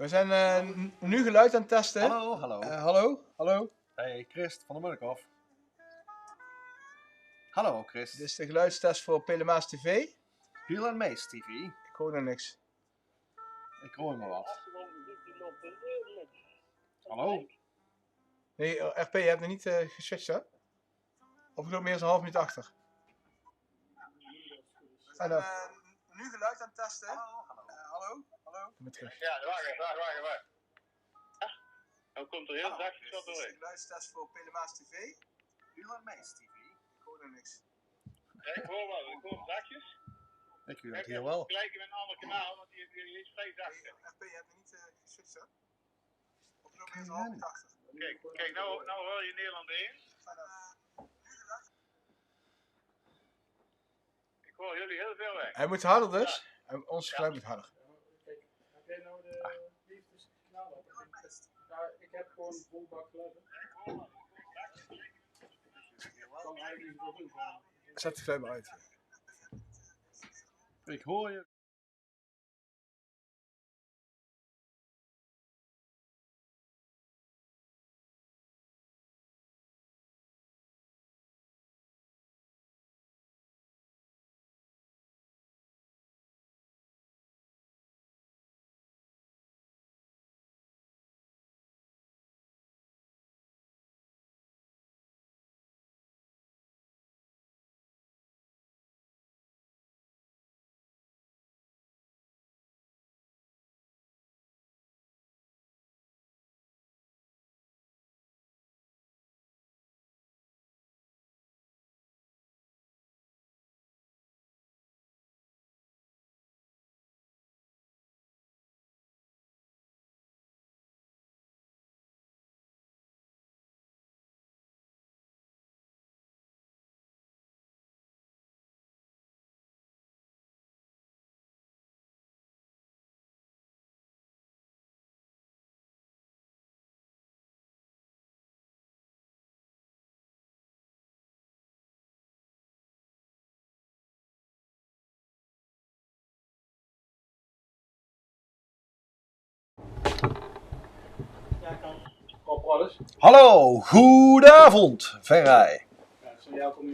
We zijn nu geluid aan het testen. Hallo, hallo. Hallo. Hey, Christ van der Munnekhof. Hallo, Christ. Dit is de geluidstest voor Pelemaas TV. Piel en Mees TV. Ik hoor nog niks. Ik hoor maar wat. Hallo? Nee, RP, je hebt nog niet geswitcht, hè? Of ik loop meer dan een half minuut achter. We zijn nu geluid aan het testen. Hallo. Kom maar terug. Ja, wacht. Dan komt er heel zachtjes wat Dit is de door. geluidstest voor Pelemaas TV. Piel en Mees TV. Ik hoor nog niks. Ja, ik hoor wel, ik hoor zachtjes. Ik hoor het hier wel. Vergelijken met een ander kanaal, want die is vrij zacht. RP, je hebt nog niet geswitcht, hè? Of ik loop meer dan een half minuut achter. Kijk, nou hoor je Nederland 1. Ik hoor jullie heel veel weg. Hij moet harder dus. Ons geluid moet harder. Kijk, heb jij nou de liefdeskanaal op? Ja, ik heb gewoon een volbak geluid. Ik kan eigenlijk niet veel doen. Zet het geluid maar uit. Ik hoor je. Hallo, goedenavond, Verrij.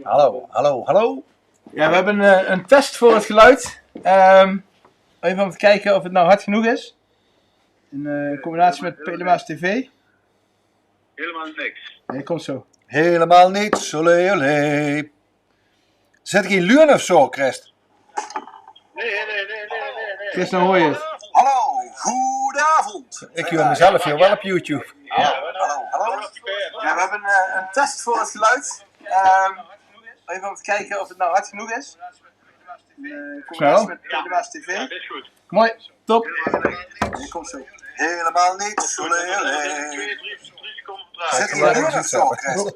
Hallo. Ja, we hebben een test voor het geluid. Even om te kijken of het nou hard genoeg is. In combinatie met Pelemaas TV. Helemaal niks. Nee, komt zo. Helemaal niet, olé. Zet ik hier luren of zo, Christ? Nee. Chris, dan hoor je het. Hallo, goedenavond. Ik hoor mezelf hier wel op YouTube. Hallo. Ja, we hebben een test voor het geluid. Even om te kijken of het nou hard genoeg is. In combinatie met Pelemaas TV. Ja, dit is goed. Mooi, top. Die komt zo. Helemaal niet, olé. 2-3 seconden vertraging. Zet ik hier luren of zo, Christ?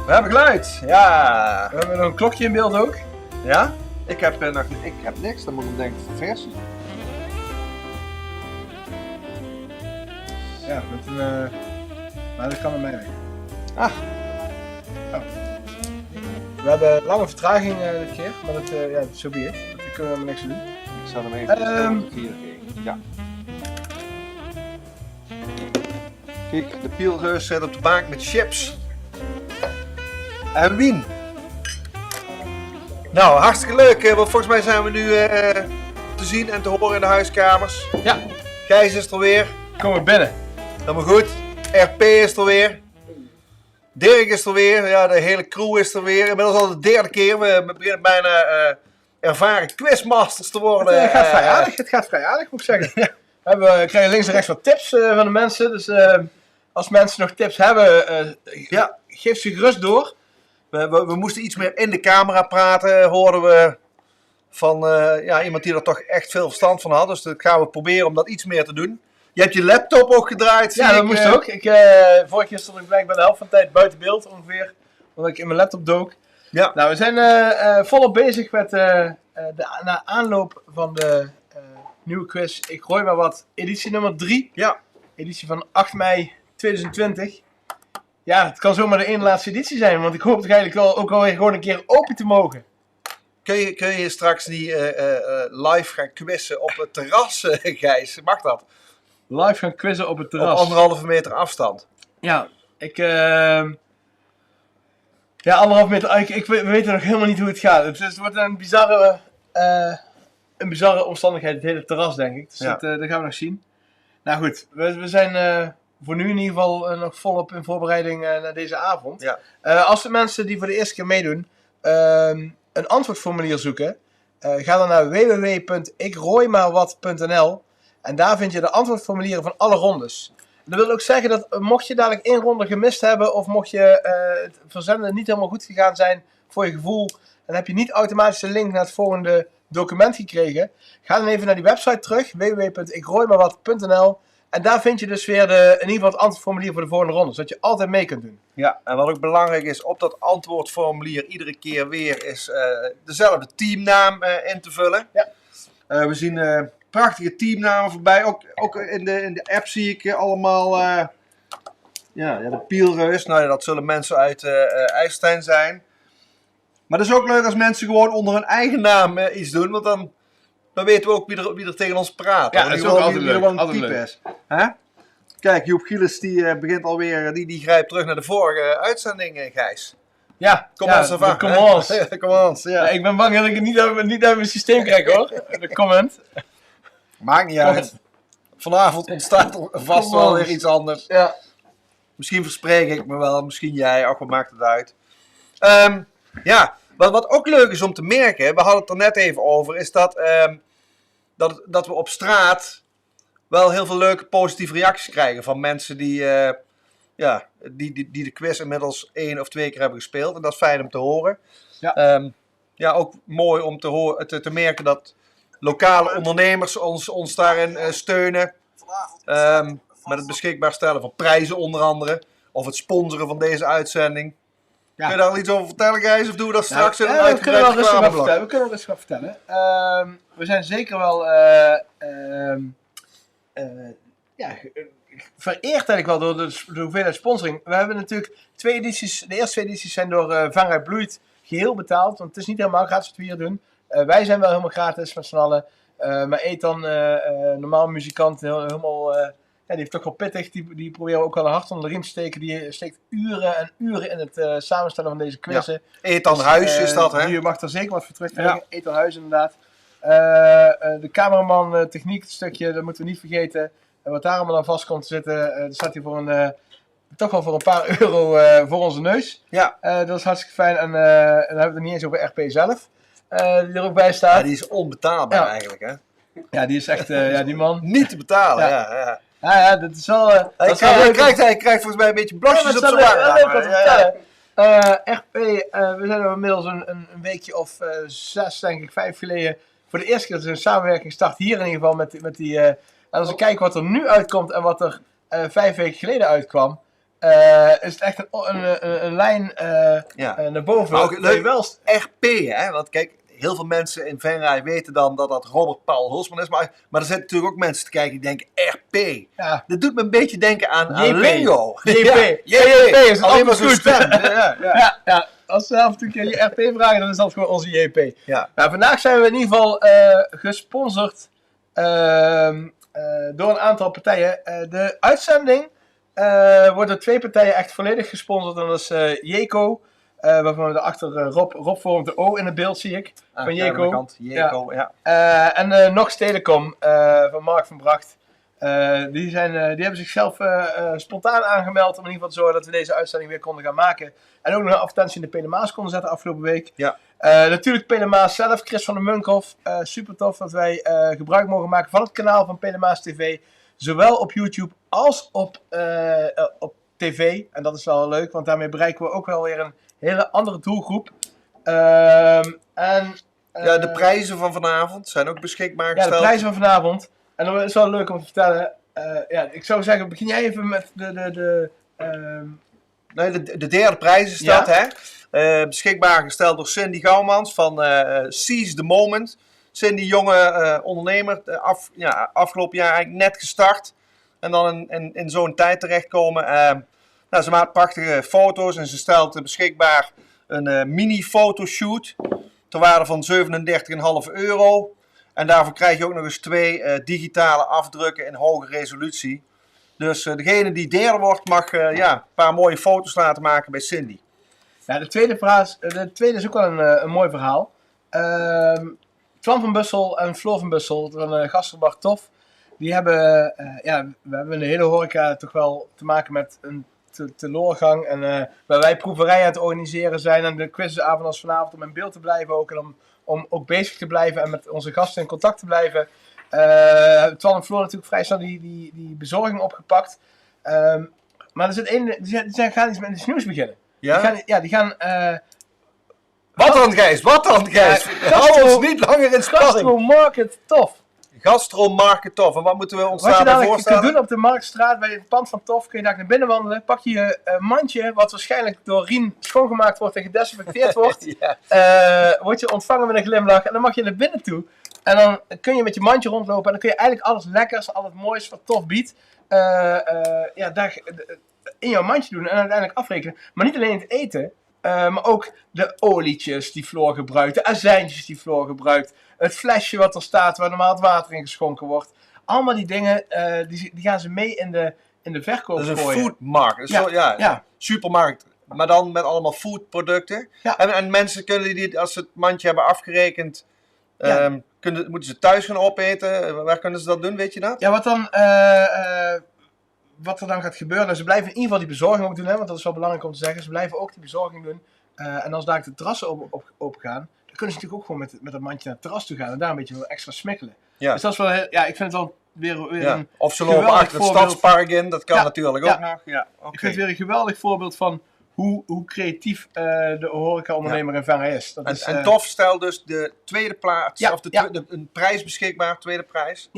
We hebben geluid. Ja. We hebben nog een klokje in beeld ook. Ja? Ik heb niks, dan moet ik denken vers. Ja, met een... maar dat kan met mij weg. Ah. Oh. We hebben lange vertraging dit keer, maar dat is zo be it. Daar kunnen we helemaal niks aan doen. Ik zal hem even hier geven. Ja. Kijk, de pielreus zit op de bank met chips. En wien. Nou, hartstikke leuk, want volgens mij zijn we nu te zien en te horen in de huiskamers. Ja. Gijs is er weer. Komen we binnen. Helemaal goed. RP is er weer. Dirk is er weer. Ja, de hele crew is er weer. Inmiddels al de derde keer. We beginnen bijna ervaren quizmasters te worden. Het gaat vrij aardig. Het gaat vrij aardig, moet ik zeggen. We krijgen links en rechts wat tips van de mensen. Dus als mensen nog tips hebben, geef ze gerust door. We moesten iets meer in de camera praten, hoorden we van iemand die er toch echt veel verstand van had. Dus dat gaan we proberen om dat iets meer te doen. Je hebt je laptop ook gedraaid. Ja, dat moest ook. Vorige keer stond ik blijkbaar de helft van de tijd buiten beeld ongeveer. Omdat ik in mijn laptop dook. Ja. Nou, we zijn volop bezig met na aanloop van de nieuwe quiz. Ik gooi maar wat. Editie nummer 3. Ja. Editie van 8 mei 2020. Ja, het kan zomaar de ene laatste editie zijn. Want ik hoop toch eigenlijk wel ook alweer gewoon een keer open te mogen. Kun je straks die live gaan quizzen op het terras, Gijs? Mag dat? Live gaan quizzen op het terras. Op 1,5 meter afstand. Ja, ja, 1,5 meter. We weten nog helemaal niet hoe het gaat. Het wordt een bizarre omstandigheid, het hele terras, denk ik. Dus Ja. dat gaan we nog zien. Nou goed, we zijn voor nu in ieder geval nog volop in voorbereiding naar deze avond. Ja. Als de mensen die voor de eerste keer meedoen een antwoordformulier zoeken, ga dan naar www.ikrooimaarwat.nl en daar vind je de antwoordformulieren van alle rondes. Dat wil ook zeggen dat mocht je dadelijk 1 ronde gemist hebben of mocht je het verzenden niet helemaal goed gegaan zijn voor je gevoel, dan heb je niet automatisch de link naar het volgende document gekregen. Ga dan even naar die website terug, www.ikrooimaarwat.nl en daar vind je dus weer in ieder geval het antwoordformulier voor de volgende ronde, zodat je altijd mee kunt doen. Ja, en wat ook belangrijk is, op dat antwoordformulier iedere keer weer is dezelfde teamnaam in te vullen. Ja. We zien prachtige teamnamen voorbij. Ook in de app zie ik allemaal de Pielreus. Nou ja, dat zullen mensen uit IJsselstein zijn. Maar het is ook leuk als mensen gewoon onder hun eigen naam iets doen, want dan weten we ook wie er tegen ons praat. Ja, dat is ook altijd leuk. Wie een Altijd type leuk. is. Hè? Kijk, Joep Gielis die begint alweer, die grijpt terug naar de vorige uitzending, Gijs. Ja, Comments ja, ervan. de comments. De comments, ja. Ja, ik ben bang dat ik het niet uit mijn systeem krijg hoor. De comment. Maakt niet uit. Vanavond ontstaat er vast wel weer iets anders. Ja. Misschien verspreek ik me wel, misschien jij. Ach, wat maakt het uit. Wat ook leuk is om te merken, we hadden het er net even over, is dat we op straat wel heel veel leuke positieve reacties krijgen van mensen die de quiz inmiddels 1 of 2 keer hebben gespeeld. En dat is fijn om te horen. Ja. Ook mooi om te merken dat lokale ondernemers ons daarin steunen. Met het beschikbaar stellen van prijzen onder andere. Of het sponsoren van deze uitzending. Ja. Kun je daar al iets over vertellen, Gijs? Of doen we dat straks in een we kunnen wel uitgebreid rustig wat reclameblok? vertellen. We kunnen wel rustig wat vertellen. We zijn zeker wel vereerd eigenlijk wel door de hoeveelheid sponsoring. We hebben natuurlijk 2 edities. De eerste 2 edities zijn door Vanguard Bloeit geheel betaald. Want het is niet helemaal gratis wat we hier doen. Wij zijn wel helemaal gratis met z'n allen. Maar Ethan, normaal muzikant, die heeft toch wel pittig. Die proberen ook wel een hart onder de riem te steken. Die steekt uren en uren in het samenstellen van deze quizzen. Ethan Huis is dat, hè? Je mag er zeker wat voor terugkrijgen. Ja. Ethan Huis inderdaad. De cameraman, techniek, het stukje, dat moeten we niet vergeten. Wat daar allemaal aan vast komt te zitten, staat hij toch wel voor een paar euro voor onze neus. Ja. Dat is hartstikke fijn. En dan hebben we het niet eens over RP zelf, die er ook bij staat. Ja, die is onbetaalbaar eigenlijk, hè? Ja, die is echt, die man. Niet te betalen, Ja. ja. Ja, dat is wel... Hij krijgt volgens mij een beetje blosjes op zijn wang. leuk wat te vertellen. RP, we zijn er inmiddels een weekje of 6, denk ik, 5 geleden, voor de eerste keer dat er een samenwerking start, hier in ieder geval, met die... en als we kijken wat er nu uitkomt en wat er 5 weken geleden uitkwam, is het echt een lijn Ja. naar boven. Maar ook dat leuk. je wel RP, hè? Want kijk, heel veel mensen in Venray weten dan dat dat Robert Paul Hulsman is. Maar er zitten natuurlijk ook mensen te kijken die denken RP. Ja. Dat doet me een beetje denken aan JP. Lingo. JP. Ja, JP is het alleen maar altijd zo'n goed. stem. Ja. Ja. Als ze af en toe een keer je RP vragen, dan is dat gewoon onze JP. Ja. Nou, vandaag zijn we in ieder geval gesponsord door een aantal partijen. De uitzending wordt door 2 partijen echt volledig gesponsord. En dat is Jeco, waarvan we daarachter Rob vormt de O in het beeld, zie ik. Van Jeco. Jeco, ja. En Nox Telecom van Mark van Bracht. Die hebben zichzelf spontaan aangemeld om in ieder geval te zorgen dat we deze uitzending weer konden gaan maken. En ook nog een advertentie in de Pelemaas konden zetten afgelopen week. Ja. Natuurlijk Pelemaas zelf, Chris van der Munkhoff. Super tof dat wij gebruik mogen maken van het kanaal van Pelemaas TV. Zowel op YouTube als op tv. En dat is wel leuk, want daarmee bereiken we ook wel weer een hele andere doelgroep. Ja, de prijzen van vanavond zijn ook beschikbaar Ja, gesteld. de prijzen van vanavond. En dan is het wel leuk om te vertellen. Ik zou zeggen, begin jij even met Nee, de derde prijs is dat, hè? Beschikbaar gesteld door Cindy Gouwmans van Seize the Moment. Cindy, jonge ondernemer, afgelopen jaar eigenlijk net gestart. En dan in zo'n tijd terechtkomen. Ze maakt prachtige foto's en ze stelt beschikbaar een mini-fotoshoot ter waarde van €37,5. En daarvoor krijg je ook nog eens 2 digitale afdrukken in hoge resolutie. Dus degene die derde wordt mag een paar mooie foto's laten maken bij Cindy. Ja, de tweede is ook wel een mooi verhaal. Twan van Bussel en Floor van Bussel van Gastrobar Tof. Die hebben, we hebben in de hele horeca toch wel te maken met een teloorgang. En waar wij proeverijen aan het organiseren zijn en de quizavond als vanavond om in beeld te blijven ook. En om ook bezig te blijven en met onze gasten in contact te blijven. Twan en Floor natuurlijk vrij snel die bezorging opgepakt. Maar er zit die gaan iets met iets nieuws beginnen. Ja? Die gaan Wat dan, Gijs? Hou ons niet langer in spanning. Gastro Market Tof. Gastromarket Tof. En wat moeten we ons Wat je daarbij dadelijk kunt voorstellen? doen op de Marktstraat bij het pand van Tof, kun je daar naar binnen wandelen. Pak je mandje, wat waarschijnlijk door Rien schoongemaakt wordt en gedesinfecteerd wordt. Ja. Word je ontvangen met een glimlach en dan mag je naar binnen toe. En dan kun je met je mandje rondlopen en dan kun je eigenlijk alles lekkers, al het moois wat Tof biedt, daar in jouw mandje doen en uiteindelijk afrekenen. Maar niet alleen het eten, maar ook de olietjes die Floor gebruikt, de azijntjes die Floor gebruikt, het flesje wat er staat waar normaal het water in geschonken wordt. Allemaal die dingen, die gaan ze mee in de verkoop Dat is een gooien. foodmarkt. Supermarkt. Maar dan met allemaal foodproducten. Ja. En mensen kunnen die, als ze het mandje hebben afgerekend, moeten ze thuis gaan opeten. Waar kunnen ze dat doen, weet je dat? Ja, wat er dan gaat gebeuren, ze blijven in ieder geval die bezorging ook doen, hè, want dat is wel belangrijk om te zeggen. Ze blijven ook die bezorging doen. En als daar de terrassen open gaan, dan kunnen ze natuurlijk ook gewoon met dat mandje naar het terras toe gaan en daar een beetje extra smikkelen. Ja. Dus dat is wel ik vind het wel weer een Of ze lopen geweldig achter het voorbeeld. stadspark in, dat kan natuurlijk ook Ja. nog. Ja, oké. Ik vind het weer een geweldig voorbeeld van hoe creatief de horeca-ondernemer in Venray is. Dat is En Tof stelt dus de tweede plaats, Ja, of een prijs beschikbaar, tweede prijs.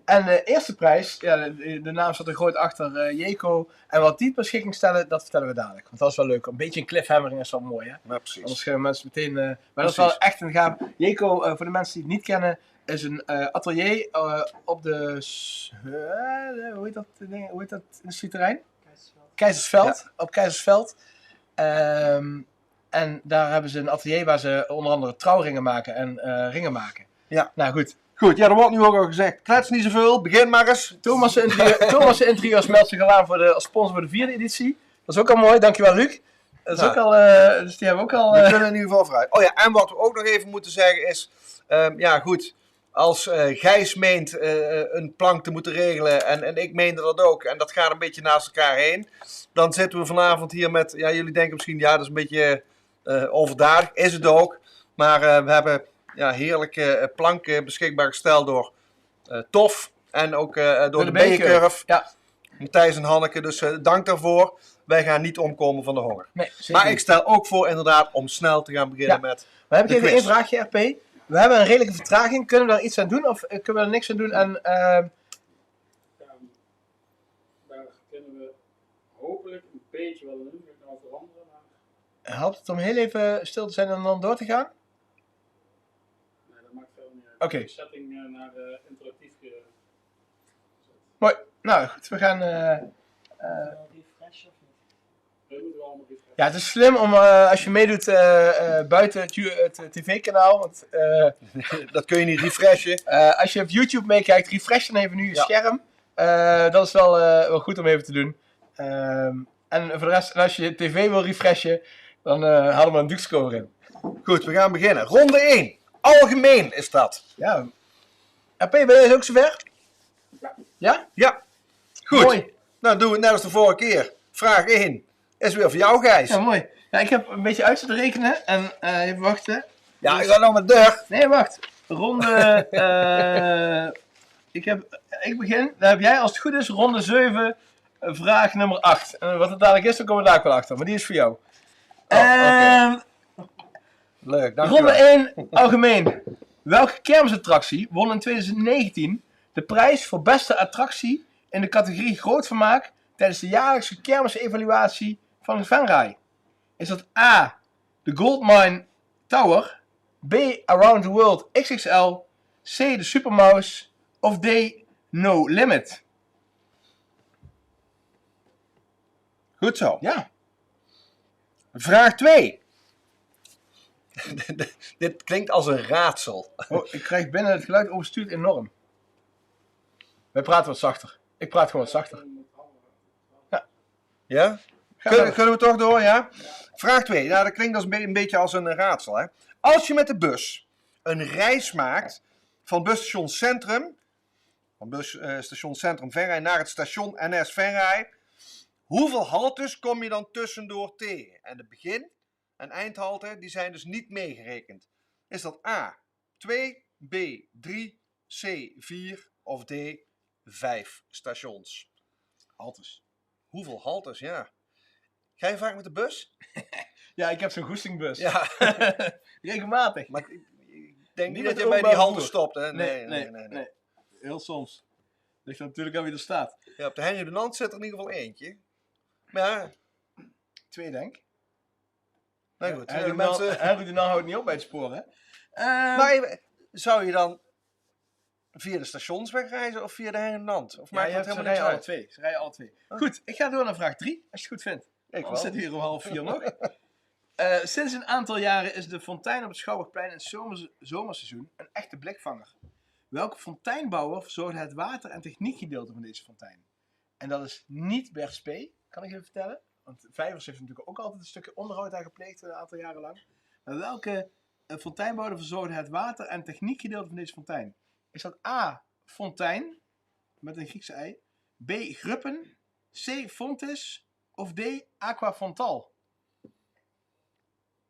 En de eerste prijs, de naam staat er groot achter, Jeco. En wat die beschikking stellen, dat vertellen we dadelijk. Want dat is wel leuk. Een beetje een cliffhammering is wel mooi, hè? Ja, precies. Anders gaan mensen meteen... maar dat is wel echt een gaaf... Jeco, voor de mensen die het niet kennen, is een atelier op de... hoe heet dat industrieterrein? Keizersveld. Op Keizersveld. En daar hebben ze een atelier waar ze onder andere trouwringen maken en ringen maken. Ja. Nou goed. Goed, er wordt nu ook al gezegd, klets niet zoveel, begin maar eens. Thomas Interieurs meldt zich al aan als sponsor voor de 4e editie. Dat is ook al mooi, dankjewel Luc. Dat is ook al, dus die hebben we ook al... We kunnen in ieder geval vooruit. Oh ja, en wat we ook nog even moeten zeggen is, als Gijs meent een plank te moeten regelen en ik meende dat ook, en dat gaat een beetje naast elkaar heen, dan zitten we vanavond hier met, jullie denken misschien, dat is een beetje overdadig, is het ook, maar we hebben heerlijke planken beschikbaar gesteld door Tof en ook door de B-Curve, Ja. Matthijs en Hanneke, dus dank daarvoor. Wij gaan niet omkomen van de honger. Nee, zeker Maar niet. ik stel ook voor inderdaad om snel te gaan beginnen met Maar heb ik de even quiz. één vraagje, RP. We hebben een redelijke vertraging. Kunnen we daar iets aan doen of kunnen we er niks aan doen? En, Daar kunnen we hopelijk een beetje wel een invloed nou veranderen. Maar Helpt het om heel even stil te zijn en dan door te gaan? nee, dat maakt veel niet uit. Oké. De setting naar interactief gezet. Mooi. Nou goed, we gaan... Refresh of niet? We moeten wel allemaal refreshen. Ja, het is slim om als je meedoet buiten het tv-kanaal. Want Dat kun je niet refreshen. als je op YouTube meekijkt, refresh dan even nu je Ja. scherm. Dat is wel goed om even te doen. En voor de rest, en als je tv wil refreshen, dan halen we een Duke-score in. Goed, we gaan beginnen. Ronde 1. Algemeen is dat. Ja. RP, ben je ook zover? Ja? Ja. Goed. Mooi. Nou, doen we het net als de vorige keer. Vraag 1 is weer voor jou, Gijs. Ja, mooi. Ja, ik heb een beetje uit zitten rekenen. En even wachten. Ja, ik ga nog met deur. Nee, wacht. Ronde... ik begin. Dan heb jij, als het goed is, ronde 7, vraag nummer 8. En wat het dadelijk is, dan komen we daar ook wel achter. Maar die is voor jou. oké. Leuk, Ronde dankjewel. 1, algemeen. Welke kermisattractie won in 2019 de prijs voor beste attractie in de categorie groot vermaak tijdens de jaarlijkse kermisevaluatie van Venray? Is dat A, de Goldmine Tower, B, Around the World XXL, C, de Supermouse of D, No Limit? Goed zo. Ja. Vraag 2. Dit klinkt als een raadsel. Oh, ik krijg binnen het geluid overstuurt enorm. Wij praten wat zachter. Ik praat gewoon wat zachter. Ja? Ga verder. Kunnen we toch door, ja? Vraag 2. Nou, dat klinkt als een beetje als een raadsel, hè? Als je met de bus een reis maakt van busstation Centrum, van busstation Centrum Venray naar het station NS Venray, hoeveel haltes kom je dan tussendoor tegen? En de begin- en eindhalte, die zijn dus niet meegerekend. Is dat A, 2, B, 3, C, 4 of D, 5 stations? Haltes. Hoeveel haltes, ja. Ga je vaak met de bus? Ja, ik heb zo'n goestingbus. Ja. Regelmatig. Maar ik denk niet met dat je bij die openbaar handen vervoer. stopt, hè? Nee. Heel soms. Ligt er natuurlijk aan wie er staat. Ja, op de Henry de Nant zit er in ieder geval eentje. Maar ja, 2 denk ik. nou goed. Henry de Nan houdt niet op bij het spoor, hè? Maar even, zou je dan via de stations wegreizen of via de Henry de Nant? Of ja, maakt je dat hebt, ze helemaal rijden niks alle uit? twee. Ze rijden alle twee. Goed, ik ga door naar vraag 3, als je het goed vindt. Ik We wel. zitten hier om 3:30 nog. Sinds een aantal jaren is de fontein op het Schouwburgplein in het zomerseizoen een echte blikvanger. Welke fonteinbouwer verzorgde het water- en techniekgedeelte van deze fontein? En dat is niet Bert Spee, kan ik even vertellen. Want Vijvers heeft natuurlijk ook altijd een stukje onderhoud daar gepleegd een aantal jaren lang. Maar welke fonteinbouwer verzorgde het water- en techniekgedeelte van deze fontein? Is dat A, Fontein, met een Griekse ei, B, Gruppen, C, Fontis of D, Aquafontal?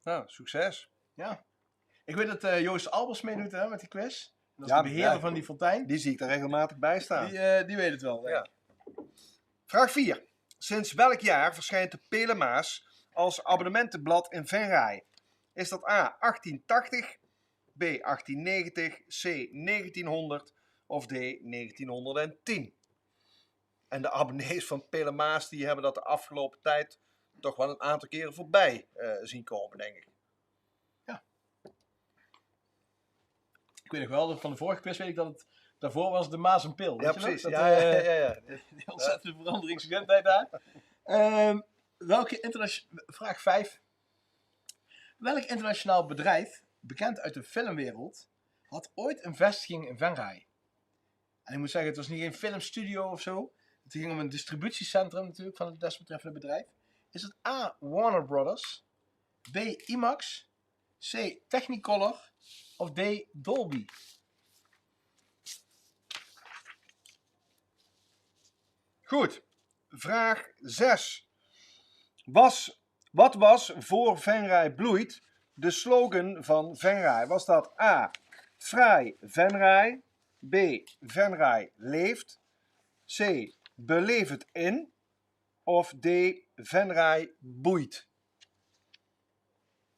Nou, succes. Ja. Ik weet dat Joost Albers meedoet hè, met die quiz. Dat is Ja, de beheerder ja. van die fontein. Die zie ik er regelmatig bij staan. Die weet het wel. denk Ja. ik. Vraag 4. Sinds welk jaar verschijnt de Pelemaas als abonnementenblad in Venray? Is dat A, 1880, B, 1890, C, 1900 of D, 1910? En de abonnees van Pelemaas die hebben dat de afgelopen tijd toch wel een aantal keren voorbij zien komen, denk ik. Ik weet nog wel, dat van de vorige quiz weet ik dat het daarvoor was de Maas en Pil. Ja, weet je nog? precies. Dat, Ja. Die ontzettende veranderingsgezindheid daar. Vraag 5. Welk internationaal bedrijf, bekend uit de filmwereld, had ooit een vestiging in Venray? En ik moet zeggen, het was niet een filmstudio of zo. Het ging om een distributiecentrum natuurlijk van het desbetreffende bedrijf. Is het A, Warner Brothers, B, IMAX, C, Technicolor of D, Dolby? Goed. Vraag 6. Wat was voor Venray bloeit de slogan van Venray? Was dat A, Fraai Venray, B, Venray leeft, C, beleef het in of D, Venray boeit?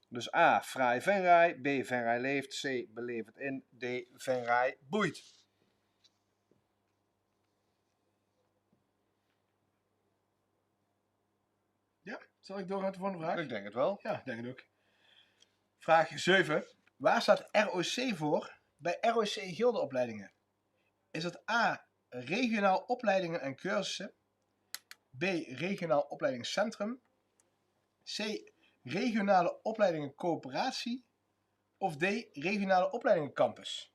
Dus A, Fraai Venray, B, Venray leeft, C, beleef het in, D, Venray boeit. Zal ik doorgaan met de volgende vraag? Ik denk het wel. Ja, ik denk het ook. Vraag 7. Waar staat ROC voor bij ROC gildeopleidingen? Is het A. Regionaal opleidingen en cursussen? B. Regionaal opleidingscentrum? C. Regionale opleidingen coöperatie? Of D. Regionale opleidingen campus?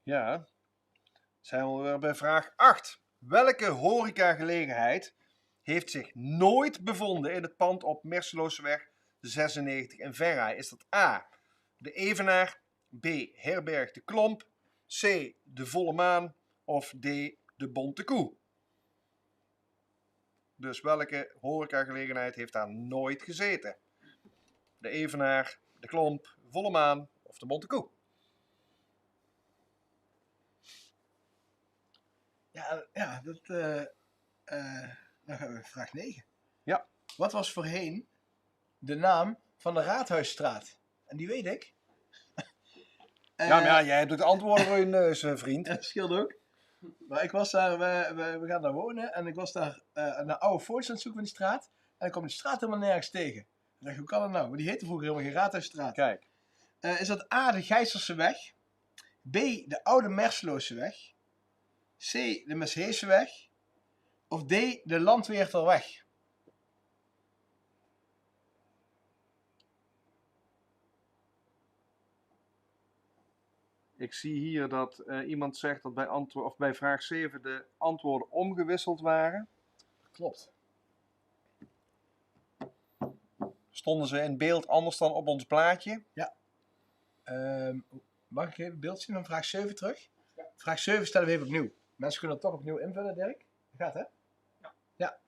Ja. Zijn we weer bij vraag 8. Welke horecagelegenheid heeft zich nooit bevonden in het pand op Merselooseweg 96 in Venray? Is dat A. de Evenaar, B. Herberg de Klomp, C. de Volle Maan of D. de Bonte Koe? Dus welke horecagelegenheid heeft daar nooit gezeten? De Evenaar, de Klomp, Volle Maan of de Bonte Koe? Ja, dan gaan we vraag 9. Ja. Wat was voorheen de naam van de Raadhuisstraat? En die weet ik. Ja, maar ja, jij hebt ook de antwoorden voor je neus, vriend. Dat scheelt ook. Maar ik was daar, we gaan daar wonen en ik was daar naar oude foto's aan het zoeken van die straat. En ik kwam die straat helemaal nergens tegen. Ik dacht, hoe kan dat nou? Maar die heette vroeger helemaal geen Raadhuisstraat. Kijk. Is dat A, de Gijzerseweg? B, de Oude Merselooseweg? C, de Mesheeseweg? Of D, de Landweerterweg? Ik zie hier dat iemand zegt dat bij vraag 7 de antwoorden omgewisseld waren. Klopt. Stonden ze in beeld anders dan op ons plaatje? Mag ik even een beeld zien van vraag 7 terug? Ja. Vraag 7 stellen we even opnieuw. Mensen kunnen het toch opnieuw invullen, Dirk? Dat gaat, hè? Ja.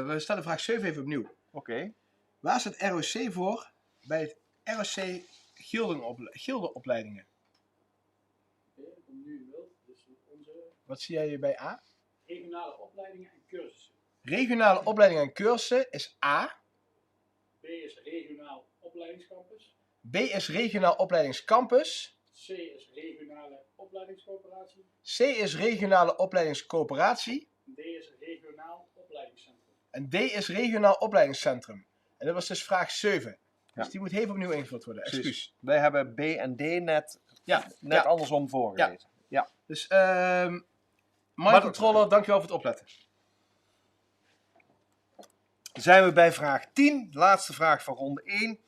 We stellen vraag 7 even opnieuw. Oké. Waar staat ROC voor bij het ROC gildeopleidingen? Oké, ik kom nu in beeld. Dus onze Wat zie jij hier bij A? regionale opleidingen en cursussen. Regionale opleidingen en cursussen is A. B is regionaal opleidingscampus. B is regionaal opleidingscampus. C is regionale opleidingscoöperatie. C is regionale opleidingscoöperatie. D is regionaal opleidingscentrum. En D is regionaal opleidingscentrum. En dat was dus vraag 7. Ja. Dus die moet even opnieuw ingevuld worden. Precies. Excuus. Wij hebben B en D net Ja. andersom voorgelezen. Ja. Dus, Mind Controller, dankjewel voor het opletten. Zijn we bij vraag 10, laatste vraag van ronde 1.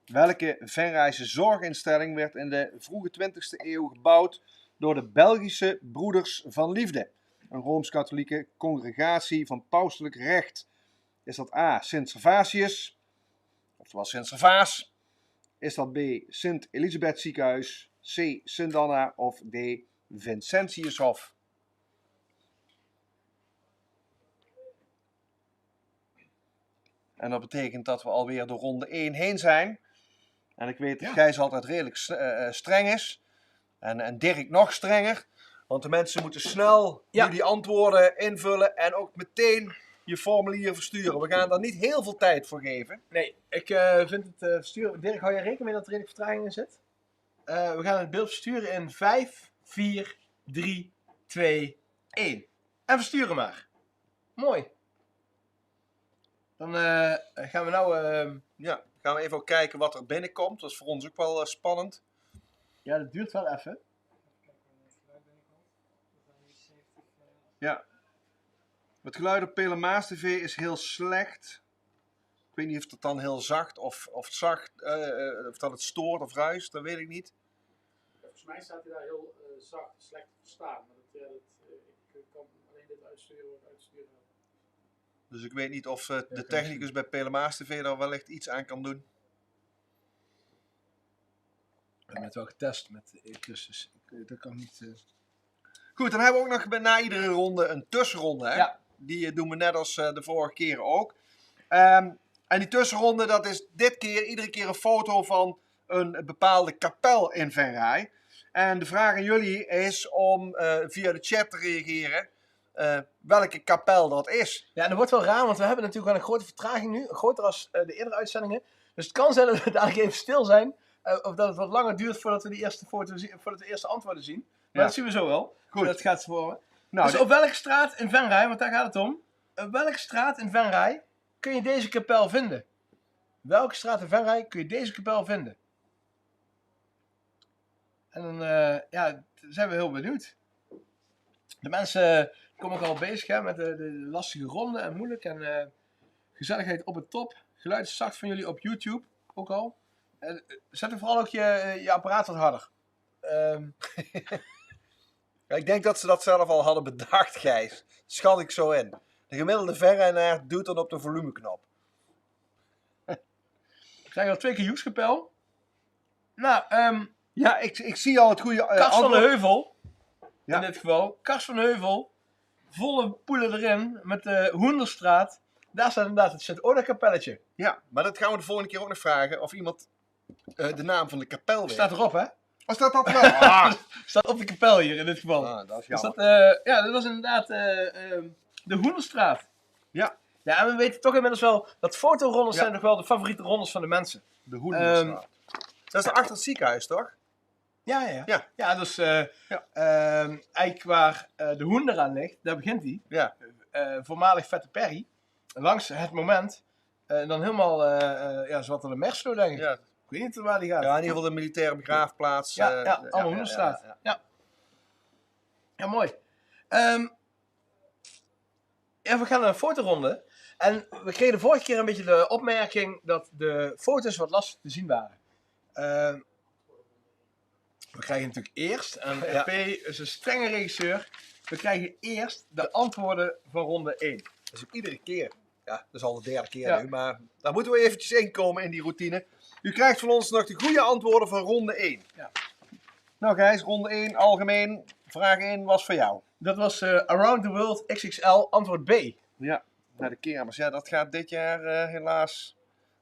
Welke Venrayse zorginstelling werd in de vroege 20e eeuw gebouwd door de Belgische Broeders van Liefde? Een Rooms-Katholieke congregatie van pauselijk recht. Is dat A. Sint Servatius, oftewel Sint Servaas? Is dat B. Sint Elisabeth Ziekenhuis, C. Sint Anna of D. Vincentiushof? En dat betekent dat we alweer door ronde 1 heen zijn. En ik weet dat Gijs altijd redelijk streng is. En Dirk nog strenger. Want de mensen moeten snel nu die antwoorden invullen. En ook meteen je formulier versturen. We gaan daar niet heel veel tijd voor geven. Nee, ik vind het versturen... Dirk, hou je rekening mee dat er redelijk vertraging in zit? We gaan het beeld versturen in 5, 4, 3, 2, 1. En versturen maar. Mooi. Dan gaan we nou... Gaan we even ook kijken wat er binnenkomt. Dat is voor ons ook wel spannend. Ja, dat duurt wel even. Ja. Het geluid op Pelemaas TV is heel slecht. Ik weet niet of het dan heel zacht of zacht, of dat het stoort of ruist, dat weet ik niet. Volgens mij staat hij daar heel zacht, slecht te verstaan. Maar ik kan alleen dit uitsturen wat ik uitsturen heb. Dus ik weet niet of de technicus bij Pelemaas TV daar wellicht iets aan kan doen. We hebben het wel getest met cursus. Dat kan niet... Goed, dan hebben we ook nog na iedere ronde een tussenronde. Hè? Ja. Die doen we net als de vorige keren ook. En die tussenronde, dat is dit keer iedere keer een foto van een bepaalde kapel in Venray. En de vraag aan jullie is om via de chat te reageren welke kapel dat is. Ja, en dat wordt wel raar, want we hebben natuurlijk wel een grote vertraging nu. Groter als de eerdere uitzendingen. Dus het kan zijn dat we dadelijk even stil zijn. Of dat het wat langer duurt voordat we die eerste foto zien, voordat we de eerste antwoorden zien. Maar dat zien we zo wel. Goed. Dat gaat voor. Nou, Dus op welke straat in Venray, want daar gaat het om. Op welke straat in Venray kun je deze kapel vinden? Welke straat in Venray kun je deze kapel vinden? En dan zijn we heel benieuwd. De mensen komen ook al bezig hè, met de lastige ronde en moeilijk. En gezelligheid op het top. Geluid is zacht van jullie op YouTube ook al. Zet er vooral ook je apparaat wat harder. Ja, ik denk dat ze dat zelf al hadden bedacht, Gijs. Schat ik zo in. De gemiddelde verrijder doet dan op de volumeknop. Ik krijg al 2 keer Joeskapel. Nou, Ja, ik zie al het goede Kars van de antwoord. Heuvel. Ja. In dit geval. Kars van de Heuvel. Volle poelen erin. Met de Hoenderstraat. Daar staat inderdaad het Sint-Oda kapelletje. Ja, maar dat gaan we de volgende keer ook nog vragen. Of iemand de naam van de kapel weet. Staat erop, hè? Oh, staat dat wel? Ah, Staat op de kapel hier in dit geval. dat is Dus jammer. dat was inderdaad de Hoenderstraat. Ja. Ja, en we weten toch inmiddels wel dat fotorondes Ja. zijn nog wel de favoriete rondes van de mensen. De Hoenderstraat. Dat is achter het ziekenhuis, toch? Ja, dus Ja. eigenlijk waar de Hoender aan ligt, daar begint hij. Ja. Voormalig Vette Perry. Langs het moment. Dan helemaal, zowat aan de Merslo, denk ik. Ja. Ik weet niet waar die gaat. Ja, in ieder geval de militaire begraafplaats. Ja, allemaal Hoenderstraat. Ja, mooi. We gaan naar een fotoronde. En we kregen de vorige keer een beetje de opmerking dat de foto's wat lastig te zien waren. We krijgen natuurlijk eerst, en Ja. RP is een strenge regisseur, we krijgen eerst de antwoorden van ronde 1. Dat is ook iedere keer. Ja, dat is al de derde keer Ja. nu, maar daar moeten we eventjes inkomen in die routine. U krijgt van ons nog de goede antwoorden van ronde 1. Ja. Nou Gijs, ronde 1, algemeen. Vraag 1 was voor jou. Dat was Around the World XXL, antwoord B. Ja, naar de kermis. Ja, dat gaat dit jaar helaas.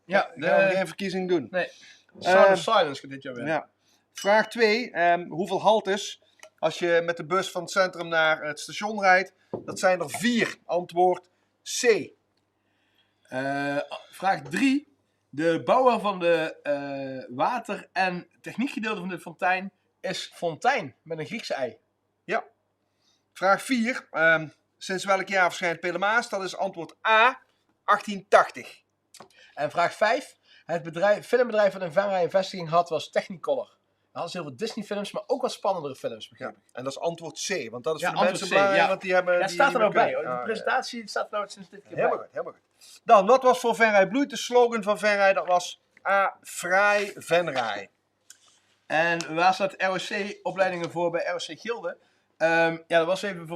Ja, Gaan we geen verkiezing doen. Nee, Sound of Silence gaat dit jaar weer. Ja. Vraag 2. Hoeveel haltes als je met de bus van het centrum naar het station rijdt? Dat zijn er 4. Antwoord C. Vraag 3. De bouwer van de water- en techniekgedeelte van de fontein is Fontein met een Griekse ei. Vraag 4. Sinds welk jaar verschijnt Pelemaas? Dat is antwoord A. 1880. En vraag 5. Het filmbedrijf dat in Venray een vestiging had was Technicolor. Daar hadden ze heel veel Disney films, maar ook wat spannendere films, begrijp ik. En dat is antwoord C. Want dat is Ja, voor de mensen antwoord C, belangrijk. ja. Want die hebben, Ja, die het staat er die ook bij. kunnen. In de presentatie staat er nou sinds dit keer Helemaal bij. goed, helemaal goed. Dan, wat was voor Venray bloeit de slogan van Venray? Dat was A. Fraai Venray. En waar staat ROC-opleidingen voor bij ROC Gilde? Dat was even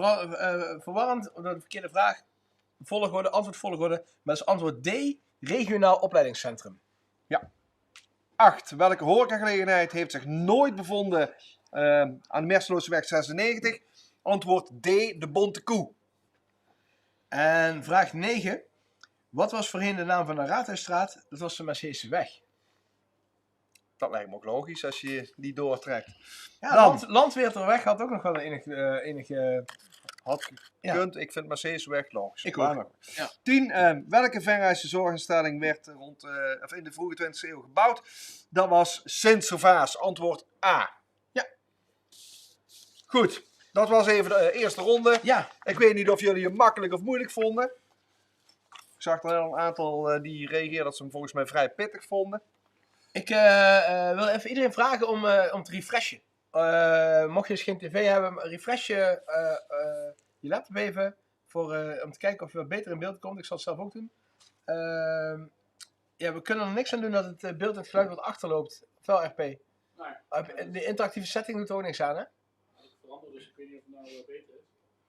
verwarrend door de verkeerde vraag. Volgorde, antwoordvolgorde. Maar dat is antwoord D. Regionaal opleidingscentrum. 8. Welke horecagelegenheid heeft zich nooit bevonden aan de Merselooseweg 96? Antwoord D. De Bonte Koe. En vraag 9. Wat was voorheen de naam van de Raadhuisstraat? Dat was de Mercedeseweg. Dat lijkt me ook logisch als je die doortrekt. Ja, Dan. Landweerterweg had ook nog wel enige Had Ja. gekund. Ik vind Mercedesweg logisch. Ik Maar ook. nou. Ja. 10. Welke Venrayse zorginstelling werd in de vroege 20e eeuw gebouwd? Dat was Sint-Servaas. Antwoord A. Ja. Goed. Dat was even de eerste ronde. Ja, Ik weet niet of jullie hem makkelijk of moeilijk vonden. Ik zag er al een aantal die reageerden dat ze hem volgens mij vrij pittig vonden. ik wil even iedereen vragen om te refreshen. Mocht je dus geen tv hebben, refresh je laptop even om te kijken of je wat beter in beeld komt. Ik zal het zelf ook doen. We kunnen er niks aan doen dat het beeld en het geluid wat achterloopt. Ofwel RP. Nou ja, De interactieve setting doet er ook niks aan, hè? het verandert, dus ik weet niet of het nou beter is.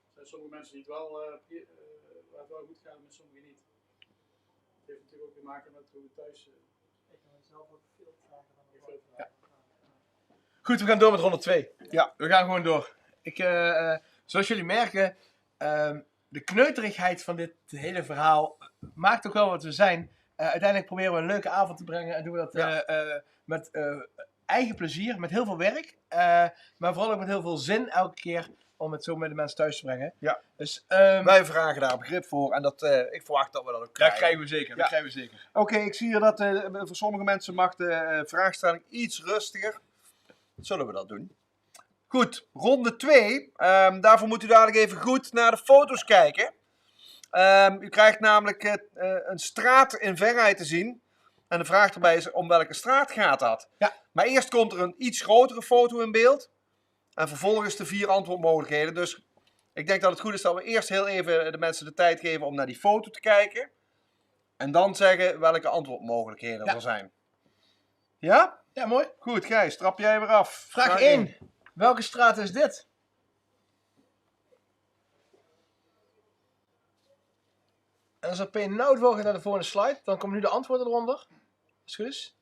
Er zijn sommige mensen die het wel, waar het wel goed gaat, met sommigen niet. Het heeft natuurlijk ook te maken met hoe het thuis... Ik kan zelf ook veel vragen dan veel de vragen. Goed, we gaan door met ronde 2. Ja. We gaan gewoon door. Zoals jullie merken, de kneuterigheid van dit hele verhaal maakt ook wel wat we zijn. Uiteindelijk proberen we een leuke avond te brengen en doen we dat met eigen plezier, met heel veel werk. Maar vooral ook met heel veel zin elke keer om het zo met de mensen thuis te brengen. Ja. Dus Wij vragen daar begrip voor en dat, ik verwacht dat we dat ook dat krijgen. krijgen we zeker. Ja. Dat krijgen we zeker. Oké, ik zie hier dat voor sommige mensen mag de vraagstelling iets rustiger. Zullen we dat doen? Goed, ronde 2. Daarvoor moet u dadelijk even goed naar de foto's kijken. U krijgt namelijk een straat in verheid te zien. En de vraag erbij is om welke straat gaat dat? Ja. Maar eerst komt er een iets grotere foto in beeld. En vervolgens de 4 antwoordmogelijkheden. Dus ik denk dat het goed is dat we eerst heel even de mensen de tijd geven om naar die foto te kijken. En dan zeggen welke antwoordmogelijkheden er zijn. Ja? Ja, mooi. Goed, Gijs, trap jij weer af. Vraag 1. Welke straat is dit? En als er P nou volgt naar de volgende slide, dan komen nu de antwoorden eronder. Als het goed is.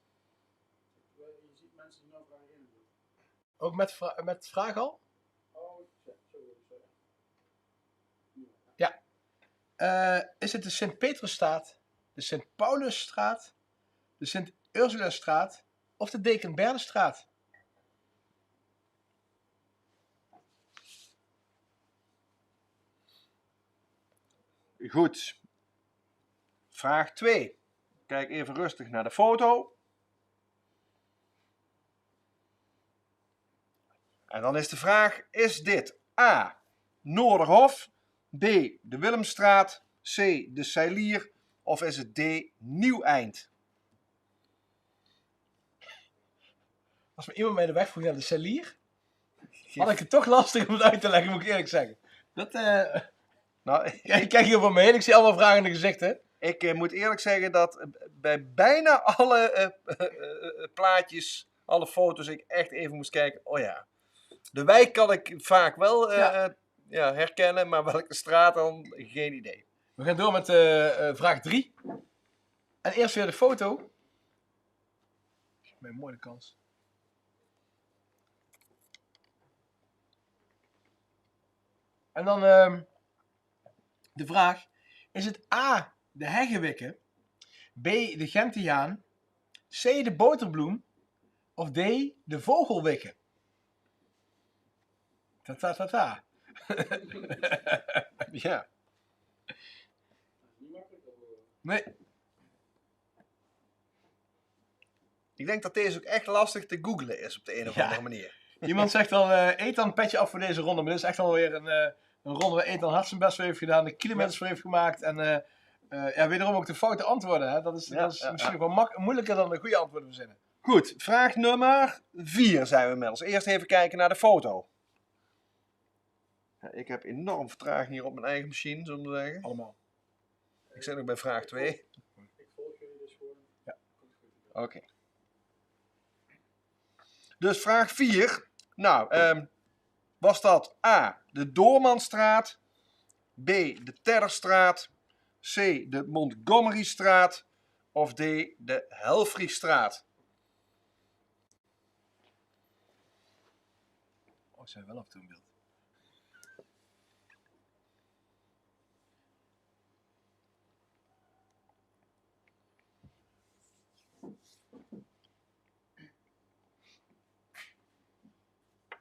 Je ziet mensen die nou vraag 1 doen. Ook met vraag al. Oh, zo wil ik zeggen. Is het de Sint-Petrusstraat, de Sint-Paulusstraat, de Sint-Ursulastraat of de Dekenberdenstraat? Goed. Vraag 2. Kijk even rustig naar de foto. En dan is de vraag, is dit A. Noorderhof, B. de Willemstraat, C. de Seilier of is het D. Nieuweind? Als me iemand mij de weg vroeg naar de Seilier, had ik het toch lastig om het uit te leggen, moet ik eerlijk zeggen. Dat, Nou, ik kijk hier voor me heen, ik zie allemaal vragende gezichten. ik moet eerlijk zeggen dat bij bijna alle plaatjes, alle foto's, ik echt even moest kijken. Oh ja, de wijk kan ik vaak wel herkennen, maar welke straat dan, geen idee. We gaan door met vraag 3. En eerst weer de foto. Mijn mooie kans. En dan de vraag. Is het A, de heggenwikken, B, de gentiaan, C, de boterbloem of D, de vogelwikken? Ta. Ja. Niet makkelijk te horen. Nee. Ik denk dat deze ook echt lastig te googlen is op de een of Ja. andere manier. Iemand zegt al, Ethan petje af voor deze ronde. Maar dit is echt alweer een ronde waar Ethan hard zijn best voor heeft gedaan. De kilometers voor heeft gemaakt. En wederom ook de foute antwoorden. Hè? Dat is misschien nog wel moeilijker dan de goede antwoorden verzinnen. Goed, vraag nummer 4 zijn we inmiddels. Eerst even kijken naar de foto. Ja, ik heb enorm vertraging hier op mijn eigen machine, zullen we zeggen. Allemaal. Ik zit nog bij vraag 2. Ik volg jullie dus gewoon. Ja. Komt goed. Oké. Dus vraag 4. Nou, was dat A, de Doormanstraat, B, de Terrorstraat, C, de Montgomerystraat of D, de Helfrichstraat? Oh, ze zijn wel af en toe in beeld.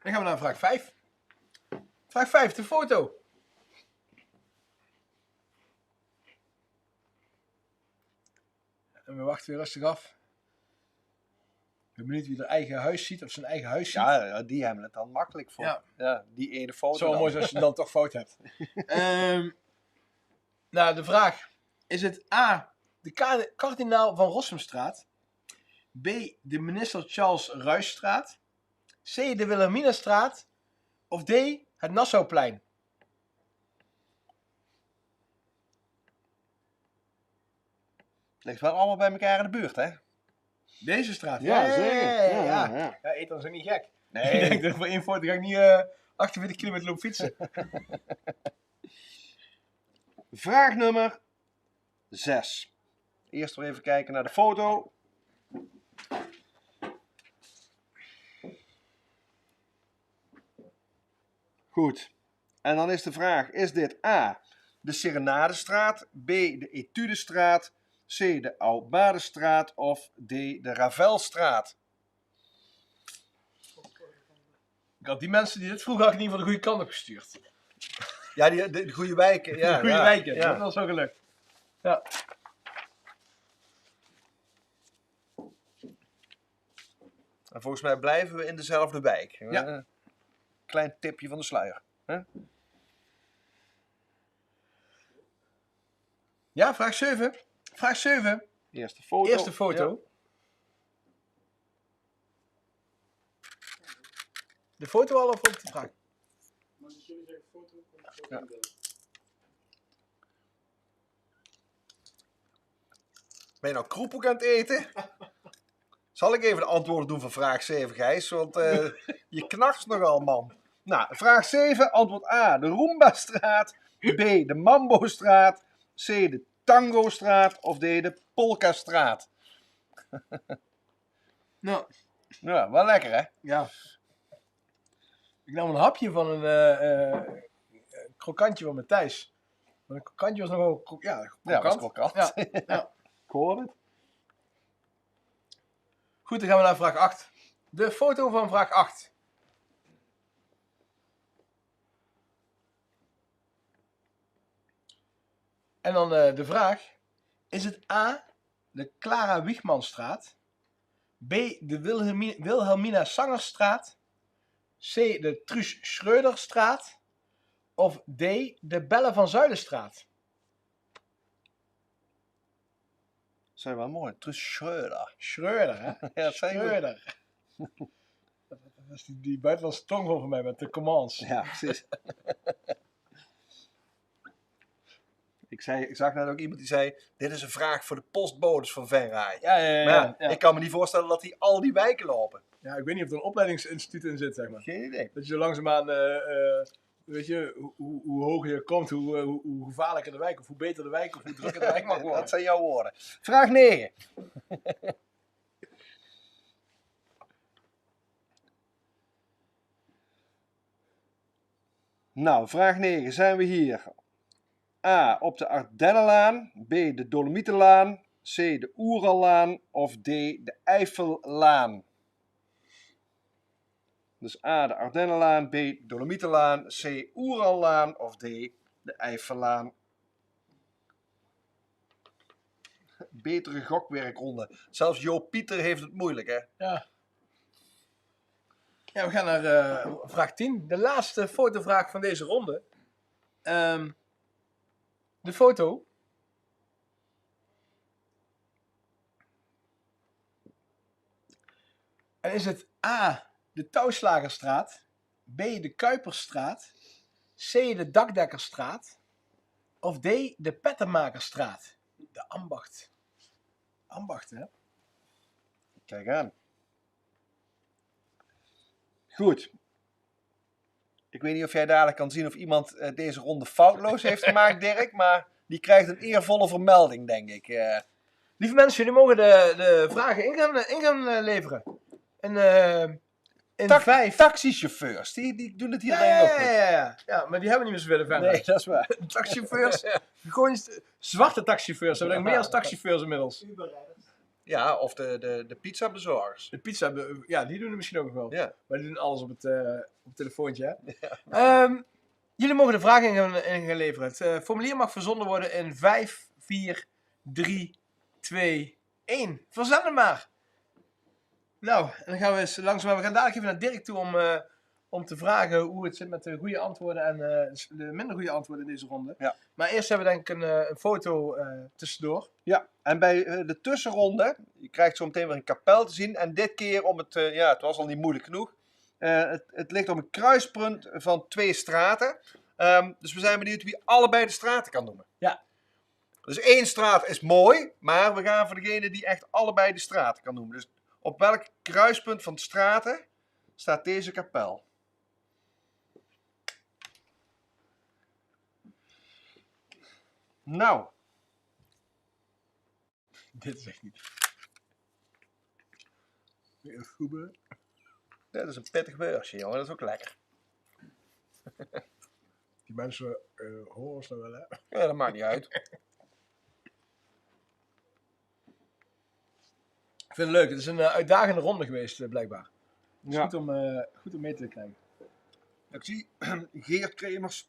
Dan gaan we naar vraag 5. Vraag 5, de foto. En we wachten weer rustig af. Ik ben benieuwd wie er eigen huis ziet of zijn eigen huis ziet. Ja, die hebben het dan makkelijk voor. Ja. Ja, die ene foto. Het zou wel dan. mooi zijn als je dan toch fout hebt. Nou, de vraag. Is het A, de kardinaal van Rossumstraat? B, de minister Charles Ruysstraat? C, de Wilhelminastraat? Of D, het Nassauplein? Het ligt wel allemaal bij elkaar in de buurt, hè? Deze straat? Ja, zeker. Ja, Ethan is ook niet gek. Nee. Ik denk dat voor één foto ga ik niet 48 kilometer lopen fietsen. Vraag nummer 6. Eerst weer even kijken naar de foto. Goed. En dan is de vraag, is dit A, de Serenadestraat, B, de Etudestraat, C, de Oudbadestraat of D, de Ravelstraat? Ik had die mensen die dit vroegen, had ik in ieder geval de goede kant op gestuurd. Ja, de goede wijken. Ja, De goede ja, wijken, ja. dat was zo gelukt. Ja. En volgens mij blijven we in dezelfde wijk. Ja. klein tipje van de sluier. Ja, vraag 7. Vraag 7. Eerste foto. Eerste foto. Ja. De foto al of ook de vraag? Maar als jullie zeggen foto, komt het foto Ja. in beeld. Ben je nou kroephoek aan het eten? Zal ik even de antwoorden doen van vraag 7, Gijs? Want je knarst nogal, man. Nou, vraag 7, antwoord A, de Roomba-straat. B, de Mambo-straat. C, de Tango-straat. Of D, de Polka-straat. Nou, Ja, wel lekker, hè? ja. Ik nam een hapje van een krokantje van Matthijs. Maar een krokantje was nogal Ja, krokant. was krokant. Ja, ja. Ik hoor het. Goed, dan gaan we naar vraag 8. De foto van vraag 8. En dan de vraag. Is het A, de Clara Wiegmanstraat? B, de Wilhelmina Sangerstraat? C, de Truus Schreuderstraat? Of D, de Belle van Zuilenstraat? Dat zijn wel mooi. Truus Schreuder. Schreuder, hè? Ja, dat zijn goed. Schreuder. Dat is die buitenlandse tongval van mij met de commands. Ja, precies. Ik zag net ook iemand die zei, dit is een vraag voor de postbodes van Venray. Ja, ja, Maar ja, ik kan me niet voorstellen dat die al die wijken lopen. Ja, ik weet niet of er een opleidingsinstituut in zit, zeg maar. Geen idee. Dat je zo langzaamaan, weet je, hoe hoger je komt, hoe gevaarlijker de wijk, of hoe beter de wijk, of hoe drukker de wijk mag worden. Dat zijn jouw woorden. Vraag 9. Nou, vraag 9. Zijn we hier? A. Op de Ardennenlaan. B. De Dolomietenlaan. C. De Oerallaan. Of D. De Eifellaan. Dus A. De Ardennenlaan. B. De Dolomietenlaan. C. Oerallaan. Of D. De Eifellaan. Betere gokwerkronde. Zelfs Joop Pieter heeft het moeilijk, hè? Ja. Ja, we gaan naar vraag 10. De laatste fotovraag van deze ronde. De foto. En is het A, de Touwslagerstraat, B, de Kuiperstraat, C, de Dakdekkerstraat of D, de Pettenmakerstraat? De ambacht. Ambacht, hè? Kijk aan. Goed. Ik weet niet of jij dadelijk kan zien of iemand deze ronde foutloos heeft gemaakt, Dirk. Maar die krijgt een eervolle vermelding, denk ik. Lieve mensen, jullie mogen de vragen in gaan leveren. En in 5... Taxichauffeurs, die doen het hier Ja, denk ik ook ja, goed. ja, ja. Ja, maar die hebben niet meer zoveel verder. Nee, dat is waar. Taxichauffeurs. Gewoon zwarte taxichauffeurs. We hebben nog meer als taxichauffeurs inmiddels. Uberrijders. Ja, of de pizzabezorgers. De pizza, ja, die doen het misschien ook nog wel. Ja. Maar die doen alles op het telefoontje. Hè? Jullie mogen de vragen in gaan leveren. Het formulier mag verzonden worden in 5, 4, 3, 2, 1. Verzend hem maar. Nou, en dan gaan we eens langzaam. We gaan dadelijk even naar Dirk toe om te vragen hoe het zit met de goede antwoorden en de minder goede antwoorden in deze ronde. Ja. Maar eerst hebben we denk ik een foto tussendoor. Ja, en bij de tussenronde, je krijgt zo meteen weer een kapel te zien. En dit keer om het, het was al niet moeilijk genoeg. Het ligt op een kruispunt van 2 straten. Dus we zijn benieuwd wie allebei de straten kan noemen. Ja. Dus 1 straat is mooi, maar we gaan voor degene die echt allebei de straten kan noemen. Dus op welk kruispunt van de straten staat deze kapel? Nou, Dit is echt niet. Goebe. dat is een pittig beursje, jongen. Dat is ook lekker. Die mensen horen ons nou wel, hè? Ja, dat maakt niet uit. Ik vind het leuk. Het is een uitdagende ronde geweest, blijkbaar. Het is Ja. goed om mee te krijgen. Ik zie Geert Kremers,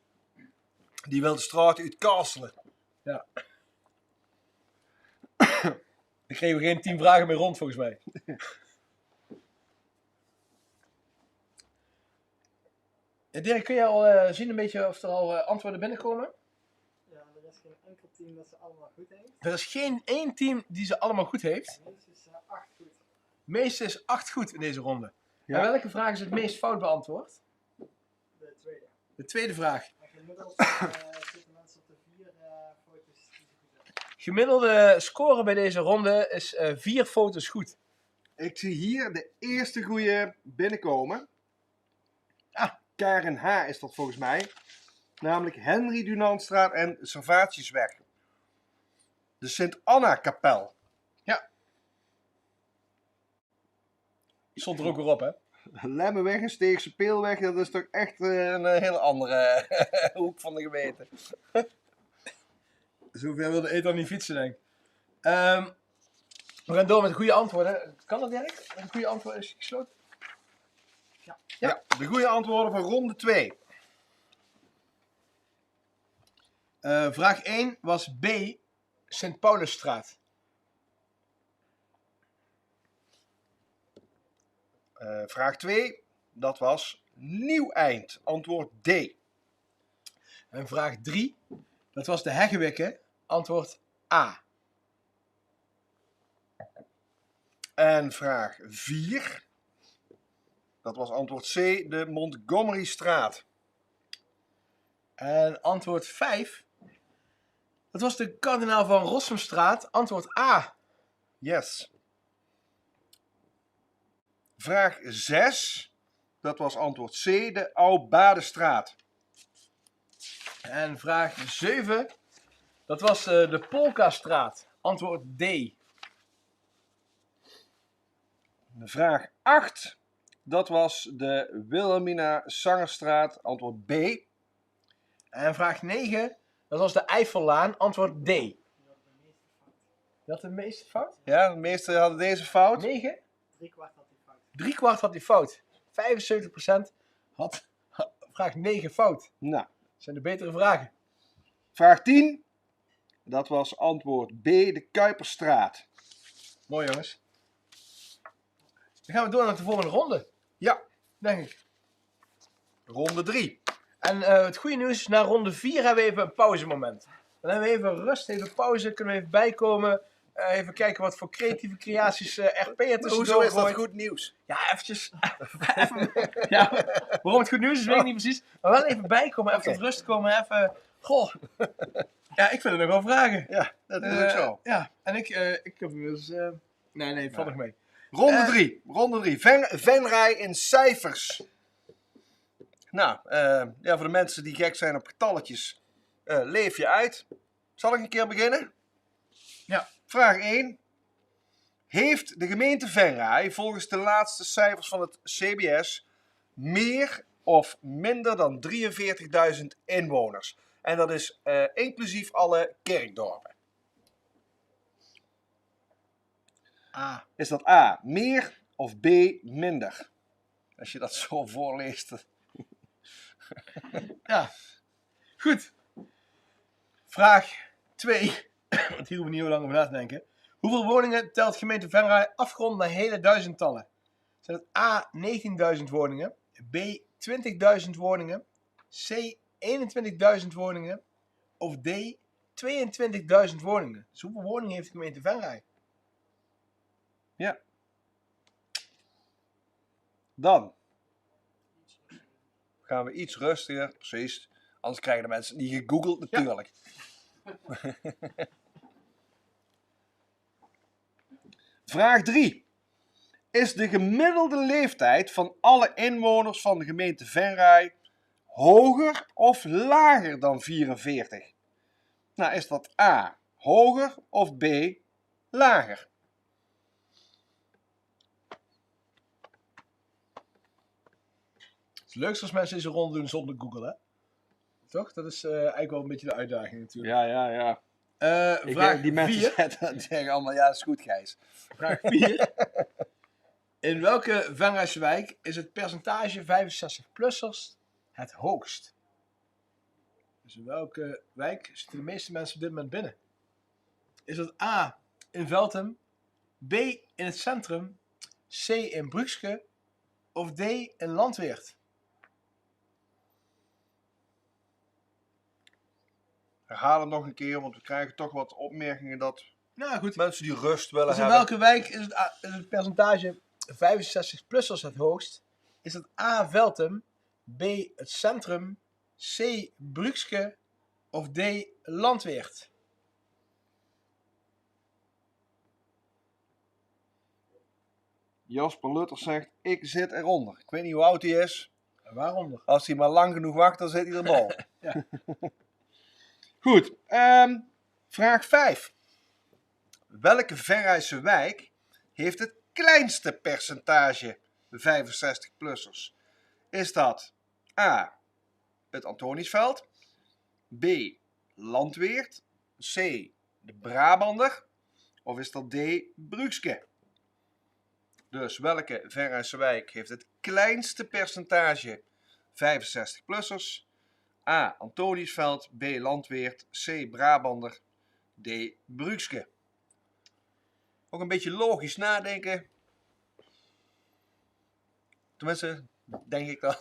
die wil de straat uitkastelen. Ja. Dan kregen we geen 10 vragen meer rond, volgens mij. Dirk, kun je al zien een beetje of er al antwoorden binnenkomen? Ja, er is geen enkel team dat ze allemaal goed heeft. Er is geen één team die ze allemaal goed heeft. Meestal is 8 goed. Het meeste is 8 goed in deze ronde. Ja. En welke vraag is het meest fout beantwoord? De tweede. De tweede vraag. En gemiddeld zitten mensen op de 4 foto's die ze goed hebben. Gemiddelde score bij deze ronde is 4 foto's goed. Ik zie hier de eerste goede binnenkomen. Karen H. is dat volgens mij. Namelijk Henry Dunantstraat en Servatiusweg. De Sint-Anna-kapel. Stond er ook weer op, hè? Lemmenweg en Steegse Peelweg, dat is toch echt een hele andere hoek van de gemeente. Zoveel wilde Ethan niet fietsen, denk ik. We gaan door met goede antwoorden. Kan dat, Dirk? Met een goede antwoord is gesloten. Ja, de goede antwoorden van ronde 2. Vraag 1 was B. Sint Paulusstraat. Vraag 2, dat was Nieuw-Eind. Antwoord D. En vraag 3, dat was de Heggewikke. Antwoord A. En vraag 4, dat was antwoord C, de Montgomerystraat. En antwoord 5, dat was de kardinaal van Rossumstraat. Antwoord A. Yes. Vraag 6, dat was antwoord C, de Oud-Badestraat. En vraag 7, dat was de Polkastraat. Antwoord D. Vraag 8, dat was de Wilhelmina Sangerstraat. Antwoord B. En vraag 9, dat was de Eifellaan. Antwoord D. Die hadden de meeste fout. Dat de meeste fout? Ja, de meesten hadden deze fout. 9? 3 kwart had die fout. 3/4 had hij fout. 75% had vraag 9 fout. Nou, Dat zijn de betere vragen. vraag 10, dat was antwoord B, de Kuiperstraat. Mooi, jongens. Dan gaan we door naar de volgende ronde, Ja, denk ik. ronde 3. En het goede nieuws is, na ronde 4 hebben we even een pauzemoment. Dan hebben we even rust, even pauze, kunnen we even bijkomen. Even kijken wat voor creatieve creaties RP er tussendoor Hoezo is dat gooit. goed nieuws? Ja, eventjes. Ja, waarom het goed nieuws is, weet ik niet precies. Maar wel even bijkomen, even tot rust komen, even... Goh. Ja, ik vind het nog wel vragen. Ja, dat doe ik zo. Ja, en ik heb dus... Nee, valt nog mee. Ronde 3. Ronde 3. Venray in cijfers. Nou, ja, voor de mensen die gek zijn op getalletjes, leef je uit. Zal ik een keer beginnen? Ja. Vraag 1. Heeft de gemeente Venray volgens de laatste cijfers van het CBS meer of minder dan 43.000 inwoners? En dat is inclusief alle kerkdorpen. A. Is dat A, meer of B, minder? Als je dat zo voorleest. Ja. Goed. Vraag 2. Want hier hoeven we niet heel lang over na te denken. Hoeveel woningen telt gemeente Venray afgerond naar hele duizendtallen? Zijn het A, 19.000 woningen, B, 20.000 woningen, C, 21.000 woningen of D, 22.000 woningen? Dus hoeveel woningen heeft de gemeente Venray? Ja. Dan gaan we iets rustiger, precies. Anders krijgen de mensen niet gegoogeld natuurlijk. Vraag 3. Is de gemiddelde leeftijd van alle inwoners van de gemeente Venray hoger of lager dan 44? Nou, is dat A, hoger of B, lager? Het is leukst als mensen deze ronde doen zonder Google, hè? Toch? Dat is eigenlijk wel een beetje de uitdaging natuurlijk. Ja. Vraag Die mensen 4. zeggen allemaal, ja, dat is goed, Gijs. Vraag 4. In welke Venrayse wijk is het percentage 65-plussers het hoogst? Dus in welke wijk zitten de meeste mensen op dit moment binnen? Is dat A in Veltem, B in het centrum, C in Brugske of D in Landweert? herhaal het nog een keer, want we krijgen toch wat opmerkingen dat Nou goed. mensen die rust willen Dus in hebben. welke wijk is het percentage 65-plussers het hoogst? Is het A. Veltem, B. het centrum, C. Brugske of D. Landweert? Jasper Lutters zegt, ik zit eronder. Ik weet niet hoe oud hij is. Waaronder? Als hij maar lang genoeg wacht, dan zit hij erbal. Ja. Goed, vraag 5. Welke Venraadse wijk heeft het kleinste percentage 65-plussers? Is dat A. het Antoniesveld, B. Landweert, C. de Brabander of is dat D. Brugske? Dus welke Venraadse wijk heeft het kleinste percentage 65-plussers? A. Antoniesveld, B. Landweert, C. Brabander, D. Brugske. Ook een beetje logisch nadenken. Tenminste, denk ik dan.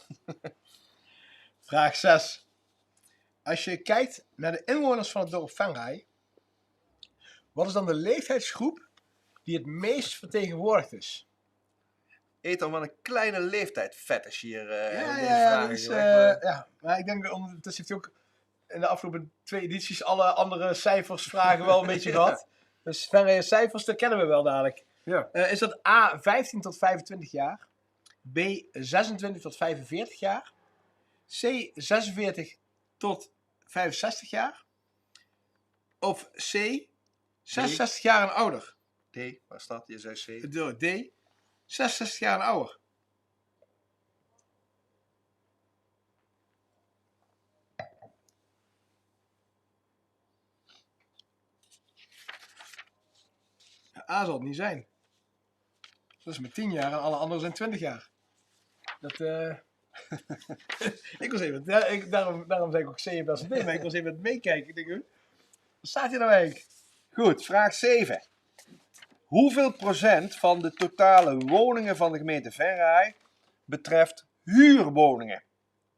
Vraag 6. Als je kijkt naar de inwoners van het dorp Venray, wat is dan de leeftijdsgroep die het meest vertegenwoordigd is? Eet dan wel een kleine leeftijd fetish hier in deze Ja, vragen. dat is, gelegd. ja, maar ik denk dat ondertussen heeft hij ook in de afgelopen 2 edities alle andere cijfersvragen wel een beetje gehad. Dus Venray cijfers, dat kennen we wel dadelijk. Ja. Is dat A, 15 tot 25 jaar, B, 26 tot 45 jaar, C, 46 tot 65 jaar, of C, 66 jaar en ouder? D, waar staat? Je zei C. Door D, 66 jaar en ouder. A zal het niet zijn. Dat is met 10 jaar en alle anderen zijn 20 jaar. Dat, ik was even, daarom zei ik ook C en best D, maar ik was even aan het meekijken. Ik denk, wat staat hier nou eigenlijk? Goed, vraag 7. Hoeveel procent van de totale woningen van de gemeente Venray betreft huurwoningen?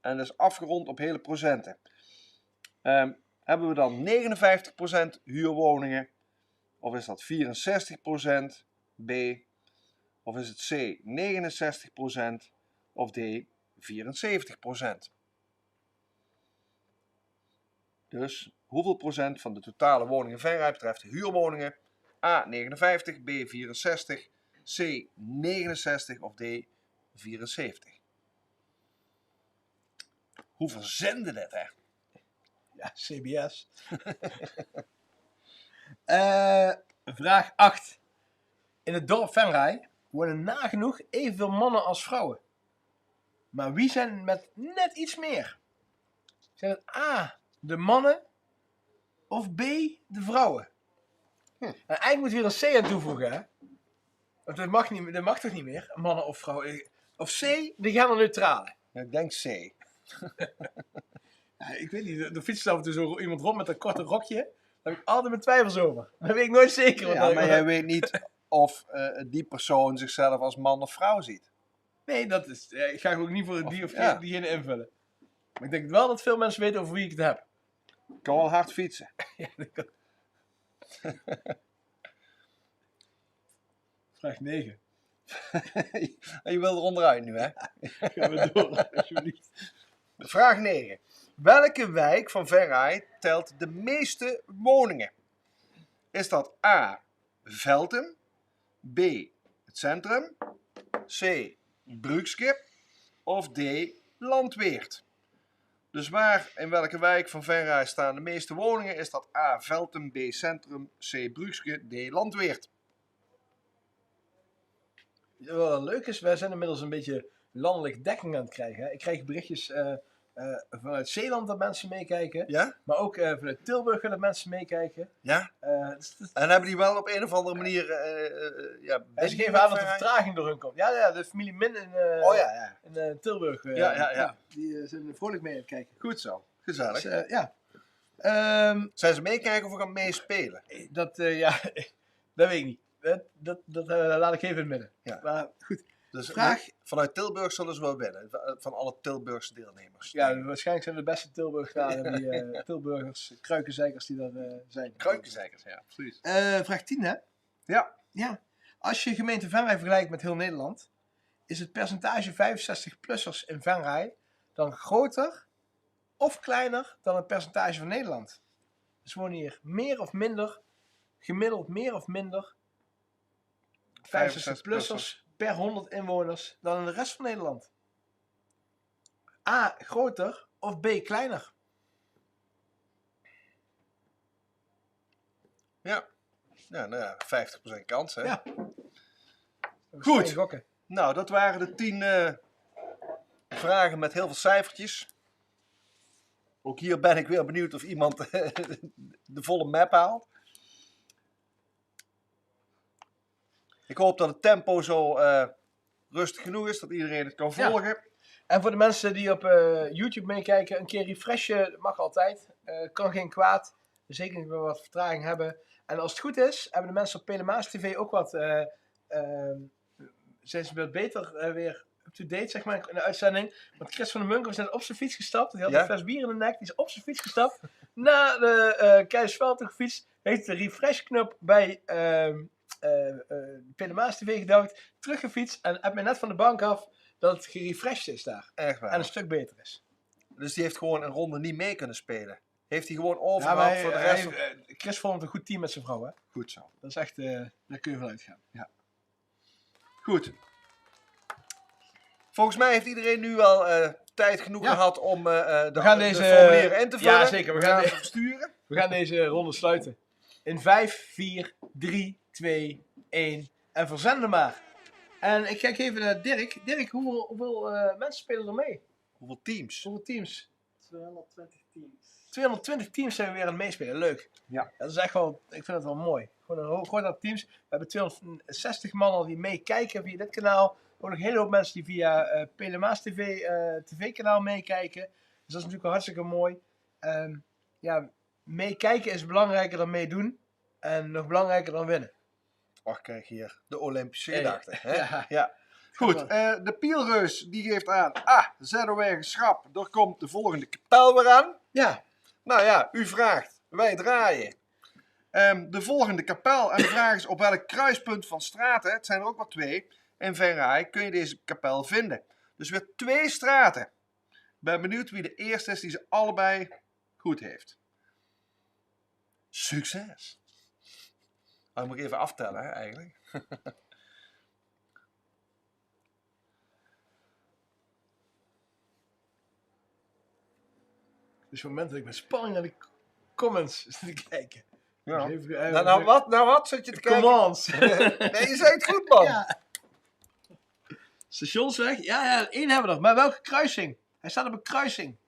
En dat is afgerond op hele procenten. Hebben we dan 59% huurwoningen? Of is dat 64% B? Of is het C 69% of D 74%? Dus hoeveel procent van de totale woningen Venray betreft huurwoningen? A 59, B 64, C 69 of D 74? Hoe verzenden dit hè? Ja, CBS. Vraag 8. In het dorp Venray wonen nagenoeg evenveel mannen als vrouwen. Maar wie zijn met net iets meer? Zijn het A, de mannen of B, de vrouwen? En eigenlijk moet je weer een C aan toevoegen, hè? Want dat mag toch niet meer, mannen of vrouwen? Of C, de genderneutrale. Ik denk C. Ja, ik weet niet, er fietst af en toe zo iemand rond met een korte rokje. Daar heb ik altijd mijn twijfels over. Dat weet ik nooit zeker. Ja, maar jij weet niet of die persoon zichzelf als man of vrouw ziet. Nee, dat is. Ik ga ook niet voor die of ja. diegene invullen. Maar ik denk wel dat veel mensen weten over wie ik het heb. Ik kan wel hard fietsen. Ja, dat kan. Vraag 9. Je wil er onderuit nu, hè? Gaan we door, alsjeblieft. Vraag 9. Welke wijk van Venray telt de meeste woningen? Is dat A. Veltem, B. het centrum, C. Brugske of D. Landweert? Dus in welke wijk van Venray staan de meeste woningen? Is dat A. Veltem, B. centrum, C. Brugske, D. Landweert? Wat wel leuk is, wij zijn inmiddels een beetje landelijk dekking aan het krijgen. Hè. Ik krijg berichtjes vanuit Zeeland dat mensen meekijken. Ja? Maar ook vanuit Tilburg dat mensen meekijken. Ja? Dus En hebben die wel op een of andere manier... ze geven aan dat er vertraging door hun komt. Ja, de familie Min in, in Tilburg. Ja. Die zijn er vrolijk mee aan het kijken. Goed zo. Gezellig. Dus, ja. Zijn ze meekijken of we gaan meespelen? Dat weet ik niet. Dat laat ik even in het midden. Ja. Maar goed. Dus Vraag. vanuit Tilburg zullen ze wel winnen. Van alle Tilburgse deelnemers. Ja, waarschijnlijk zijn de beste Tilburgers die Tilburgers, kruikenzeikers die er zijn. Kruikenzeikers, ja, precies. Vraag 10, hè? Ja. Ja. Als je gemeente Venray vergelijkt met heel Nederland, is het percentage 65-plussers in Venray dan groter of kleiner dan het percentage van Nederland? Dus wonen hier meer of minder, gemiddeld meer of minder 65-plussers per 100 inwoners dan in de rest van Nederland? A, groter of B, kleiner? Ja. Ja, nou ja, 50% kans, hè. Ja. Goed. Gokken. Nou, dat waren de 10 vragen met heel veel cijfertjes. Ook hier ben ik weer benieuwd of iemand de volle map haalt. Ik hoop dat het tempo zo rustig genoeg is, dat iedereen het kan Ja. volgen. En voor de mensen die op YouTube meekijken, een keer refreshen mag altijd. Kan geen kwaad. Zeker niet dat we wat vertraging hebben. En als het goed is, hebben de mensen op Pelemaas TV ook wat... zijn ze wat beter weer up-to-date, zeg maar, in de uitzending. Want Chris van der Munkel is net op zijn fiets gestapt. Die had Ja? een fles bier in de nek. Die is op zijn fiets gestapt. Na de Keizersveld gefietst. Heeft de refresh-knop bij Pelemaas TV gedouwd. Teruggefietst. En heb mij net van de bank af dat het gerefreshed is daar. Echt waar. En een stuk beter is. Dus die heeft gewoon een ronde niet mee kunnen spelen. Heeft hij gewoon Ja, overgehaald maar voor de rest. Chris vond het een goed team met zijn vrouw, hè? Goed zo. Dat is echt, daar kun je van uitgaan. Goed. Volgens mij heeft iedereen nu wel tijd genoeg Ja. gehad om de gaan de deze- formulieren in te vullen. Ja, zeker. We gaan het versturen. We gaan deze ronde sluiten. In 5, 4, 3, 2, 1 en verzenden maar. En ik kijk even naar Dirk. Dirk, hoeveel mensen spelen er mee? Hoeveel teams? Hoeveel teams? 220 teams. 220 teams zijn we weer aan het meespelen. Leuk. Ja. Dat is echt wel, ik vind het wel mooi. Gewoon een groot aantal teams. We hebben 260 man al die meekijken via dit kanaal. Ook nog een hele hoop mensen die via Pelemaas TV tv-kanaal meekijken. Dus dat is natuurlijk wel hartstikke mooi. Ja, meekijken is belangrijker dan meedoen. En nog belangrijker dan winnen. Och, kijk hier. De Olympische Hey. gedachte. Hè? Ja. Ja. Goed, de Pielreus die geeft aan. ZOW schrap. Er komt de volgende kapel weer aan. Ja, Nou ja, u vraagt. Wij draaien. De volgende kapel. En de vraag is op welk kruispunt van straten, het zijn er ook maar 2, in Venray, kun je deze kapel vinden. Dus weer 2 straten. Ik ben benieuwd wie de eerste is die ze allebei goed heeft. Succes! Dan moet ik even aftellen, hè, eigenlijk. dus op het moment dat ik met spanning naar de comments zit te kijken. Ja. Dus even, Nou wat zit je te kijken? Commands. Nee, je zei het goed, man. Ja. Stationsweg? Ja, één hebben we nog. Maar welke kruising? Hij staat op een kruising.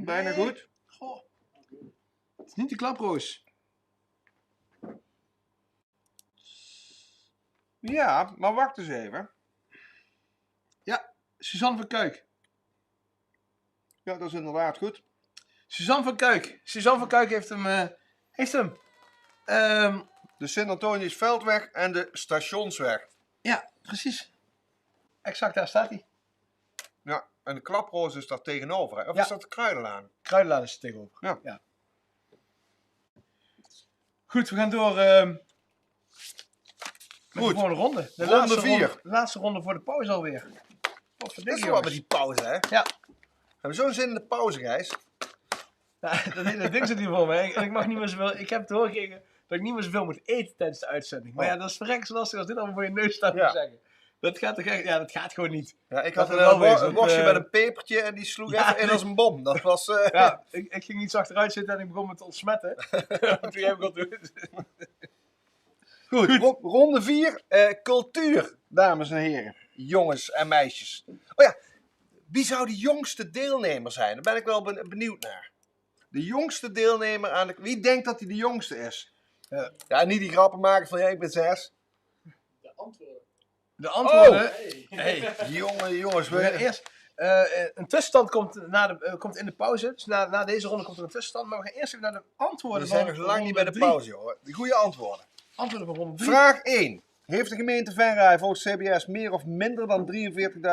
Bijna Nee. goed. Goh. Het is niet de klaproos. Ja, maar wacht eens even. Suzanne van Kuik. Ja, dat is inderdaad goed. Suzanne van Kuik. Suzanne van Kuik heeft hem. De Sint-Antonius Veldweg en de Stationsweg. Ja, precies. Exact, daar staat hij. Ja, en de klaproos is daar tegenover. Hè? Of Ja. is dat de Kruidenlaan? Kruidenlaan is er tegenover. Ja. Goed, we gaan door met Goed. de volgende ronde. De Ronde laatste 4. De laatste ronde voor de pauze alweer. Wat Dat is wel wat met die pauze, hè? Ja. We hebben zo'n zin in de pauze, Gijs. Ja, dat hele ding zit hier voor mij. En ik mag niet meer zoveel. Ik heb te horen gekregen dat ik niet meer zoveel moet eten tijdens de uitzending. Maar ja, dat is verrekkend zo lastig als dit allemaal voor je neus staat Ja. te zeggen. Dat gaat toch echt. Ja, dat gaat gewoon niet. Ja, ik Dat had er wel wezen, een worstje dat, met een pepertje en die sloeg Ja, even in als een bom. Dat was... Ja, ik ging iets achteruit zitten en ik begon me te ontsmetten. Toen heb ik al doen. Goed, ronde 4. Cultuur, dames en heren. Jongens en meisjes. Oh ja, wie zou de jongste deelnemer zijn? Daar ben ik wel benieuwd naar. De jongste deelnemer aan de... Wie denkt dat hij de jongste is? Ja, niet die grappen maken van, ja, ik ben 6. De antwoorden. De antwoorden. Hey. Jongens, We gaan eerst. Een tussenstand komt in de pauze. Dus na deze ronde komt er een tussenstand. Maar we gaan eerst even naar de antwoorden. We zijn van nog lang niet ronde bij de 3. pauze, hoor. Die goede antwoorden. Antwoorden van ronde 3. Vraag 1. Heeft de gemeente Venray volgens CBS meer of minder dan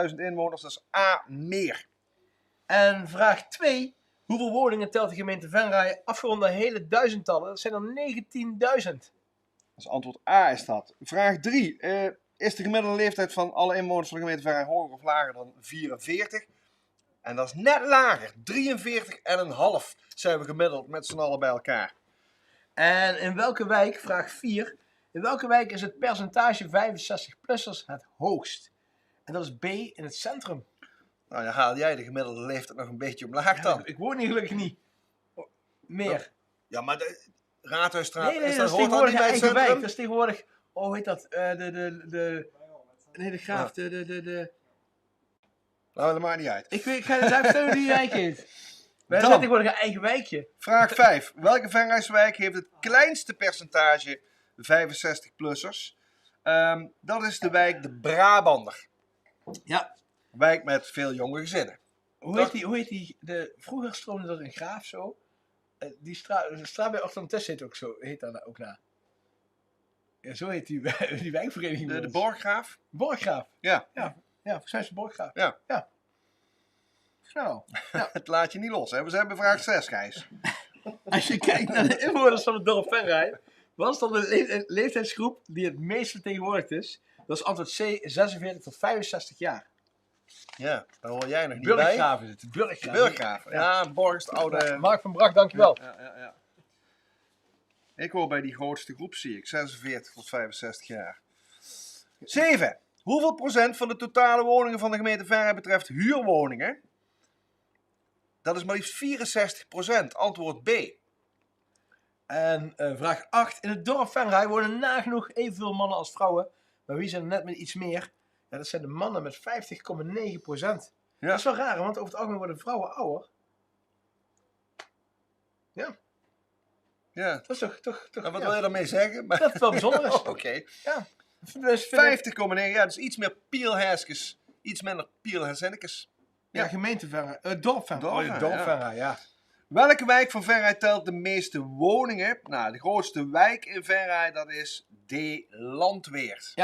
43.000 inwoners? Dat is A, meer. En vraag 2. Hoeveel woningen telt de gemeente Venray afgerond naar hele duizendtallen? Dat zijn er 19.000. Dus antwoord A is dat. Vraag 3. Is de gemiddelde leeftijd van alle inwoners van de gemeente Venray hoger of lager dan 44? En dat is net lager. 43,5 zijn we gemiddeld met z'n allen bij elkaar. En in welke wijk, vraag 4, in welke wijk is het percentage 65-plussers het hoogst? En dat is B, in het centrum. Nou, dan haal jij de gemiddelde leeftijd nog een beetje omlaag dan. Ik woon hier gelukkig niet. Meer. Ja, maar de Raadhuisstraat, Nee, is dat is hoort dat tegenwoordig niet een bij het eigen wijk. centrum? Dat is tegenwoordig, hoe heet dat? Nee, de graaf, Nou, dat maakt niet uit. Ik ga eens uitstellen hoe die wijk heet. Wij Dan. zijn tegenwoordig een eigen wijkje. Vraag 5. Welke Venrayswijk heeft het kleinste percentage 65-plussers? Dat is de wijk de Brabander. Ja. Wijk met veel jonge gezinnen. Hoe heet die? Vroeger stroomde dat een graaf zo. Die straat bij Ochtend heet ook zo. Heet daar ook na. Ja, zo heet die, die wijkvereniging. bij De ons. Borggraaf? Borggraaf. Ja. Ja, volgens mij is het Borggraaf. Ja. Zo. Het laat je niet los, hè? We hebben vraag 6, Gijs. Als je kijkt naar de inwoners van het dorp Venray, was dan de leeftijdsgroep die het meest vertegenwoordigd is? Dat is antwoord C, 46 tot 65 jaar. Ja, daar hoor jij nog niet Burggraaf is het. bij. Burggraaf. Ja, Borg is de oude... Mark van Bracht, dankjewel. Ja. Ik hoor bij die grootste groep, zie ik. 46 tot 65 jaar. 7. Hoeveel procent van de totale woningen van de gemeente Venray betreft huurwoningen? Dat is maar liefst 64%. Antwoord B. En vraag 8. In het dorp Venray wonen nagenoeg evenveel mannen als vrouwen. Maar wie zijn er net met iets meer? Ja, dat zijn de mannen met 50,9%. Ja. Dat is wel raar, want over het algemeen worden vrouwen ouder. Ja. Dat is toch En wat ja. wil je daarmee zeggen? Maar... Dat het wel bijzonder is. Oké. Ja. Dus vind ik- 50,9. Ja, dat is iets meer pielherskes. Iets minder pielherzinnekes. Ja, gemeente Venray. Dorp Venray. Dorp Oh, ja, Venray, dorp ja. Venray, ja. Welke wijk van Venray telt de meeste woningen? Nou, de grootste wijk in Venray, dat is D. Landweert.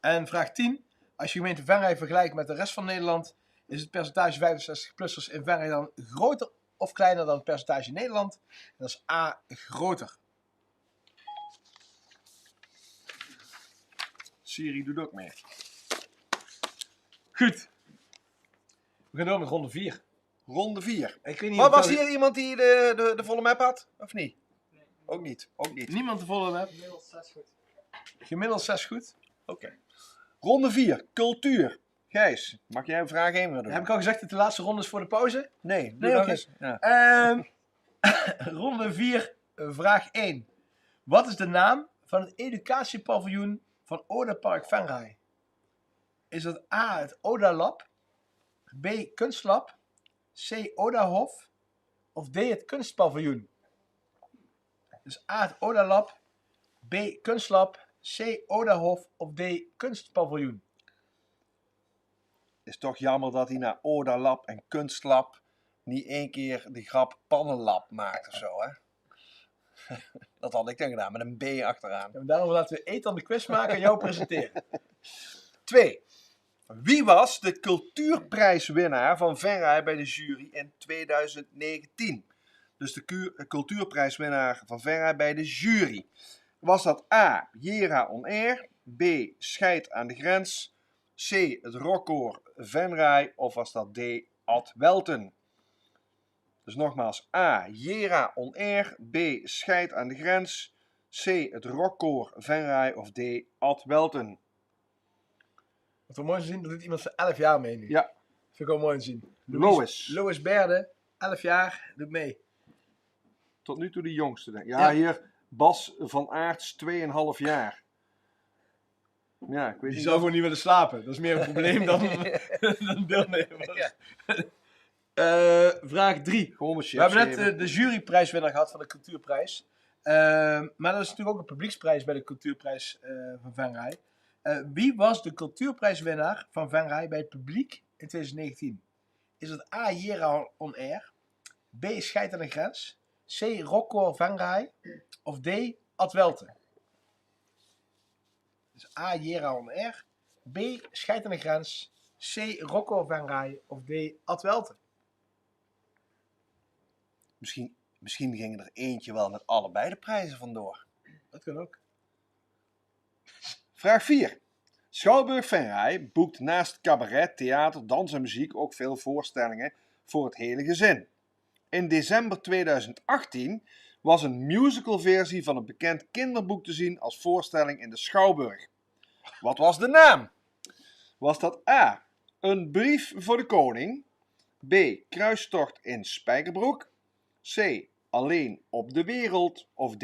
En vraag 10. Als je gemeente Venray vergelijkt met de rest van Nederland, is het percentage 65-plussers in Venray dan groter of kleiner dan het percentage in Nederland? En dat is A, groter. Siri doet ook mee. Goed. We gaan door met ronde 4. Ronde 4. Ik weet niet Maar of was dat- hier iemand die de volle map had? Of niet? Nee, Ook niet. Ook niet. niemand te volgen hebt? gemiddeld 6 goed. Gemiddeld 6 goed. Oké. Ronde 4. Cultuur. Gijs, mag jij vraag 1 weer doen? Heb ik al gezegd dat de laatste ronde is voor de pauze? Nee, doe Nee, nog oké. eens. Ja. Ronde 4, vraag 1. Wat is de naam van het educatiepaviljoen van Oda Park Venray? Is dat A, het Oda Lab, B, Kunstlab, C, Oda Hof of D, het Kunstpaviljoen? Dus A, het Oda Lab, B, Kunstlab, C, Oda Hof of D, Kunstpaviljoen? Is toch jammer dat hij naar Oda Lab en Kunstlab niet één keer de grap Pannenlab maakt of zo, hè? Dat had ik dan gedaan, met een B achteraan. En daarom laten we Ethan de quiz maken en jou presenteren. 2. Wie was de cultuurprijswinnaar van Venray bij de jury in 2019? Dus de cultuurprijswinnaar van Venray bij de jury. Was dat A, Jera On Air, B, Scheid aan de Grens, C, het Rockkoor Venray of was dat D, Ad Welten? Dus nogmaals, A, Jera On Air, B, Scheid aan de Grens, C, het Rockkoor Venray of D, Ad Welten? Wat we mooi te zien, dat doet iemand van 11 jaar mee nu. Ja. Vind ik wel mooi te zien. Lois. Berde, 11 jaar, doet mee. Tot nu toe de jongste, denk ik. Ja, Ja. hier Bas van Aerts, 2,5 jaar. Ja, ik weet Die niet. zou gewoon niet willen slapen. Dat is meer een probleem dan deelnemer. Vraag 3. Gewoon een We chips hebben net even. de juryprijswinnaar gehad van de cultuurprijs. Maar dat is natuurlijk ook een publieksprijs bij de cultuurprijs van Venray. Wie was de cultuurprijswinnaar van Venray bij het publiek in 2019? Is het A, Jera On Air, B, Scheid aan de Grens, C, Rockkoor Venray of D, Ad Welten? Dus A. Jera on Air. B. Scheid aan de Grens. C. Rocco van Rij. Of D. Ad Welte. Misschien ging er eentje wel met allebei de prijzen vandoor. Dat kan ook. Vraag 4. Schouwburg Venray boekt naast cabaret, theater, dans en muziek ook veel voorstellingen voor het hele gezin. In december 2018 was een musicalversie van een bekend kinderboek te zien als voorstelling in de Schouwburg. Wat was de naam? Was dat A. Een brief voor de koning? B. Kruistocht in Spijkerbroek? C. Alleen op de wereld? Of D.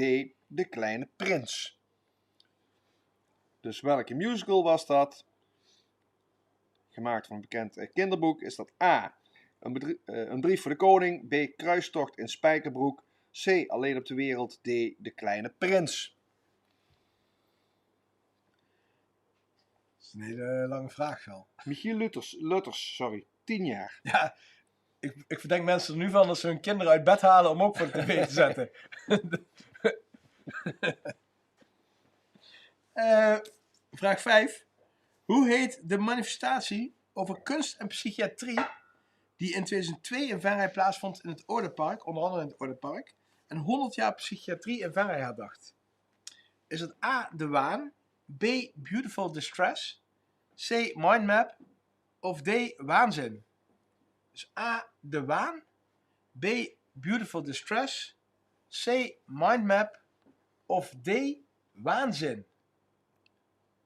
De Kleine Prins? Dus welke musical was dat? Gemaakt van een bekend kinderboek. Is dat A. Een brief voor de koning? B. Kruistocht in Spijkerbroek? C. Alleen op de wereld? D. De Kleine Prins? Dat is een hele lange vraag wel. Michiel Lutters, 10 jaar. Ja, ik verdenk mensen er nu van dat ze hun kinderen uit bed halen om ook voor de tv te zetten. Vraag 5. Hoe heet de manifestatie over kunst en psychiatrie die in 2002 in Venray plaatsvond in het Oudepark, onder andere in het Oudepark, en 100 jaar psychiatrie in Venray herdacht? Is het A. De Waan, B. Beautiful Distress, C. Mindmap of D. Waanzin? Dus A. De Waan, B. Beautiful Distress, C. Mindmap of D. Waanzin?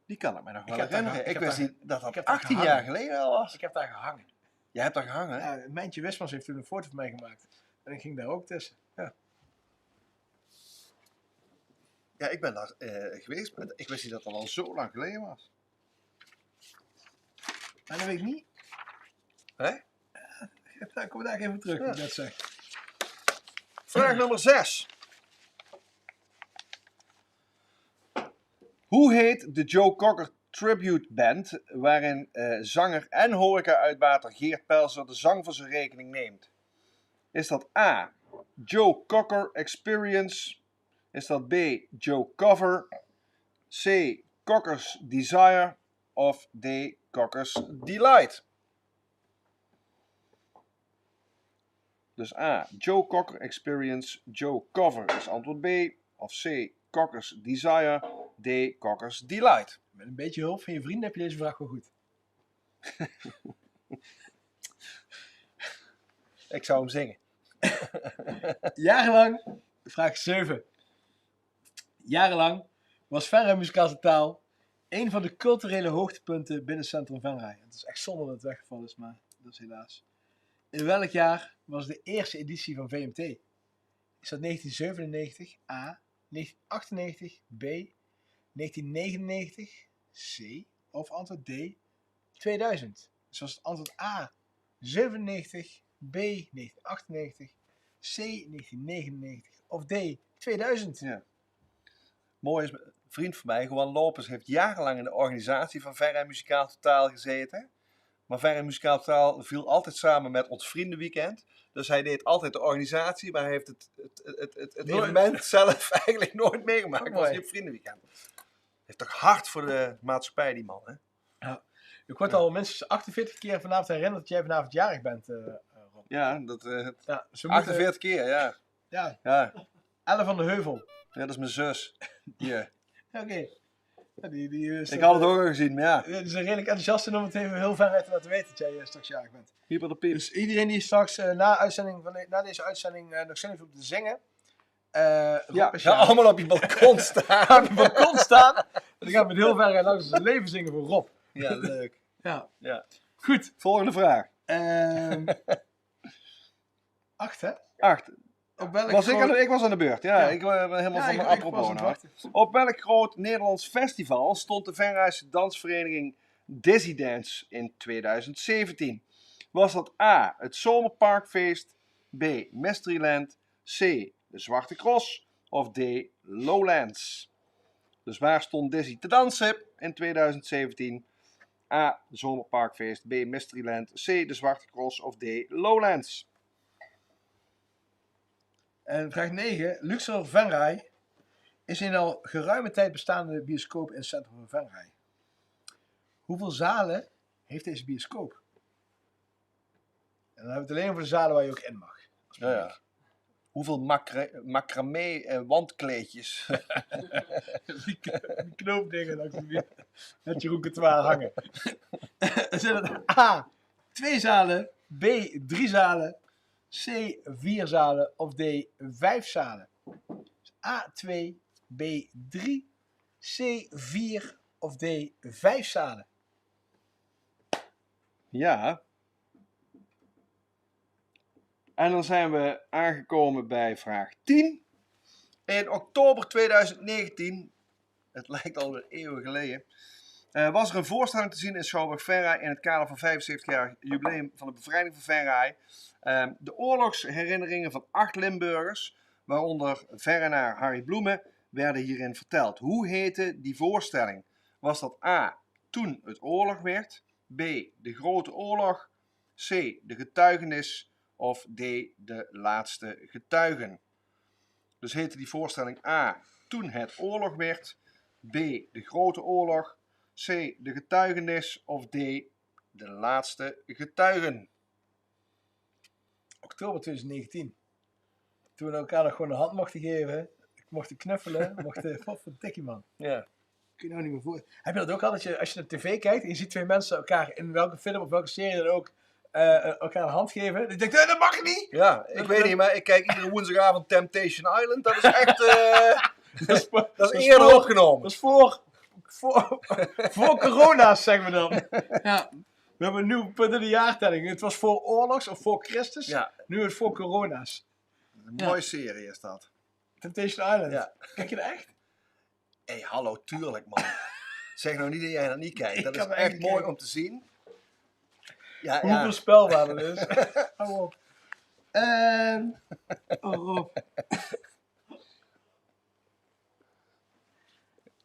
Die kan ik me nog wel Ik heb daar herinneren. ge- Ik ik wist heb niet dat ik dat heb daar 18 jaar gehangen. geleden al was. Ik heb daar gehangen. Jij hebt daar gehangen, hè? Ja, Mijntje Wismans heeft toen een foto van mij gemaakt. En ik ging daar ook tussen. Ja. Ja, ik ben daar geweest. Maar ik wist niet dat dat al zo lang geleden was. Maar dat weet ik niet. Hè? Ik kom daar even terug, Ja. wat ik net zeg. Vraag nummer 6. Hoe heet de Joe Cocker Tribute Band waarin zanger en horeca-uitbater Geert Pelser de zang voor zijn rekening neemt? Is dat A. Joe Cocker Experience? Is dat B. Joe Cover? C. Cocker's Desire? Of D. Cocker's Delight? Dus A. Joe Cocker Experience. Joe Cover is antwoord B. Of C. Cocker's Desire. D. Cocker's Delight. Met een beetje hulp van je vrienden heb je deze vraag wel goed. Ik zou hem zingen. Jarenlang, vraag 7. Jarenlang was Venray Muzikale Taal een van de culturele hoogtepunten binnen Centrum Venray. Het is echt zonde dat het weggevallen is, maar dat is helaas. In welk jaar was de eerste editie van VMT? Is dat 1997 A, 1998 B, 1999 C of antwoord D 2000? Dus was het antwoord A 97, B 1998, C 1999 of D 2000? Ja. Mooi is, een vriend van mij, Juan Lopez, heeft jarenlang in de organisatie van Venray Muzikaal Totaal gezeten. Maar Venray Muzikaal Totaal viel altijd samen met ons vriendenweekend. Dus hij deed altijd de organisatie, maar hij heeft het evenement zelf eigenlijk nooit meegemaakt. Ook Was mooi. niet op vriendenweekend. Heeft toch hard voor de maatschappij, die man, hè? Ik word al minstens 48 keer vanavond herinnerd dat jij vanavond jarig bent, Rob. Ja, dat, Ja, ze moeten, 48 keer, ja. ja, Ja, Elle van de Heuvel. dat is mijn zus. Ja. Oké. Ja, die is, Ik had het ook al gezien, maar ja. die is redelijk enthousiast en om het even heel ver uit te laten weten dat jij straks jarig bent. Pieper de piep. Dus iedereen die straks na deze uitzending nog zin heeft om te zingen. Rob Ja, is ga jarig. allemaal op je balkon staan. Op je balkon staan. En dan gaan we met heel ver langs zijn leven zingen voor Rob. Ja, leuk. Ja. Ja. Goed. Volgende vraag. 8 hè? 8. Op welk Ik was aan de beurt, ja. Ja. Ik ben helemaal Ja, van ik mijn was apropos aan het nou. wachten. Op welk groot Nederlands festival stond de Venrayse dansvereniging Dizzy Dance in 2017? Was dat A, het Zomerparkfeest, B, Mysteryland, C, de Zwarte Cross of D, Lowlands? Dus waar stond Dizzy te dansen in 2017? A, de Zomerparkfeest, B, Mysteryland, C, de Zwarte Cross of D, Lowlands? En vraag 9. Luxor Venray is een al geruime tijd bestaande bioscoop in het centrum van Venray. Hoeveel zalen heeft deze bioscoop? En dan hebben we het alleen over de zalen waar je ook in mag. Ja. Hoeveel macramé wandkleedjes? Die knoopdingen langs de muur. Met Jeroen Coutoir hangen. Zijn het A, 2 zalen, B, 3 zalen, C, 4 zalen of D, 5 zalen? Dus A, 2, B, 3, C, 4 of D, 5 zalen? Ja. En dan zijn we aangekomen bij vraag 10. In oktober 2019, het lijkt alweer eeuwen geleden, was er een voorstelling te zien in Schouwburg Venray in het kader van 75-jarig jubileum van de bevrijding van Venray. De oorlogsherinneringen van 8 Limburgers, waaronder Venraynaar Harry Bloemen, werden hierin verteld. Hoe heette die voorstelling? Was dat A, toen het oorlog werd, B, de grote oorlog, C, de getuigenis of D, de laatste getuigen? Dus heette die voorstelling A, toen het oorlog werd, B, de grote oorlog, C, de getuigenis of D, de laatste getuigen? Oktober 2019. Toen we elkaar nog gewoon de hand mochten geven. Mochten knuffelen. Wat voor dikkie man. Ja. Kun je nou niet meer voor. Heb je dat ook al? Dat je, als je naar tv kijkt en je ziet 2 mensen elkaar in welke film of welke serie dan ook elkaar een hand geven. Dan denk je, dat mag niet! Ja, ik weet niet, maar ik kijk iedere woensdagavond Temptation Island. Dat is echt... dat is eerder opgenomen. Dat is voor corona's, zeggen we dan. Ja. We hebben een nieuw punt in de jaartelling. Het was voor oorlogs of voor Christus. Ja. Nu is het voor corona's. Een mooie serie is dat. Temptation Island. Ja. Kijk je dat echt? Hé, hallo, tuurlijk man. Zeg nou niet dat jij dat niet kijkt. Ik Dat is kan echt echt mooi kijken. om te zien. Ja, Hoeveel spelbaar dat is. Hou op. Oh Rob.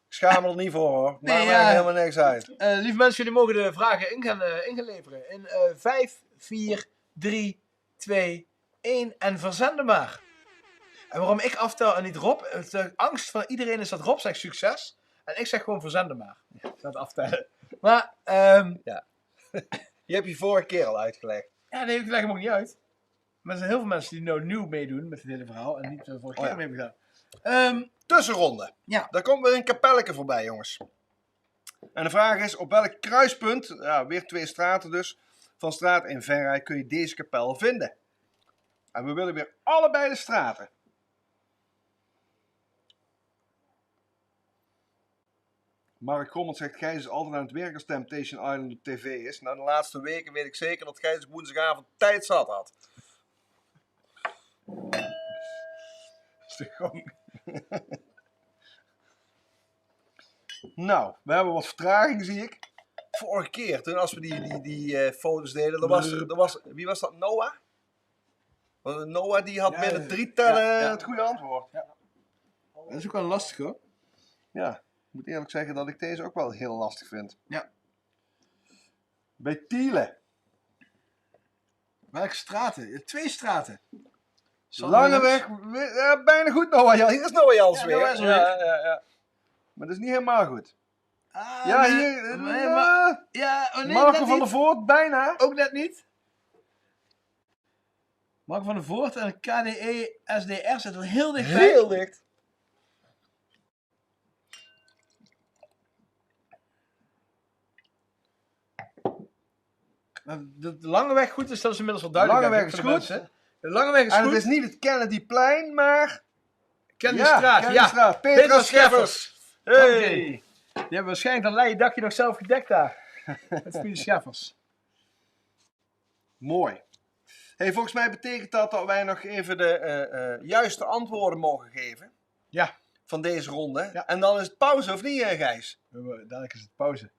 Ik schaam me er niet voor hoor. Maakt Nee, mij ja. helemaal niks uit. Lieve mensen, jullie mogen de vragen in gaan leveren. In 5, 4, 3, 2, 1 en verzenden maar. En waarom ik aftel en niet Rob, de angst van iedereen is dat Rob zegt succes. En ik zeg gewoon verzenden maar. Ik ga het aftellen. Maar, Die heb je vorige keer al uitgelegd. ja, nee, ik leg hem ook niet uit. Maar er zijn heel veel mensen die nou nieuw meedoen met het hele verhaal. En niet vorige keer ja. mee hebben gedaan. Tussenronde. Ja. Daar komt weer een kapelletje voorbij, jongens. En de vraag is, op welk kruispunt, ja, weer 2 straten dus, van straat in Venray kun je deze kapel vinden? En we willen weer allebei de straten. Mark Grommelt zegt, Gijs is altijd aan het werk als Temptation Island op tv is. Nou, de laatste weken weet ik zeker dat Gijs woensdagavond tijd zat had. is de gang. Nou, we hebben wat vertraging, zie ik. Vorige keer, toen als we die foto's deden, wie was dat? Noah? Was het Noah die had Ja, binnen 3 tellen ja. het goede antwoord. Dat is ook wel lastig hoor. Ja, ik moet eerlijk zeggen dat ik deze ook wel heel lastig vind. Ja. Bij Tiele. Welke straten? 2 straten. Langeweg, bijna goed Noah Jans. Hier is Noah Jans Ja, weer. Noah is er Ja. Maar dat is niet helemaal goed. Ah, Ja, nee, hier. nee, maar- ja, oh nee, Marco net van der niet. Voort, bijna. Ook net niet. Marco van der Voort en KDE SDR zitten er heel dichtbij. Heel dicht. De lange weg goed is, dat is inmiddels wel duidelijk. Lange weg denk ik, is voor de goed. mensen. De lange weg is En goed. het is niet het Kennedyplein, maar... Ken die straat, Ken ja. die straat. Petra Petra Scheffers. Scheffers. Hey. Oké. Die hebben waarschijnlijk dat leien dakje nog zelf gedekt daar. Met goede Scheffers. Mooi. Hey, volgens mij betekent dat wij nog even de juiste antwoorden mogen geven. Ja. Van deze ronde. Ja. En dan is het pauze, of niet, Gijs? Dadelijk is het pauze.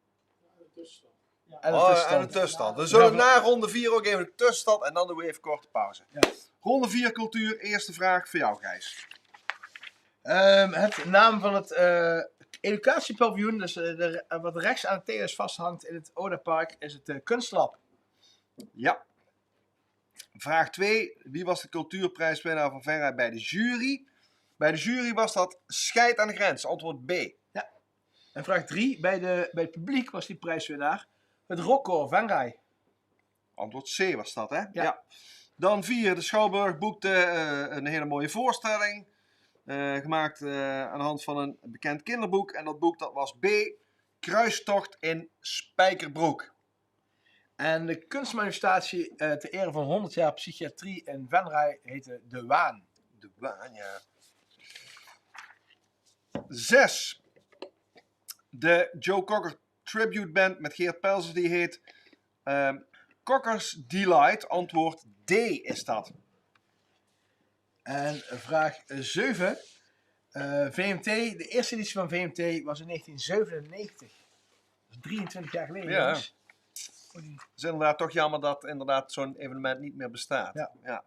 De tussenstand. En En de tussenstand. We zullen na ronde 4 ook even de tussenstand en dan doen we even korte pauze. Ja. Ronde 4 cultuur, eerste vraag voor jou, Gijs. Het naam van het educatiepaviljoen, dus wat rechts aan het TS vasthangt in het Odapark, is het Kunstlab. Ja. Vraag 2. Wie was de cultuurprijswinnaar van Venray bij de jury? Bij de jury was dat scheid aan de grens. Antwoord B. En vraag 3. Bij het publiek was die prijswinnaar het rockkoor Venray. Antwoord C was dat, hè? Ja. Dan 4. De Schouwburg boekte een hele mooie voorstelling. Gemaakt aan de hand van een bekend kinderboek. En dat boek dat was B. Kruistocht in Spijkerbroek. En de kunstmanifestatie ter ere van 100 jaar psychiatrie in Venray heette De Waan. De Waan, ja. 6. De Joe Cocker Tribute Band met Geert Pelzers, die heet Cocker's Delight. Antwoord D is dat. En vraag 7. VMT, de eerste editie van VMT was in 1997. Dat is 23 jaar geleden. Ja. jongens. Het is inderdaad toch jammer dat inderdaad zo'n evenement niet meer bestaat. Ja.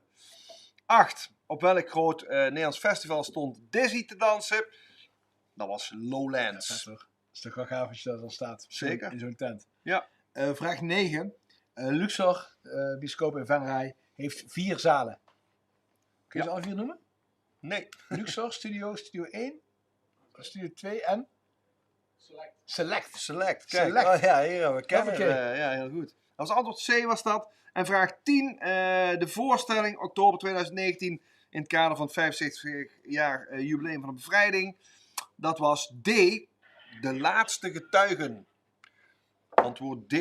8. Op welk groot Nederlands festival stond Dizzy te dansen? Dat was Lowlands. Dat is toch- is toch wel gaaf als je dat dan staat. Zeker. In zo'n tent. Ja. Vraag 9. Luxor, bioscoop in Venray, heeft 4 zalen. Kun je ze alle 4 noemen? Nee. Luxor, Studio 1, Studio 2 en Select. Select. Kijk. Select. Oh, ja, hier hebben we Kevin. Hoppakee. Ja, heel goed. Als antwoord C was dat. En vraag 10. De voorstelling oktober 2019 in het kader van het 75 jaar jubileum van de bevrijding. Dat was D. De laatste getuigen. Antwoord D.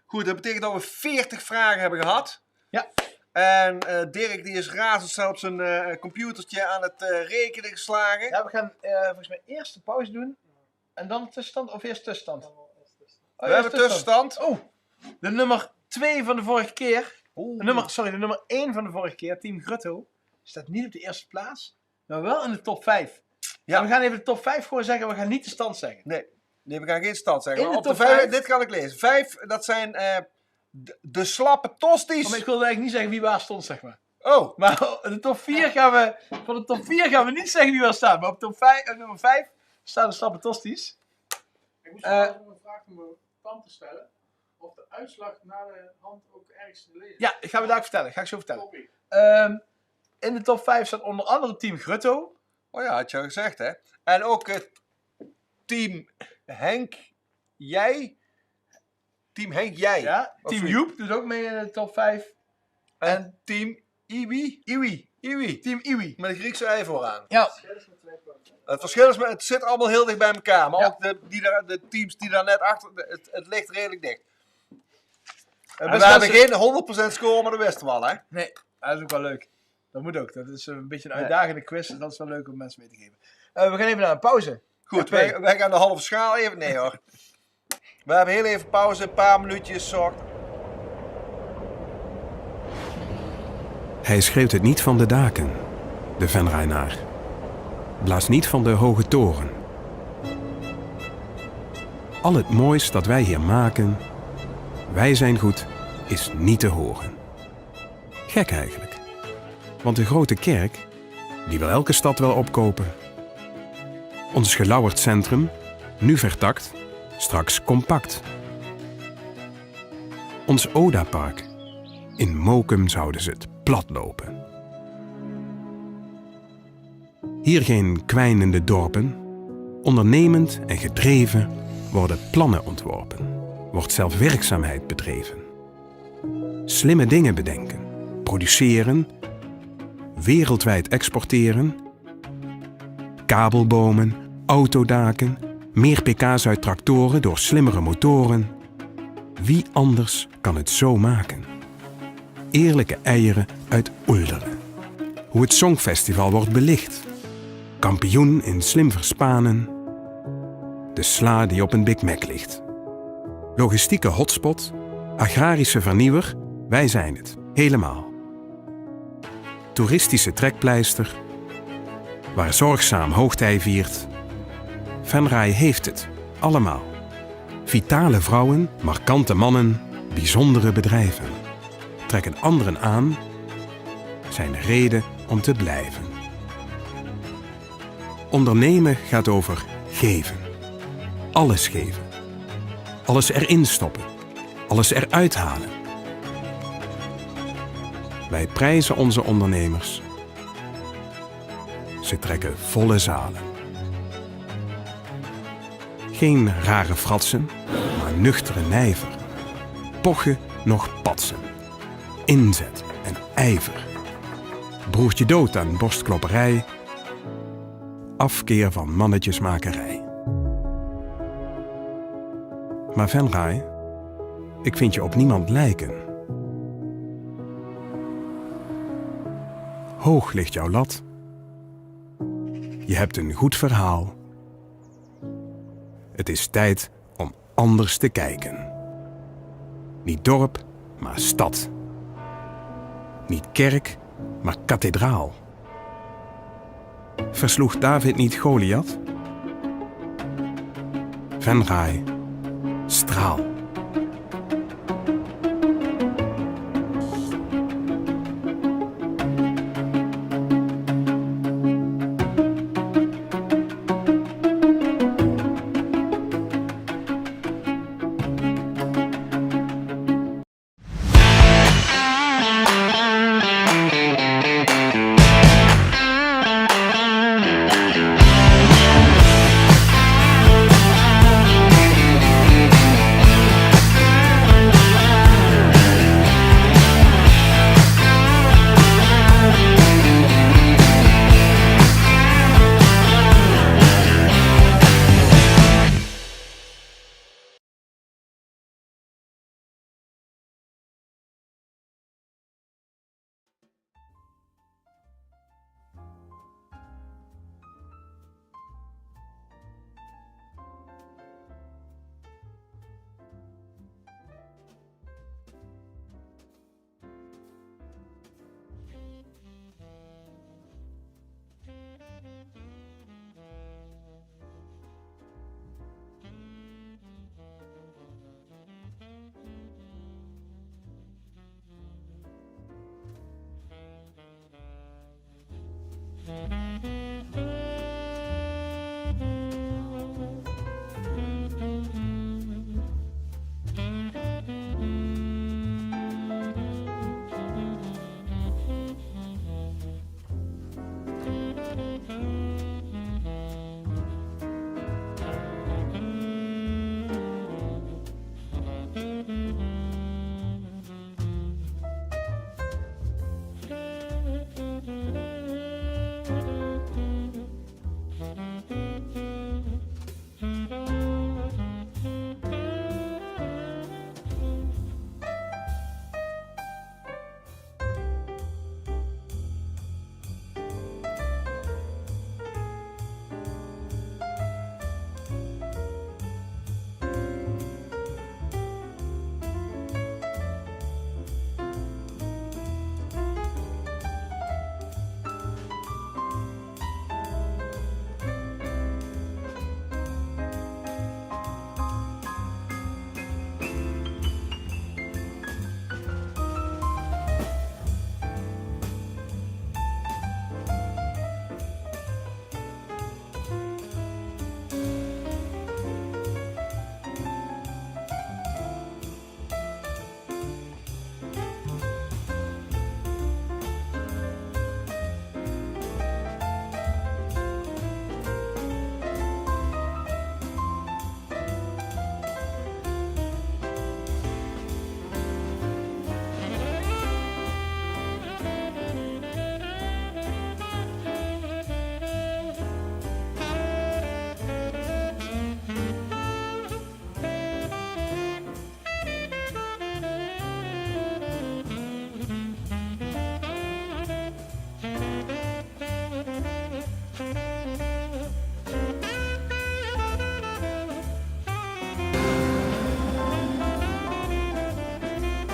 Goed, dat betekent dat we 40 vragen hebben gehad. Ja. En Dirk die is razendsnel op zijn computertje aan het rekenen geslagen. Ja, we gaan volgens mij eerst de pauze doen. En dan tussenstand of eerst tussenstand? We eerst hebben tussenstand. Oh, de nummer 2 van de vorige keer. De nummer 1 van de vorige keer, Team Grutto, staat niet op de eerste plaats, maar wel in de top 5. Ja. En we gaan even de top 5 gewoon zeggen, we gaan niet de stand zeggen. Nee, we gaan geen stand zeggen. In Maar de op top de 5, 5. dit kan ik lezen. 5, dat zijn de slappe tosties. Maar ik wilde eigenlijk niet zeggen wie waar stond, zeg maar. Oh, Maar de top 4 van de top 4 gaan we niet zeggen wie waar staat. Maar op nummer 5 staan de slappe tosties. Ik moest vragen om een vraag aan mijn tante stellen. Of de uitslag na de hand ook ergens te lezen. Ja, ik ga me daar vertellen. Ga ik zo vertellen. Toppie. In de top 5 staat onder andere Team Grutto. oh ja, had je al gezegd, hè. En ook team Henk, jij. Team Henk, jij. Ja, Of Team wie? Joep doet ook mee in de top 5. En team Iwi. Iwi. Team Iwi. Met een Griekse ei vooraan. Ja, Het verschil is, het zit allemaal heel dicht bij elkaar. Maar Ja. ook de teams die daar net achter, het ligt redelijk dicht. En we beste hebben mensen- geen 100% score, maar dat wisten we al, hè. nee, dat is ook wel leuk. Dat moet ook. Dat is een beetje een uitdagende quiz. En dat is wel leuk om mensen mee te geven. We gaan even naar een pauze. Goed, Ja, wij gaan de halve schaal even. Nee hoor. We hebben heel even pauze, een paar minuutjes. Zorg. Hij schreeuwt het niet van de daken, de Venraynaar. Blaast niet van de hoge toren. Al het moois dat wij hier maken, wij zijn goed, is niet te horen. Gek eigenlijk. Want de grote kerk, die wil elke stad wel opkopen. Ons gelauwerd centrum, nu vertakt, straks compact. Ons Oda-park, in Mokum zouden ze het platlopen. Hier geen kwijnende dorpen. Ondernemend en gedreven worden plannen ontworpen. Wordt zelfwerkzaamheid bedreven. Slimme dingen bedenken. Produceren. Wereldwijd exporteren. Kabelbomen, autodaken. Meer pk's uit tractoren door slimmere motoren. Wie anders kan het zo maken? Eerlijke eieren uit Ulderen. Hoe het Songfestival wordt belicht. Kampioen in slim verspanen. De sla die op een Big Mac ligt. Logistieke hotspot. Agrarische vernieuwer. Wij zijn het. Helemaal. Toeristische trekpleister. Waar zorgzaam hoogtij viert. Venray heeft het. Allemaal. Vitale vrouwen, markante mannen, bijzondere bedrijven. Trekken anderen aan, zijn de reden om te blijven. Ondernemen gaat over geven. Alles geven. Alles erin stoppen. Alles eruit halen. Wij prijzen onze ondernemers. Ze trekken volle zalen. Geen rare fratsen, maar nuchtere nijver. Pochen nog patsen. Inzet en ijver. Broertje dood aan borstklopperij. Afkeer van mannetjesmakerij. Maar Venray, ik vind je op niemand lijken. Hoog ligt jouw lat. Je hebt een goed verhaal. Het is tijd om anders te kijken. Niet dorp, maar stad. Niet kerk, maar kathedraal. Versloeg David niet Goliath? Venray, straal.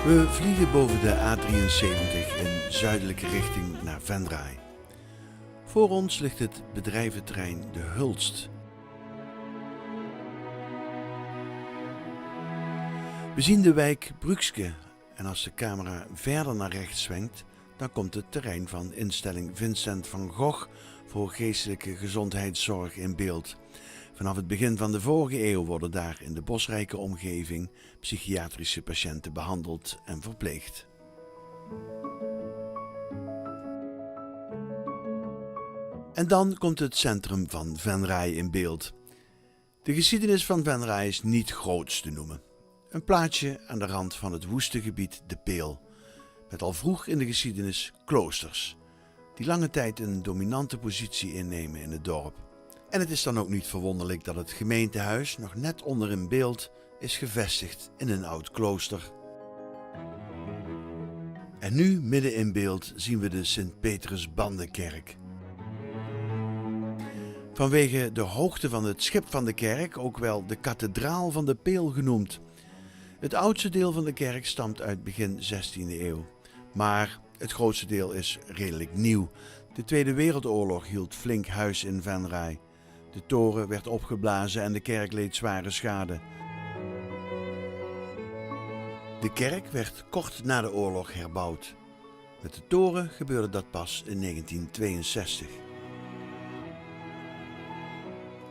We vliegen boven de A73 in zuidelijke richting naar Venray. Voor ons ligt het bedrijventerrein De Hulst. We zien de wijk Brugske en als de camera verder naar rechts zwenkt, dan komt het terrein van instelling Vincent van Gogh voor geestelijke gezondheidszorg in beeld. Vanaf het begin van de vorige eeuw worden daar in de bosrijke omgeving psychiatrische patiënten behandeld en verpleegd. En dan komt het centrum van Venray in beeld. De geschiedenis van Venray is niet groots te noemen. Een plaatsje aan de rand van het woeste gebied De Peel, met al vroeg in de geschiedenis kloosters, die lange tijd een dominante positie innemen in het dorp. En het is dan ook niet verwonderlijk dat het gemeentehuis nog net onder in beeld is gevestigd in een oud klooster. En nu midden in beeld zien we de Sint-Petrus-Bandenkerk. Vanwege de hoogte van het schip van de kerk ook wel de kathedraal van De Peel genoemd. Het oudste deel van de kerk stamt uit begin 16e eeuw. Maar het grootste deel is redelijk nieuw. De Tweede Wereldoorlog hield flink huis in Venray. De toren werd opgeblazen en de kerk leed zware schade. De kerk werd kort na de oorlog herbouwd. Met de toren gebeurde dat pas in 1962.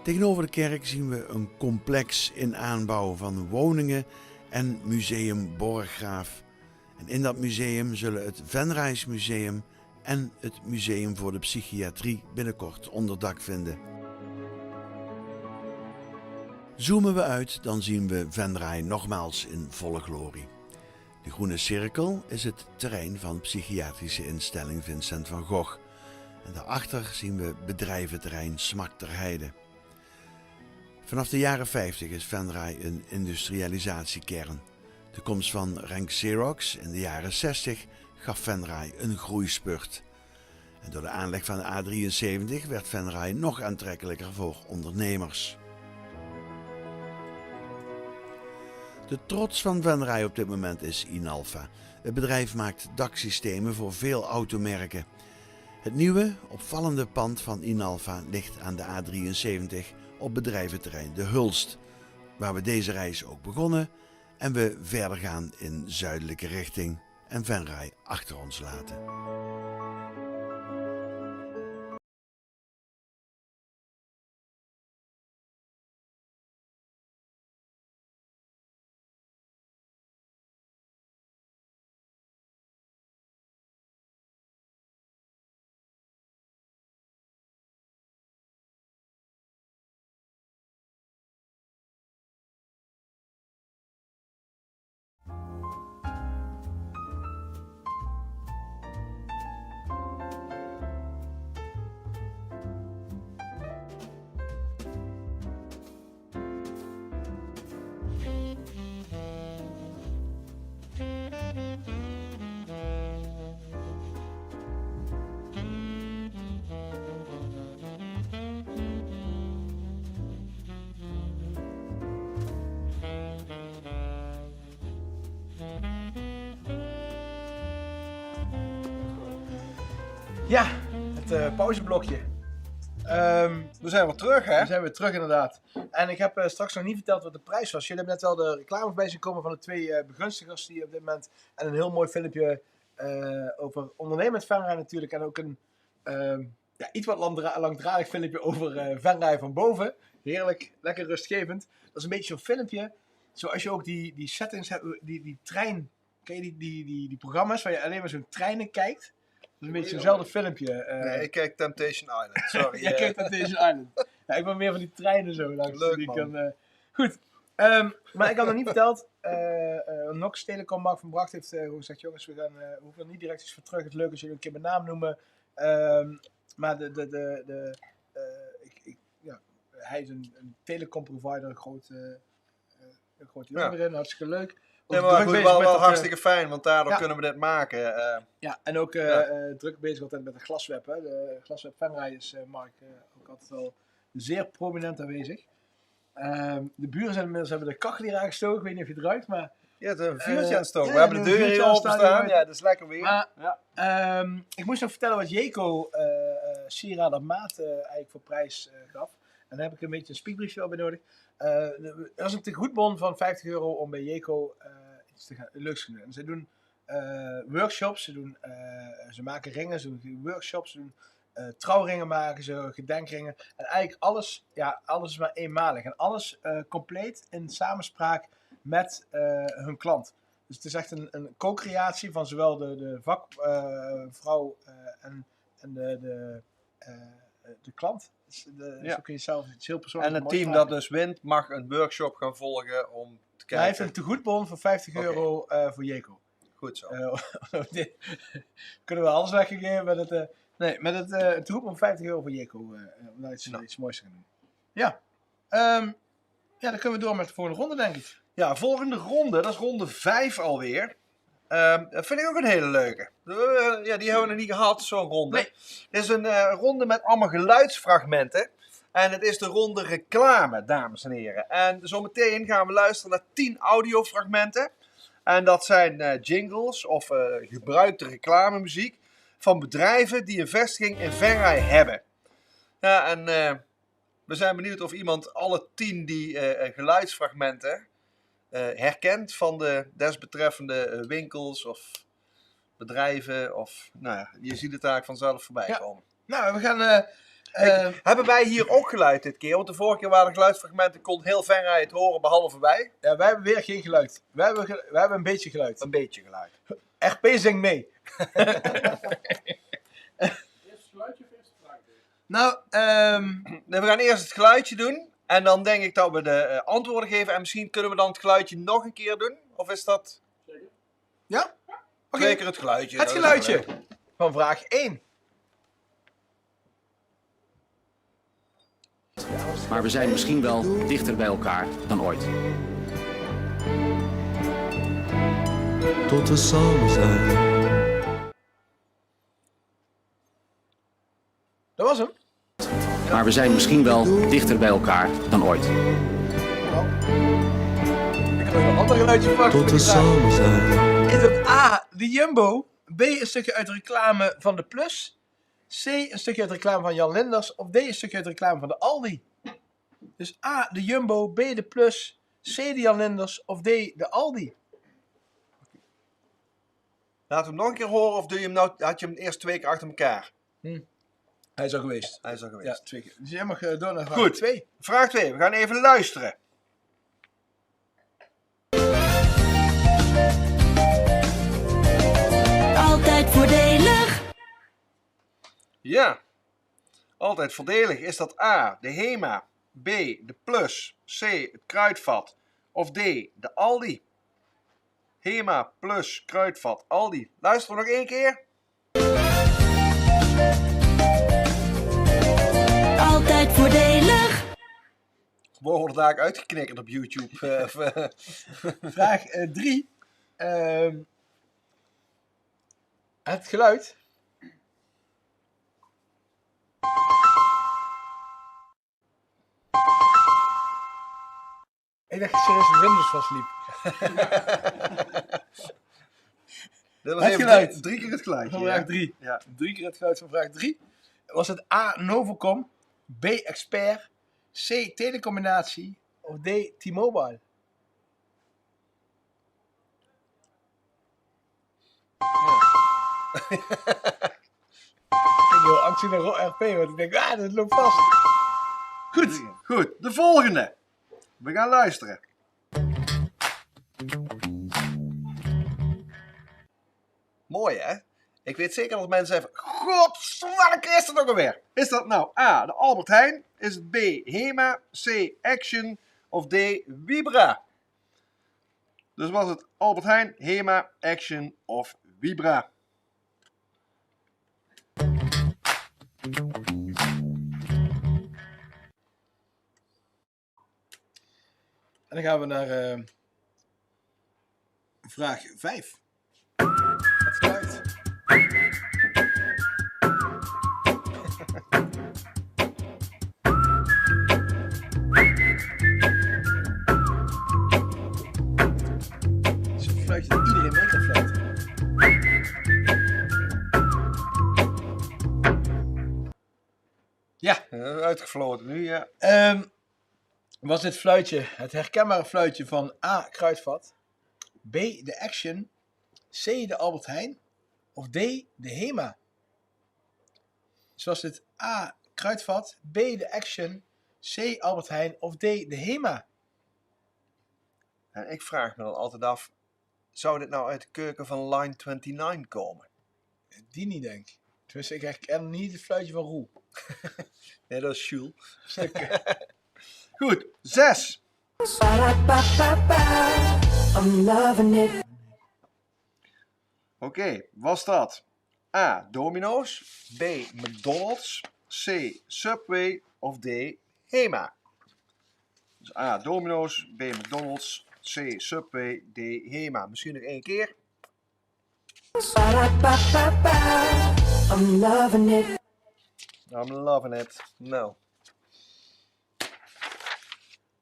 Tegenover de kerk zien we een complex in aanbouw van woningen en museum Borggraaf. En in dat museum zullen het Venrays Museum en het Museum voor de Psychiatrie binnenkort onderdak vinden. Zoomen we uit, dan zien we Venray nogmaals in volle glorie. De groene cirkel is het terrein van psychiatrische instelling Vincent van Gogh. En daarachter zien we bedrijventerrein Smak ter Heide. Vanaf de jaren 50 is Venray een industrialisatiekern. De komst van Renk Xerox in de jaren 60 gaf Venray een groeispurt. En door de aanleg van de A73 werd Venray nog aantrekkelijker voor ondernemers. De trots van Venray op dit moment is Inalfa. Het bedrijf maakt daksystemen voor veel automerken. Het nieuwe, opvallende pand van Inalfa ligt aan de A73 op bedrijventerrein De Hulst, waar we deze reis ook begonnen en we verder gaan in zuidelijke richting en Venray achter ons laten. Ja, het pauzeblokje. We zijn weer terug, hè? Dan zijn we terug inderdaad. En ik heb straks nog niet verteld wat de prijs was. Jullie hebben net wel de reclame voorbij zien komen van de twee begunstigers die op dit moment... En een heel mooi filmpje over ondernemen met Venray natuurlijk. En ook een iets wat langdradig filmpje over Venray van boven. Heerlijk, lekker rustgevend. Dat is een beetje zo'n filmpje. Zoals je ook die settings hebt, die trein... Ken je die programma's waar je alleen maar zo'n treinen kijkt? Dat is een beetje zo'nzelfde filmpje. Nee, ik kijk Temptation Island. Sorry. Jij kijkt Temptation Island. Ja, ik ben meer van die treinen zo langs. Leuk, die man. kan, goed. Maar ik had nog niet verteld. Nox Telecom Mark van Bracht heeft gewoon gezegd: jongens, we hoeven er niet direct iets voor terug. Het is leuk als jullie een keer mijn naam noemen. Maar hij is een telecom provider, een grote jongen erin, hartstikke leuk. Nee, maar goed, wel hartstikke fijn, want daardoor kunnen we dit maken. Ja, en ook druk bezig altijd met de glasweb. Hè. De glasweb Venray is Mark ook altijd wel zeer prominent aanwezig. De buren zijn inmiddels hebben de kachel hier aangestoken. Ik weet niet of je het ruikt, maar... Ja, het een vuurtje aan stoken. Ja, We hebben de deur hier openstaan. Ja, Ja, dat is lekker weer. Maar, ik moest nog vertellen wat Jayco sieraden op maat eigenlijk voor prijs gaf. En daar heb ik een beetje een speakbriefje bij nodig. Er is een tegoedbon van €50 om bij Jayco iets leuks te doen. En ze doen workshops, ze maken ringen, ze doen workshops, ze doen trouwringen maken, ze gedenkringen. En eigenlijk alles is maar eenmalig. En alles compleet in samenspraak met hun klant. Dus het is echt een co-creatie van zowel de vakvrouw en de klant. Dus, Ja. Zo kun je zelf iets heel persoonlijks En het moois team maken. dat dus wint, mag een workshop gaan volgen om te Hij heeft kijken. een tegoedbon van 50 Oké. euro voor Jeco. Goed zo. Dit kunnen we alles weggegeven met het... met het tegoedbon van 50 euro voor Jeco. Om daar iets moois te gaan doen. Ja. Dan kunnen we door met de volgende ronde, denk ik. Ja, volgende ronde, dat is ronde 5 alweer. Dat vind ik ook een hele leuke. Die hebben we nog niet gehad, zo'n ronde. Nee. Dit is een ronde met allemaal geluidsfragmenten. En het is de ronde reclame, dames en heren. En zometeen gaan we luisteren naar 10 audiofragmenten. En dat zijn jingles of gebruikte reclamemuziek van bedrijven die een vestiging in Venray hebben. Ja, en we zijn benieuwd of iemand alle 10 die geluidsfragmenten herkent van de desbetreffende winkels of bedrijven. Of, nou ja, je ziet het eigenlijk vanzelf voorbij Ja. komen. Nou, we gaan... Hebben wij hier ook geluid dit keer? Want de vorige keer waren de geluidsfragmenten, kon heel Venray het horen, behalve wij. Ja, wij hebben weer geen geluid. Wij hebben een beetje geluid. Een beetje geluid. RP zingt mee. Eerst het geluidje of eerst de vraag? Nou, we gaan eerst het geluidje doen. En dan denk ik dat we de antwoorden geven. En misschien kunnen we dan het geluidje nog een keer doen. Of is dat Zeker? Ja? Oké. zeker het geluidje? Het Dat is ook geluidje leuk. van vraag 1. Maar we zijn misschien wel dichter bij elkaar dan ooit. Tot we samen zijn. Dat was hem. Maar we zijn misschien wel dichter bij elkaar dan ooit. Ik heb nog een ander geluidje verwacht. Tot we samen zijn. Is het A, de Jumbo, B, een stukje uit de reclame van de Plus, C, een stukje uit de reclame van Jan Linders of D, een stukje uit de reclame van de Aldi? Dus A, de Jumbo, B, de Plus, C, de Jan Linders of D, de Aldi? Laten we hem nog een keer horen. Of doe je hem nou, had je hem eerst 2 keer achter elkaar? Hij is al geweest. Hij is al geweest. Ja, 2 keer. Dus jij mag door naar vraag Goed. 2. Vraag 2. We gaan even luisteren. Altijd voordelig. Ja. Altijd voordelig. Is dat A, de Hema, B, de Plus, C, het Kruidvat of D, de Aldi? Hema, Plus, Kruidvat, Aldi. Luister nog 1 keer. Altijd voordelig. We worden daar uitgeknikkerd op YouTube. Vraag 3. Het geluid. Ik dacht serieus dat Windows vastliep. Dit was Het even geluid. 3 keer het geluidje. Van vraag 3. Ja. 3 keer het geluid van vraag 3. Was het A, Novacom, B, Expert, C, Telecombinatie of D, T-Mobile? Ik ben heel angstig naar RP, want ik denk, dat loopt vast. Goed, goed. De volgende. We gaan luisteren. Mooi hè? Ik weet zeker dat mensen even... God, welke is het ook alweer? Is dat nou A, de Albert Heijn? Is het B, Hema? C, Action? Of D, Vibra? Dus was het Albert Heijn, Hema, Action of Vibra? En dan gaan we naar vraag 5. Het geluid. Het is een fluitje dat iedereen mee kan fluiten. Ja. Uitgefloten nu, ja. Was dit fluitje het herkenbare fluitje van A, Kruidvat, B, de Action, C, de Albert Heijn of D, de Hema? Dus was dit A, Kruidvat, B, de Action, C, Albert Heijn of D, de Hema? En ik vraag me dan altijd af, zou dit nou uit de keuken van Line 29 komen? Die niet, denk ik. Dus ik herken niet het fluitje van Roel. Nee, dat is Jules. Zeker. Goed, 6. Oké, was dat A. Domino's, B. McDonald's, C. Subway of D. Hema? Dus A. Domino's, B. McDonald's, C. Subway, D. Hema. Misschien nog 1 keer. I'm loving it. I'm loving it. Nou.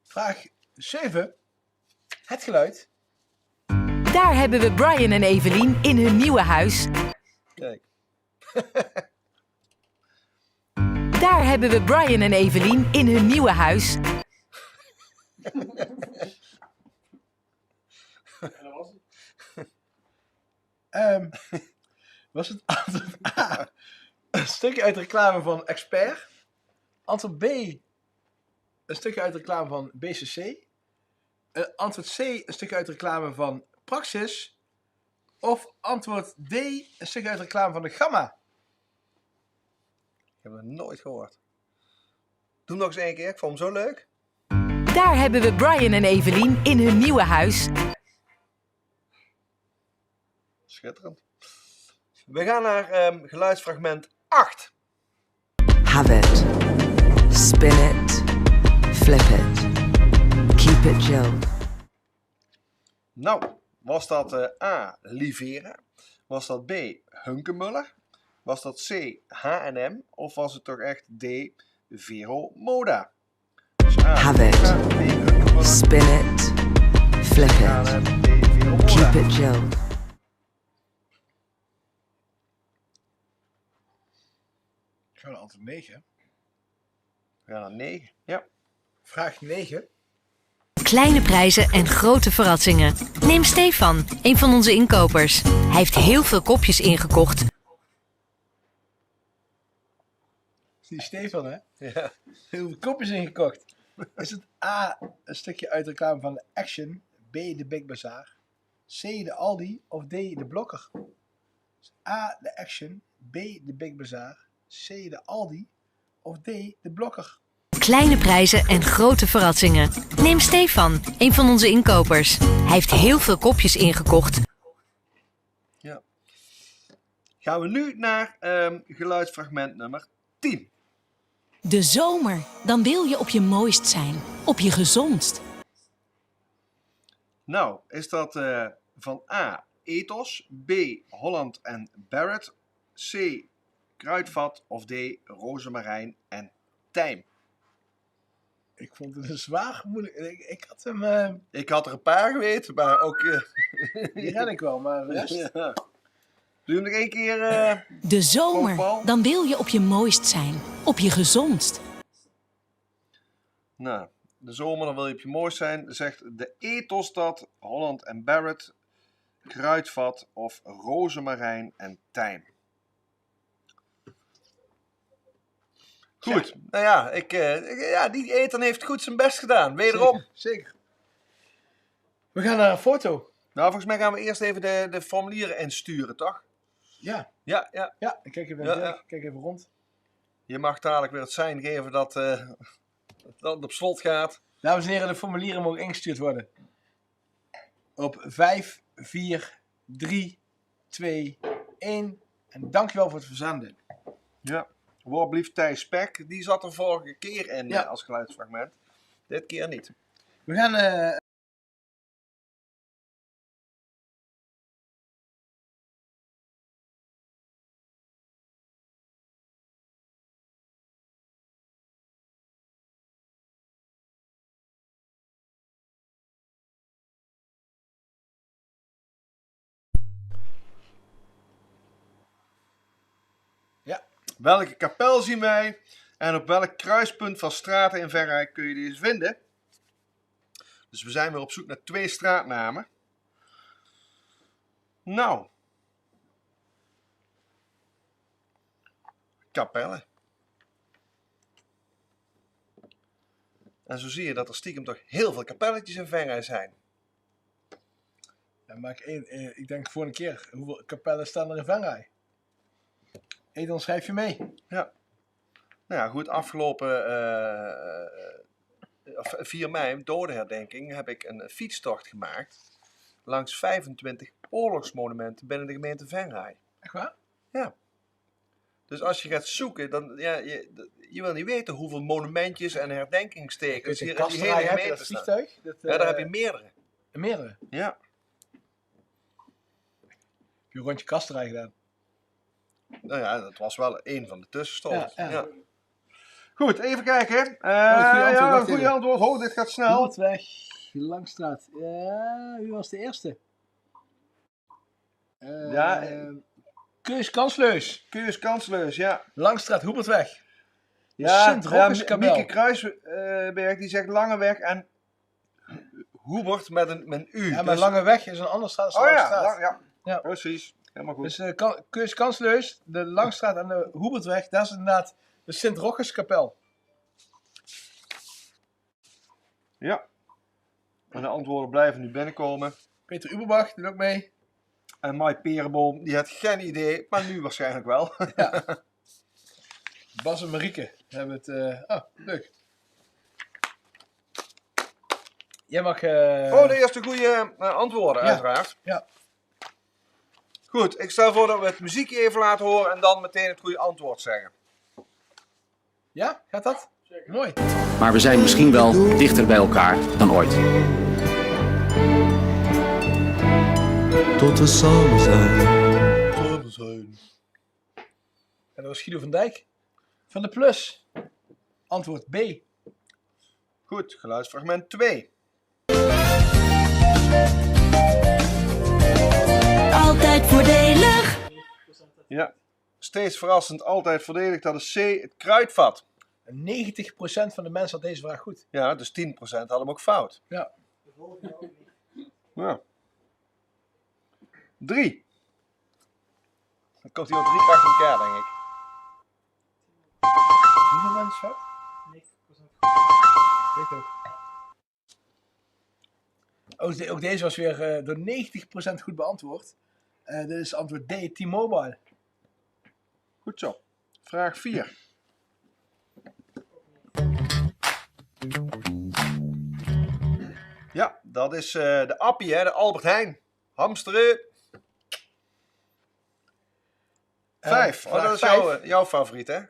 Vraag 7. Het geluid. Daar hebben we Brian en Evelien in hun nieuwe huis. Kijk. Daar hebben we Brian en Evelien in hun nieuwe huis. En dat was het. Was het antwoord A? Een stukje uit de reclame van Expert. Antwoord B. Een stukje uit de reclame van BCC. Antwoord C. Een stukje uit de reclame van Praxis. Of antwoord D. Een stukje uit de reclame van de Gamma. Ik heb het nooit gehoord. Doe nog eens 1 keer. Ik vond hem zo leuk. Daar hebben we Brian en Evelien in hun nieuwe huis. Schitterend. We gaan naar geluidsfragment 8. Have it. Spin it. Flip it. Keep it chilled. Nou, was dat A. Livera? Was dat B. Hunkemuller? Was dat C. H&M? Of was het toch echt D. Vero Moda? Dus A. Have it. Livera, B. Hunkemuller, Spin it. Flip it. H&M, D. Vero Moda. Keep it chilled. Ik ga naar antwoord 9. We gaan naar 9. Ja. Vraag 9. Kleine prijzen en grote verrassingen. Neem Stefan, een van onze inkopers. Hij heeft heel veel kopjes ingekocht. Die Stefan, hè? Ja. Heel veel kopjes ingekocht. Is het A. Een stukje uit de reclame van de Action. B. De Big Bazaar. C. De Aldi. Of D. De Blokker. Dus A. De Action. B. De Big Bazaar. C. De Aldi. Of D. De Blokker. Kleine prijzen en grote verrassingen. Neem Stefan, een van onze inkopers. Hij heeft heel veel kopjes ingekocht. Ja. Gaan we nu naar geluidsfragment nummer 10. De zomer, dan wil je op je mooist zijn. Op je gezondst. Nou, is dat van A. Ethos, B. Holland en Barrett, C. Kruidvat of D. Rozemarijn en tijm? Ik vond het een zwaar moeilijk. Ik had hem... Ik had er een paar geweten, maar ook... Die red ik wel, maar de rest... Ja. Doe hem nog 1 keer... De zomer, Paul? dan wil je op je mooist zijn. Op je gezondst. Nou, de zomer, dan wil je op je mooist zijn. Zegt de Ethos dat, Holland en Barrett, Kruidvat of Rozemarijn en tijm? Goed, Ja. nou ja, die Ethan heeft goed zijn best gedaan, wederom. Zeker. We gaan naar een foto. Nou, volgens mij gaan we eerst even de formulieren insturen, toch? Ja. Ja. Ja, ik kijk even, Ja. kijk even rond. Je mag dadelijk weer het sein geven dat dat het op slot gaat. Dames en heren, de formulieren mogen ingestuurd worden. Op 5, 4, 3, 2, 1. En dankjewel voor het verzenden. Ja. Warblief Thijs Spek, die zat er vorige keer in Ja. als geluidsfragment. Dit keer niet. We gaan... Welke kapel zien wij en op welk kruispunt van straten in Venray kun je deze vinden? Dus we zijn weer op zoek naar 2 straatnamen. Nou. Kapellen. En zo zie je dat er stiekem toch heel veel kapelletjes in Venray zijn. Dan maak ik denk volgende keer, hoeveel kapellen staan er in Venray? Ethan, schrijf je mee. Ja. Nou ja, goed, afgelopen 4 mei, dodenherdenking, heb ik een fietstocht gemaakt langs 25 oorlogsmonumenten binnen de gemeente Venray. Echt waar? Ja. Dus als je gaat zoeken, dan, ja, je wil niet weten hoeveel monumentjes en herdenkingstekens hier in die hele gemeente staan. vliegtuig? Ja, daar heb je meerdere. Meerdere? Ja. Heb je een rondje Kasterij gedaan? Nou ja, dat was wel een van de tussenstops. Ja. Ja. Goed, even kijken. Goede antwoord. Oh, dit gaat snel. Noordweg, Langstraat. Ja, wie was de eerste? Keus Kansleus, ja. Langstraat, Hoebertweg. Ja, Sint-Rochus-Kapel. Mieke Kruisberg die zegt Langeweg en Hoebert met een U. Ja, maar dus... Langeweg is een andere straat dan Langstraat. Ja, precies. Helemaal goed. Dus Keus Kansleus, de Langstraat en de Hoebertweg, dat is inderdaad de Sint-Rochus-Kapel. Ja. En de antwoorden blijven nu binnenkomen. Peter Uberbach doet ook mee. En Mai Perenboom, die had geen idee, maar nu waarschijnlijk wel. Ja. Bas en Marieke hebben het... leuk. Jij mag... de eerste goede antwoorden, uiteraard. Ja. Goed, ik stel voor dat we het muziekje even laten horen en dan meteen het goede antwoord zeggen. Ja, gaat dat? Zeker. Mooi. Maar we zijn misschien wel dichter bij elkaar dan ooit. Tot we samen zijn. En dat was Guido van Dijk. Van de Plus. Antwoord B. Goed, geluidsfragment 2. Altijd voordelig. Ja, steeds verrassend, altijd voordelig. Dat is C, het kruidvat. 90% van de mensen had deze vraag goed. Ja, dus 10% had hem ook fout. Ja. Ja. 3. Dan komt hij al 3 keer achter elkaar, denk ik. Hoeveel mensen fout? 90%. Weet ook. Ook deze was weer door 90% goed beantwoord. Dit is antwoord D, T-Mobile. Goed zo. Vraag 4. Ja, dat is de Appie, hè, de Albert Heijn. Hamsteren. 5. Dat is jouw favoriet, hè?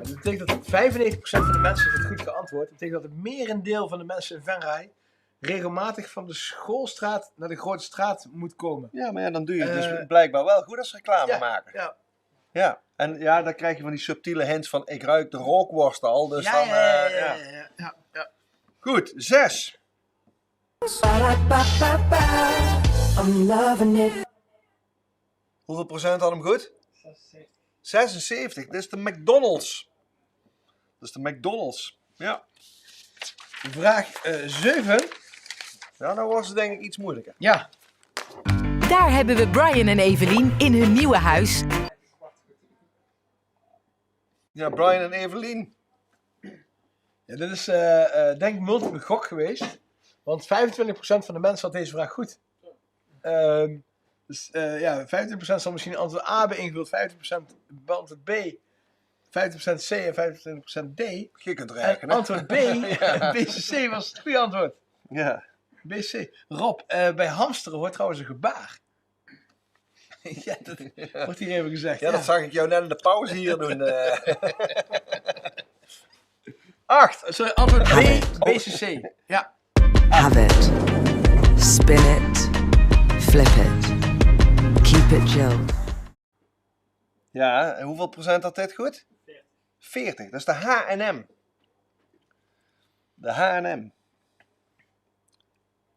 Dat betekent dat 95% van de mensen het goed geantwoord. Dat betekent dat het merendeel van de mensen in Venray regelmatig van de schoolstraat naar de grote straat moet komen. Ja, maar ja, dan doe je het dus blijkbaar wel goed als reclame maken. Ja. Ja, en ja, dan krijg je van die subtiele hints van ik ruik de rookworst al. Dus ja. Goed, 6. Hoeveel procent had hem goed? 76. Dit is de McDonald's. Dat is de McDonald's. Ja. Vraag 7. Ja, dan wordt het denk ik iets moeilijker. Ja. Daar hebben we Brian en Evelien in hun nieuwe huis. Ja, Brian en Evelien. Ja, dit is denk ik multiple gok geweest. Want 25% van de mensen had deze vraag goed. Dus 25% zal misschien antwoord A hebben ingevuld, 50% antwoord B, 50% C en 25% D. Je kunt rekenen. En antwoord B, BCC was het goede antwoord. Ja. BC. Rob, bij hamsteren hoort trouwens een gebaar. Ja, dat wordt hier even gezegd. Ja, dat zag ik jou net in de pauze hier doen. 8. Sorry, antwoord B, BCC. Ja. Have it. Spin it. Flip it. Keep it chill. Ja, en hoeveel procent had dit goed? 40. Dat is de H&M. De H&M.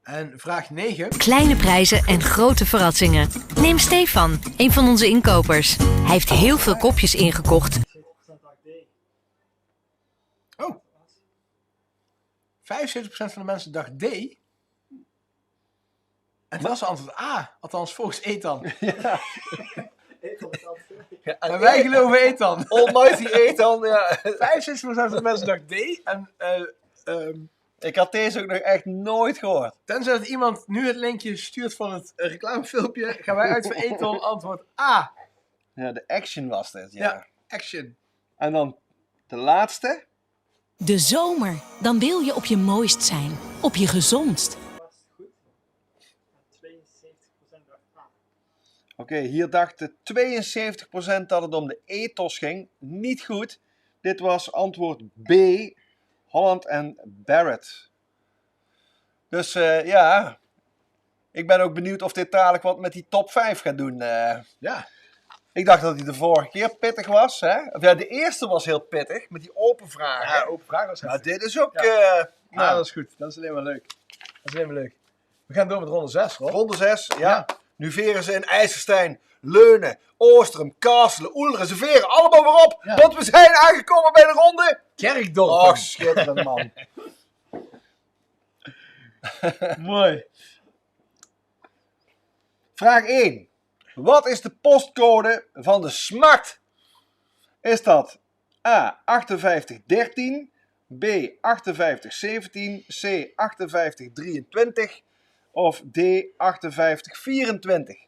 En vraag 9. Kleine prijzen en grote verrassingen. Neem Stefan, een van onze inkopers. Hij heeft heel veel kopjes ingekocht. Oh. 75% van de mensen dacht D. En het was antwoord A. Althans, volgens Ethan. Ja. En wij geloven Ethan. Almighty Ethan, ja. 65% van de mensen dacht D. En Ik had deze ook nog echt nooit gehoord. Tenzij dat iemand nu het linkje stuurt van het reclamefilmpje, gaan wij uit voor Ethon antwoord A. Ja, de Action was dit. Ja, Action. En dan de laatste. De zomer, dan wil je op je mooist zijn. Op je gezondst. Was het goed? 72% dacht A. Oké, hier dacht 72% dat het om de ethos ging. Niet goed. Dit was antwoord B. Holland en Barrett. Dus ja, ik ben ook benieuwd of dit dadelijk wat met die top 5 gaat doen. Ja. Ik dacht dat hij de vorige keer pittig was. Hè? Of ja, de eerste was heel pittig, met die open vragen. Ja, open vraag was Maar heftig. dit is ook... Nou, dat is goed. Dat is alleen maar leuk. Dat is alleen maar leuk. We gaan door met ronde 6, hoor. Ronde 6, ja. Nu veren ze in IJsselstein, Leunen, Oostrum, Kastelen, Oelderen. Ze veren allemaal weer op, Ja. want we zijn aangekomen bij de ronde... Kerkdorp. Oh, schitterend, man. Mooi. Vraag 1. Wat is de postcode van de SMART? Is dat A. 5813, B. 5817, C. 5823 of D. 5824?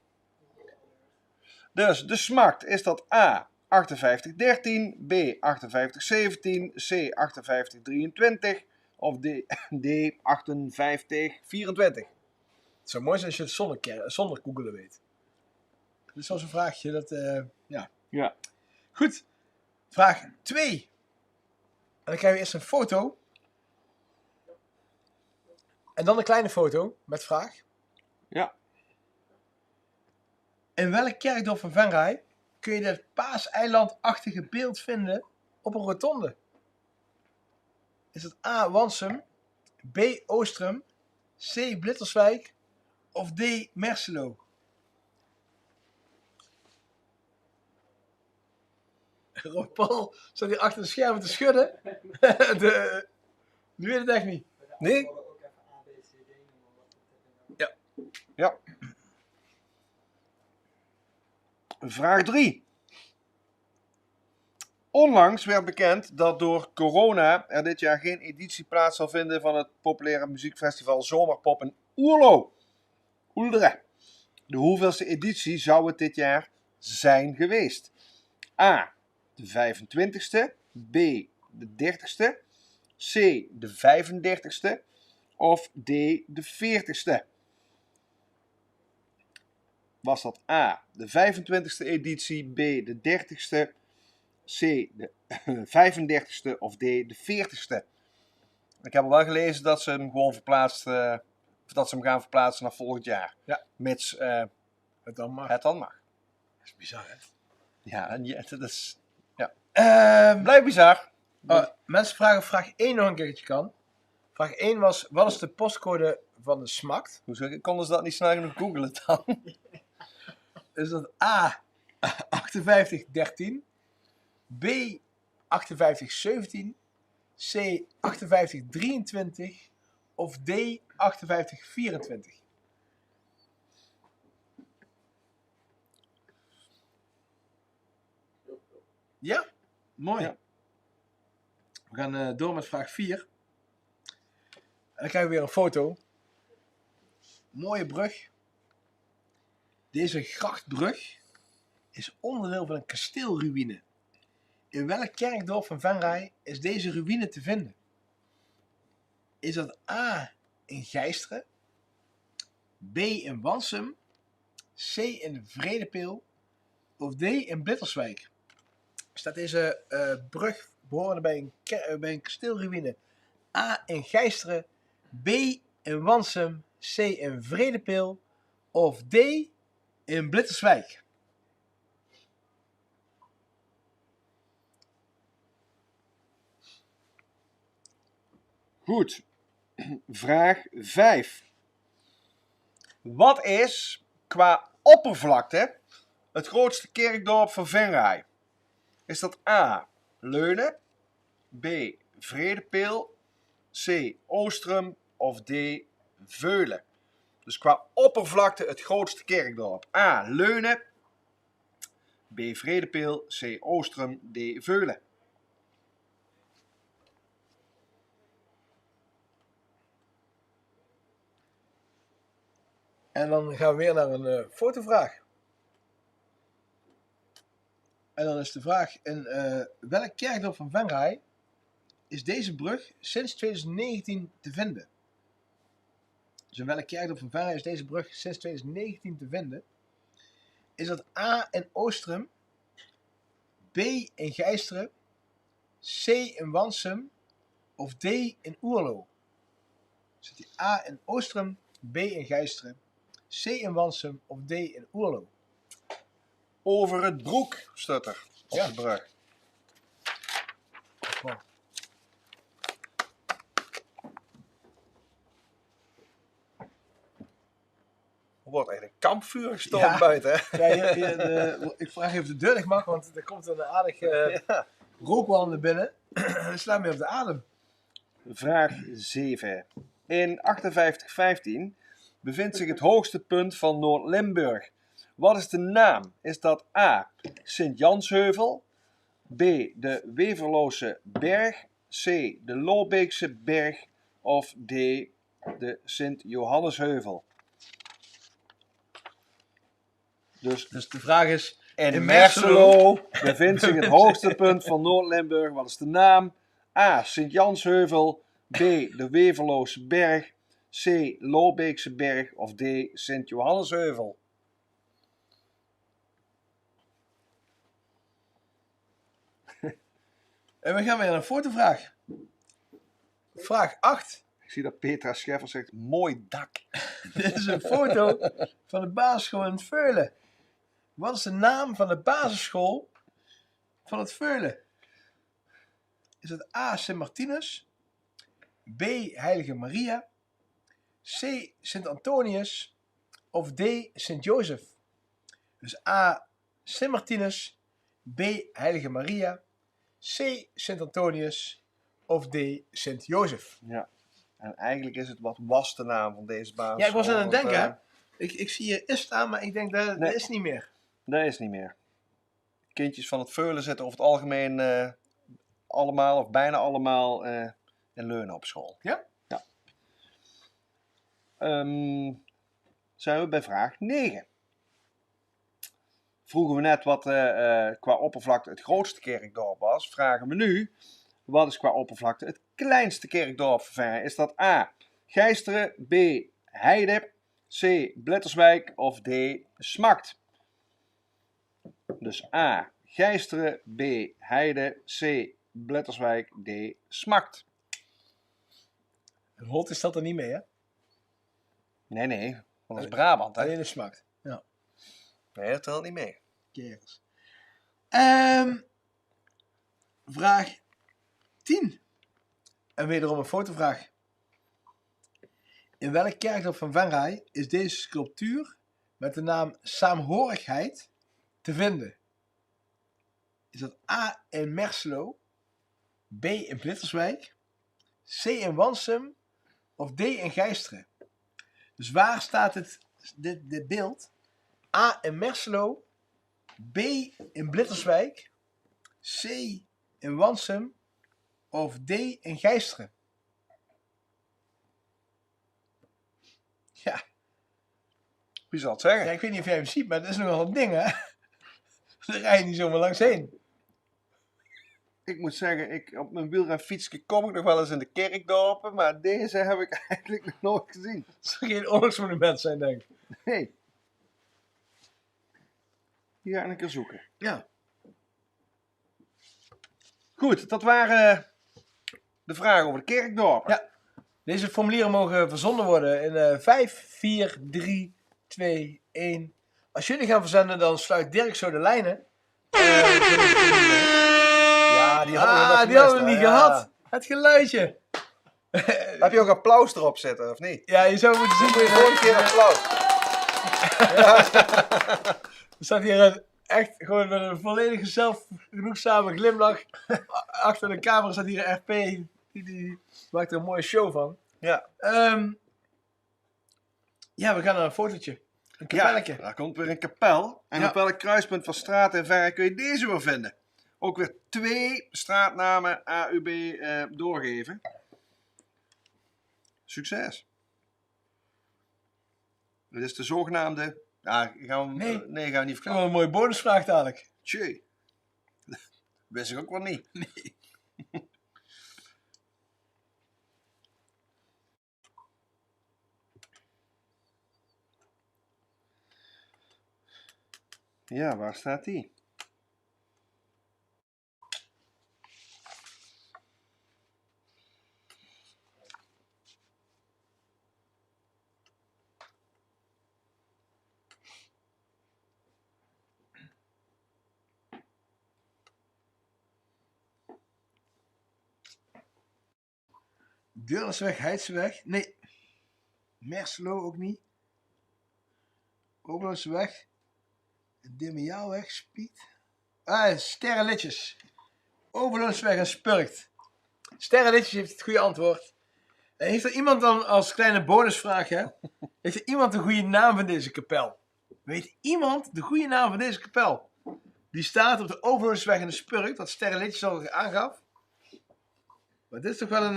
Dus de SMART, is dat A. 5813, B. 5817, C. 5823 of D. 5824? Het zou mooi zijn als je het zonder googelen weet. Dat is zo'n vraagje dat, ja. Ja. Goed. Vraag 2. En dan krijg je eerst een foto. En dan een kleine foto met vraag. Ja. In welk kerkdorp van Venray kun je dit paaseilandachtige beeld vinden op een rotonde? Is het A. Wansum, B. Oostrum, C. Blitterswijk of D. Merselo? Rob Paul staat hier achter de schermen te schudden. Nu weet het echt niet. Nee? Ja. Ja. Vraag 3. Onlangs werd bekend dat door corona er dit jaar geen editie plaats zal vinden van het populaire muziekfestival Zomerpop in Oerlo. Oelderen. De hoeveelste editie zou het dit jaar zijn geweest? A. De 25ste. B. De 30ste. C. De 35ste. Of D. De 40ste. Was dat A. De 25ste editie. B. De 30ste. C. De 35ste. Of D. De 40ste. Ik heb al wel gelezen dat ze hem gewoon verplaatst... dat ze hem gaan verplaatsen naar volgend jaar. Ja. Mits Het dan mag. het dan mag. Dat is bizar, hè? Ja, en dat is... Ja. Blijft bizar. Mensen vragen of vraag 1 nog een keertje kan. Vraag 1 was, wat is de postcode van de SMART? Hoezo konden ze dat niet snel genoeg googlen dan? Is dat A. 5813, B. 5817, C. 5823 of D. 5824? Ja? Mooi. Ja. We gaan door met vraag 4. En dan krijgen we weer een foto. Mooie brug. Deze grachtbrug is onderdeel van een kasteelruïne. In welk kerkdorp van Venray is deze ruïne te vinden? Is dat A. in Gijsteren, B. in Wansum, C. in Vredepeel of D. in Blitterswijk? Staat deze brug behorende bij een kasteelruïne A. in Gijsteren, B. in Wansum, C. in Vredepeel of D. in Blitterswijk? Goed. Vraag 5. Wat is qua oppervlakte het grootste kerkdorp van Venray? Is dat A. Leunen, B. Vredepeel, C. Oostrum of D. Veulen? Dus qua oppervlakte het grootste kerkdorp. A. Leunen, B. Vredepeel, C. Oostrum, D. Veulen. En dan gaan we weer naar een fotovraag. En dan is de vraag, in welk kerkdorp van Venray is deze brug sinds 2019 te vinden? Dus in welk kerkdorp van Venray is deze brug sinds 2019 te vinden? Is dat A in Oostrum, B in Gijsteren, C in Wansum of D in Oerlo? Zit die A in Oostrum, B in Gijsteren, C in Wansum of D in Oerlo? Over het broek staat er op Ja. de brug. Oh. Er wordt echt een kampvuur gestoken buiten. Hè? Ja, ik vraag even of de deur dicht mag, want er komt een aardig rookwal naar binnen. We slaan mee op de adem. Vraag 7. In 5815 bevindt zich het hoogste punt van Noord-Limburg. Wat is de naam? Is dat A. Sint-Jansheuvel, B. de Weverloze Berg, C. de Lobeekse Berg of D. de Sint-Johannesheuvel? Dus de vraag is, in Merselo bevindt zich het hoogste punt van Noord-Limburg. Wat is de naam? A. Sint-Jansheuvel, B. de Weverloze Berg, C. Lobeekse Berg of D. Sint-Johannesheuvel? En we gaan weer naar een fotovraag. Vraag 8. Ik zie dat Petra Scheffer zegt, mooi dak. Dit is een foto van de basisschool in het Veulen. Wat is de naam van de basisschool van het Veulen? Is het A. Sint Martinus, B. Heilige Maria, C. Sint Antonius of D. Sint Jozef? Dus A. Sint Martinus, B. Heilige Maria, C. Sint Antonius of D. Sint Jozef? Ja, en eigenlijk is het, wat was de naam van deze basisschool? Ja, ik was aan het denken. Want, Ik zie hier is staan, maar ik denk dat Nee. is niet meer. dat is niet meer. Kindjes van het Veulen zitten over het algemeen allemaal of bijna allemaal in Leunen op school. Ja? Ja. Zijn we bij vraag 9. Vroegen we net wat qua oppervlakte het grootste kerkdorp was. Vragen we nu, wat is qua oppervlakte het kleinste kerkdorp van Venray? Is dat A. Gijsteren, B. Heide, C. Blitterswijk of D. Smakt? Dus A. Gijsteren, B. Heide, C. Blitterswijk, D. Smakt. Holt is dat er niet mee, hè? Nee, want dat is Brabant. Hè? Alleen de Smakt. Ja. Nee, dat telt niet mee. Kerels. Vraag 10. En wederom een fotovraag. In welk kerkdorp van Venray is deze sculptuur met de naam Saamhorigheid te vinden? Is dat A in Merselo, B in Blitterswijk, C in Wansum of D in Gijsteren? Dus waar staat dit beeld? A in Merselo, B in Blitterswijk, C in Wansum of D in Gijsteren? Ja. Wie zal het zeggen? Ja, ik weet niet of jij hem ziet, maar dat is nogal een ding, hè? Daar rij je niet zomaar langs heen. Ik moet zeggen, op mijn wielrenfietsje kom ik nog wel eens in de kerkdorpen, maar deze heb ik eigenlijk nog nooit gezien. Het zou geen oorlogsmonument zijn, denk ik. Nee. Die ga ik een keer zoeken. Ja. Goed, dat waren de vragen over de kerkdorpen. Ja. Deze formulieren mogen verzonden worden in 5, 4, 3, 2, 1. Als jullie gaan verzenden, dan sluit Dirk zo de lijnen. Ja, die hadden we nog die hadden we gemist, niet hè? gehad. Het geluidje. Heb je ook applaus erop zitten, of niet? Ja, je zou moeten zien. Doe je gewoon een keer applaus. Er staat hier echt gewoon met een volledige zelfgenoegzame glimlach. Achter de camera staat hier een RP. Die maakt er een mooie show van. Ja. Ja, we gaan naar een fotootje. Een kapelletje. Ja, daar komt weer een kapel. En op welk kruispunt van straat en Venray kun je deze weer vinden? Ook weer 2 straatnamen AUB doorgeven. Succes! Dit is de zogenaamde... Ja, gaan we, Nee. gaan we niet Ik vind verklappen. wel een mooie bonusvraag dadelijk. Tjee. Wist ik ook wel niet. Nee. Ja, waar staat die? Deurnersweg, Heidseweg. Nee. Merselo ook niet. Oberloodseweg. Demiaalweg, Spiet. Sterrenlitjes. Overloonsweg en Spurkt. Sterrenlitjes heeft het goede antwoord. En heeft er iemand dan als kleine bonusvraag, hè? Heeft er iemand de goede naam van deze kapel? Weet iemand de goede naam van deze kapel? Die staat op de Overloonsweg en de Spurkt, wat Sterrenlitjes al aangaf. Maar dit is toch wel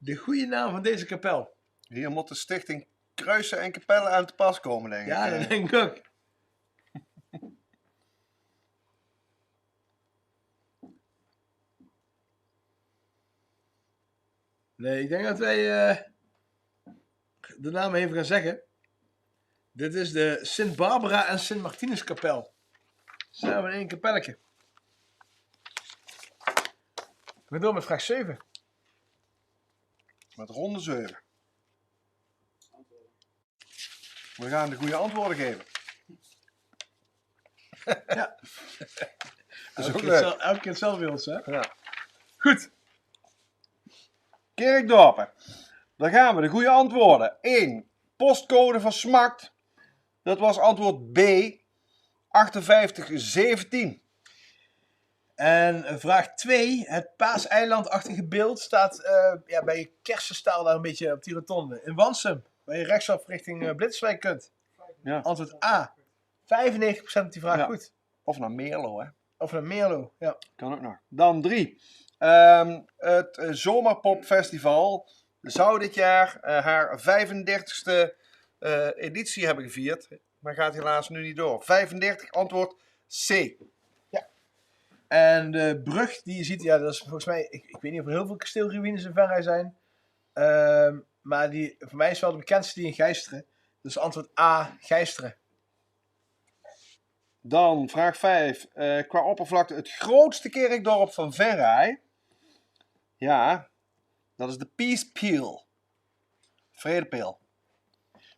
de goede naam van deze kapel? Hier moet de stichting Kruisen en Kapellen aan te pas komen, denk ik. Ja, dat denk ik ook. Nee, ik denk dat wij de naam even gaan zeggen. Dit is de Sint Barbara en Sint Martinus kapel. Samen in één kapelletje. We gaan door met vraag 7. Met ronde 7. We gaan de goede antwoorden geven. Ja. Dat is ook Elke leuk. keer hetzelfde bij ons, hè? Ja. Goed. Kerkdorpen. Dan gaan we de goede antwoorden. 1. Postcode van Smakt. Dat was antwoord B. 5817. En vraag 2. Het Paaseilandachtige beeld staat bij Kersenstaal daar een beetje op die rotonde. In Wansum, waar je rechtsaf richting Blitswijk kunt. Ja. Antwoord A. 95% op die vraag Ja. goed. Of naar Meerlo, hè. Of naar Meerlo, ja. Kan ook nog. Dan 3. Het Zomerpopfestival zou dit jaar haar 35ste editie hebben gevierd. Maar gaat helaas nu niet door. 35, antwoord C. En de brug die je ziet, ja, dat is volgens mij, ik weet niet of er heel veel kasteelruïnes in Venray zijn. Maar die, voor mij is wel de bekendste die in Gijsteren. Dus antwoord A, Gijsteren. Dan vraag 5. Qua oppervlakte het grootste kerkdorp van Venray. Ja, dat is de Peace Peel. Vredepeel.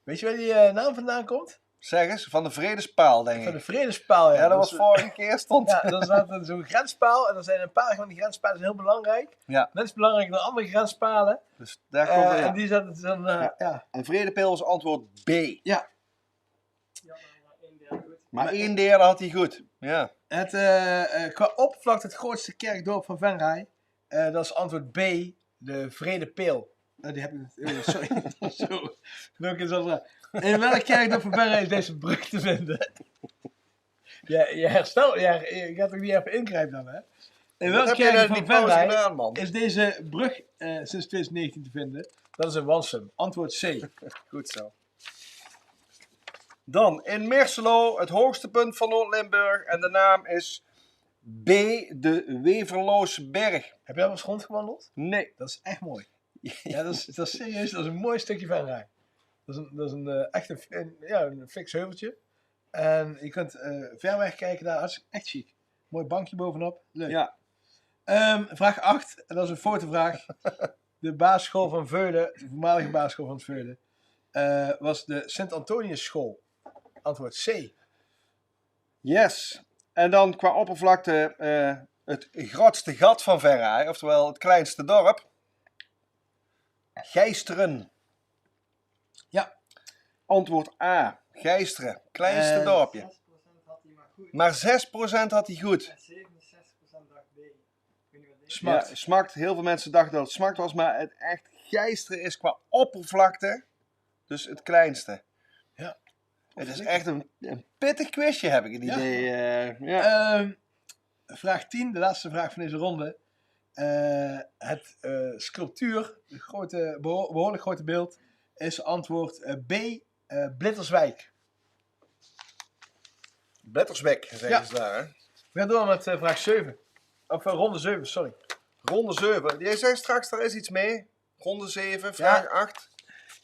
Weet je waar die naam vandaan komt? Zeg eens, van de Vredespaal, denk ik. Van de Vredespaal, ja. Ja, dat was vorige keer stond. Ja, dan staat er zo'n grenspaal. En dan zijn een paar van die grenspalen heel belangrijk. Ja. Net is belangrijk dan andere grenspalen. Dus daar komt het. En die zetten dan, ja. En Vredepeel was antwoord B. Ja. Maar 1 derde had hij goed. Ja. Het, qua oppervlakte het grootste kerkdorp van Venray. Dat is antwoord B, de Vredepeel. Die heb ik sorry. Zo. In welk kerkdorp van Venray is deze brug te vinden? Je herstelt, je gaat ook niet even ingrijpen dan, hè? In welk kerkdorp van Venray is deze brug sinds 2019 te vinden? Dat is in Wansum. Antwoord C. Goed zo. Dan in Merselo, het hoogste punt van Noord-Limburg. En de naam is B, de Weverloze Berg. Heb jij wel eens rondgewandeld? Nee. Dat is echt mooi. Ja, dat is serieus, dat is een mooi stukje Venray. Dat is een echt een fix heuveltje. En je kunt ver weg kijken daar, dat is echt chic. Mooi bankje bovenop, leuk. Ja. Vraag 8, en dat is een fotovraag. De basisschool van Veulen, de voormalige basisschool van Veulen, was de Sint-Antonius school. Antwoord C. Yes. En dan qua oppervlakte het grootste gat van Venray, oftewel het kleinste dorp. Gijsteren. Ja. Antwoord A. Gijsteren. Kleinste dorpje. 6% had hij maar goed. Maar 6% had hij goed. En 67% dacht B. Ik weet niet wat deze Smakt. Ja, Smakt. Heel veel mensen dachten dat het Smakt was, maar het echt Gijsteren is qua oppervlakte dus het kleinste. Ja. Het is echt een pittig quizje, heb ik het Ja. idee. Vraag 10, de laatste vraag van deze ronde. Het sculptuur, het behoorlijk grote beeld, is antwoord B, Blitterswijk. Blettersweg, zeggen ze daar, hè? We gaan door met vraag 7. Of ronde 7, sorry. Ronde 7. Jij zei straks, daar is iets mee. Ronde 7, vraag 8.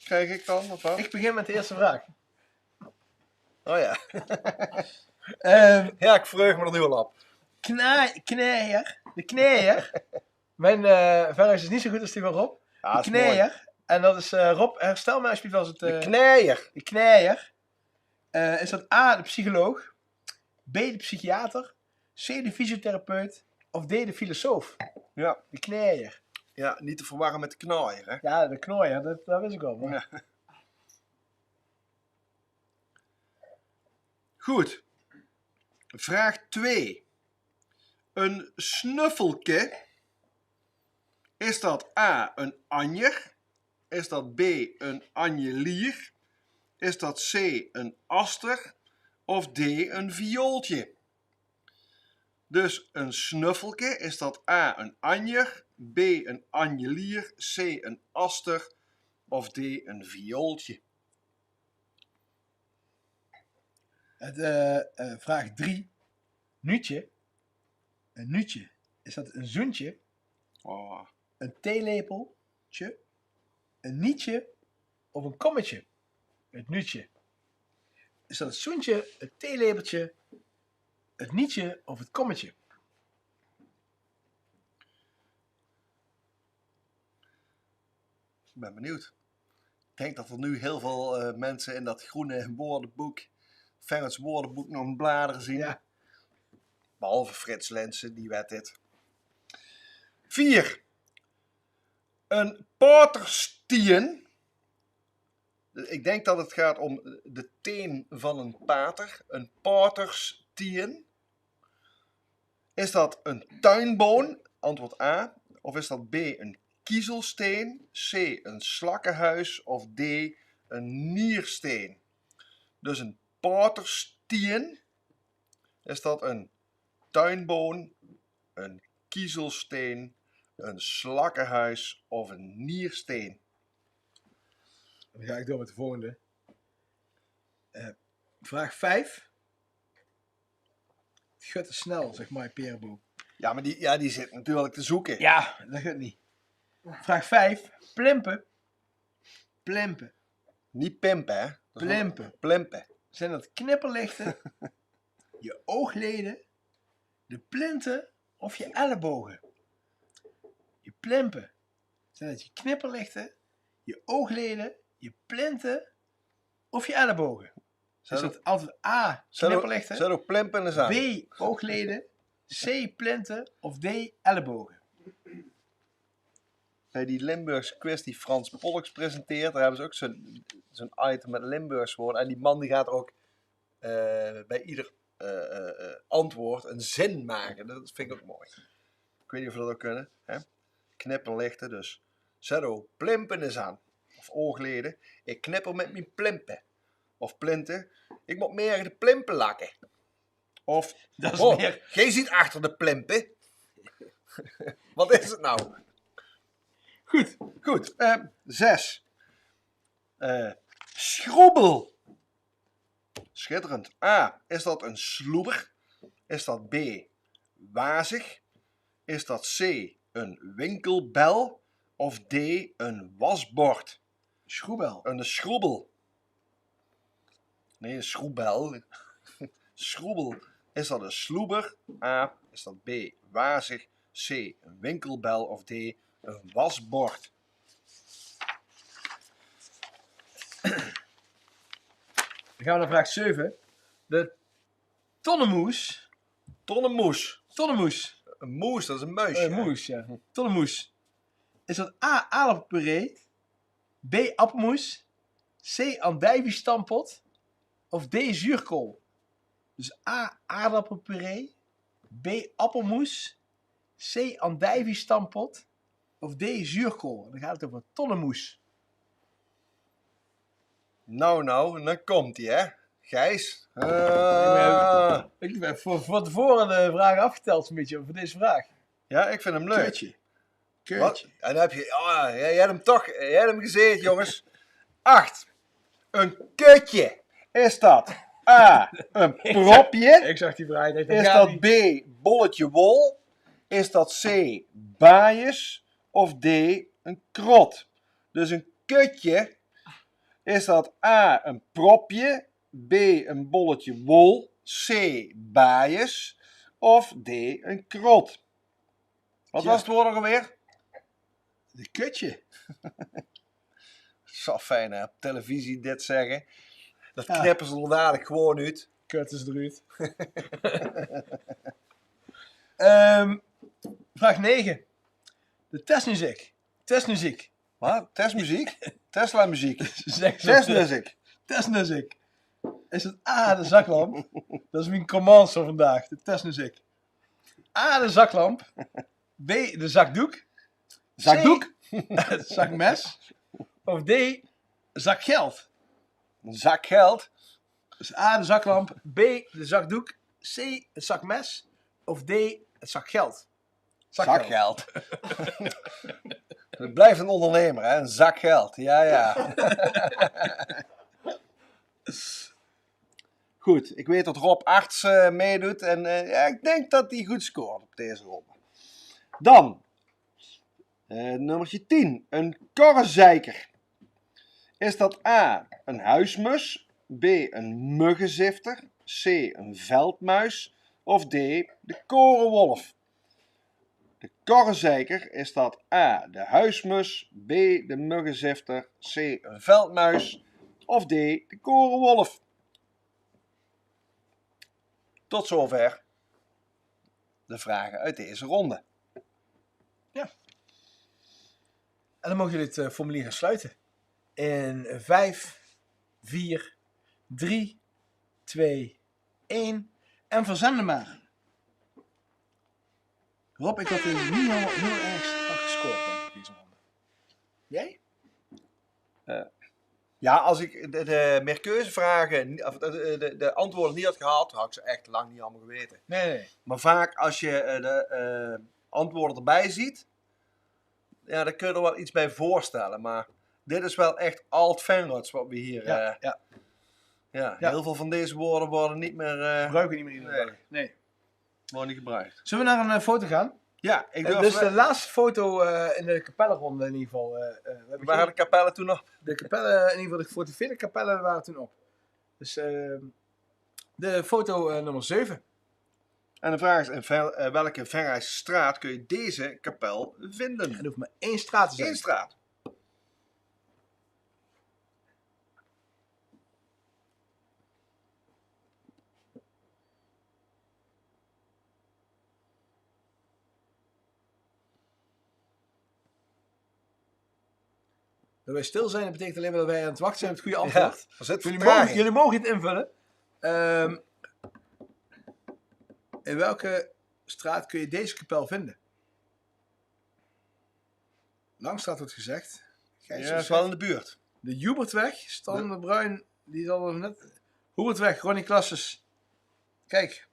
Krijg ik dan, of wat? Ik begin met de eerste vraag. Oh ja. Ja, ik verheug me er nu al op. Kneier. De kneier. Mijn verhuis is niet zo goed als die van Rob. Ja, de dat is mooi. kneier. En dat is, Rob, herstel me alsjeblieft als het... De kneier. De kneier. Is dat A, de psycholoog, B, de psychiater, C, de fysiotherapeut of D, de filosoof? Ja. De kneier. Ja, niet te verwarren met de knaaier, hè? Ja, de knooier, dat wist ik al. Maar... Ja. Goed. Vraag 2. Een snuffelke. Is dat A, een anjer? Is dat B, een anjelier? Is dat C, een aster? Of D, een viooltje? Dus een snuffelke, is dat A, een anjer? B, een anjelier? C, een aster? Of D, een viooltje? Vraag 3. Nuutje. Een nuutje. Is dat een zoentje? Oh. Een theelepeltje? Een nietje? Of een kommetje? Het nuutje. Is dat het zoentje, het theelepeltje, het nietje of het kommetje? Ik ben benieuwd. Ik denk dat er nu heel veel mensen in dat groene woordenboek, Ferrets woordenboek, nog een bladeren zien. Ja. Behalve Frits Lensen, die weet dit. 4. Een paterstien. Ik denk dat het gaat om de teen van een pater. Een paterstien. Is dat een tuinboon? Antwoord A. Of is dat B, een kiezelsteen? C, een slakkenhuis? Of D, een niersteen? Dus een paterstien. Is dat een tuinboon, een kiezelsteen, een slakkenhuis of een niersteen? Dan ga ik door met de volgende. Vraag 5. Het gaat te snel, zegt Mike Perenboom. Ja, maar die zit natuurlijk te zoeken. Ja, dat gaat niet. Vraag 5. Plimpen. Plimpen. Niet pimpen, hè? Plimpen. Plimpen. Zijn dat knipperlichten, je oogleden, de plinten of je ellebogen? Je plimpen. Zijn dat je knipperlichten, je oogleden, je plinten of je ellebogen? Is dat antwoord A, knipperlichten, Zet ook plimpen eens aan. B, oogleden, C, plinten of D, ellebogen? Bij die Limburgse quiz die Frans Polks presenteert, daar hebben ze ook zo'n item met Limburgs woorden. En die man die gaat er ook bij ieder antwoord een zin maken. Dat vind ik ook mooi. Ik weet niet of we dat ook kunnen. Hè? Knipperlichten, dus zet ook plimpen eens aan. Of oogleden. Ik knipper met mijn plimpen. Of plinten. Ik moet meer de plimpen lakken. Of, dat is meer... jij ziet achter de plimpen. Wat is het nou? Goed. 6. Schroebel. Schitterend. A. Is dat een sloeber? Is dat B. Wazig? Is dat C. Een winkelbel? Of D. Een wasbord? Schroebel. Een schroebel. Nee, een schroebel. Schroebel. Is dat een sloeber? A. Is dat B. Wazig? C. Een winkelbel? Of D. Een wasbord? Dan gaan we naar vraag 7. De tonnemoes. Tonnemoes. Tonnemoes. Een moes, dat is een muisje. Een moes, ja. Tonnemoes. Is dat A, aardappelpuree, B, appelmoes, C, andijviestampot of D, zuurkool? Dus A, aardappelpuree, B, appelmoes, C, andijviestampot of D, zuurkool? Dan gaat het over tonnemoes. Nou, dan komt ie, hè. Gijs. Ik heb voor tevoren de vraag afgeteld een beetje over deze vraag. Ja, ik vind hem leuk. Keurtje. Wat? En dan heb je... jij hebt hem toch... Jij hebt hem gezeten, jongens. 8. een kutje? Is dat A, een propje? Ik zag die vraag. Is dat B, bolletje wol? Is dat C, baaiers? Of D, een krot? Dus een kutje, is dat A, een propje? B, een bolletje wol? C, baaiers? Of D, een krot? Wat was het woord nog alweer? De kutje. Zo fijn hè, op televisie dit zeggen. Dat knippen ze er dadelijk gewoon uit. Kut is eruit. Vraag 9. De testmuziek. Testmuziek. Wat? Testmuziek? Tesla muziek. Zeg zo. Testmuziek. Testmuziek. Is het A, de zaklamp? Dat is mijn command voor vandaag. De testmuziek. A, de zaklamp. B, de zakdoek. Zakdoek? C, het zakmes. Of D, zakgeld. Een zak geld. Dus A, de zaklamp. B, de zakdoek. C, het zakmes. Of D, het zakgeld. Zakgeld. Het blijft een ondernemer, hè? Een zak geld. Ja, ja. Goed, ik weet dat Rob Arts meedoet. En ja, ik denk dat hij goed scoort op deze ronde. Dan, nummertje 10. Een korrenzeiker. Is dat A, een huismus? B, een muggenzifter? C, een veldmuis? Of D, de korenwolf? De korrenzeiker, is dat A, de huismus? B, de muggenzifter? C, een veldmuis? Of D, de korenwolf? Tot zover de vragen uit deze ronde. En dan mogen jullie het formulier gaan sluiten. In 5, 4, 3, 2, 1. En verzenden maar. Rob, ik had dus niet heel erg strak gescoord, denk ik, deze ronde. Jij? Ja, als ik de meerkeuzevragen, of de antwoorden niet had gehad, had ik ze echt lang niet allemaal geweten. Nee. Maar vaak als je de antwoorden erbij ziet, ja, dan kun je er wel iets bij voorstellen. Maar dit is wel echt alt Venroods wat we hier... Ja, heel veel van deze woorden worden niet meer... Gebruiken niet meer iedere dag. Nee. Worden niet gebruikt. Zullen we naar een foto gaan? Ja, ik durf... Dus de laatste foto in de kapellenronde in ieder geval. Waar gaan de kapellen toen op? De kapellen, in ieder geval de gefotografeerde kapellen waren toen op. Dus de foto nummer 7. En de vraag is, in welke Venraadse straat kun je deze kapel vinden? Er hoeft maar één straat te zijn. Eén straat. Dat wij stil zijn, dat betekent alleen maar dat wij aan het wachten zijn op het goede antwoord. Ja, jullie mogen het invullen. In welke straat kun je deze kapel vinden? Langstraat wordt gezegd. Ja, dat is wel in de buurt. De Hubertweg. Stan de Bruin, die zal er net... Hubertweg, Ronnie Klasses. Kijk.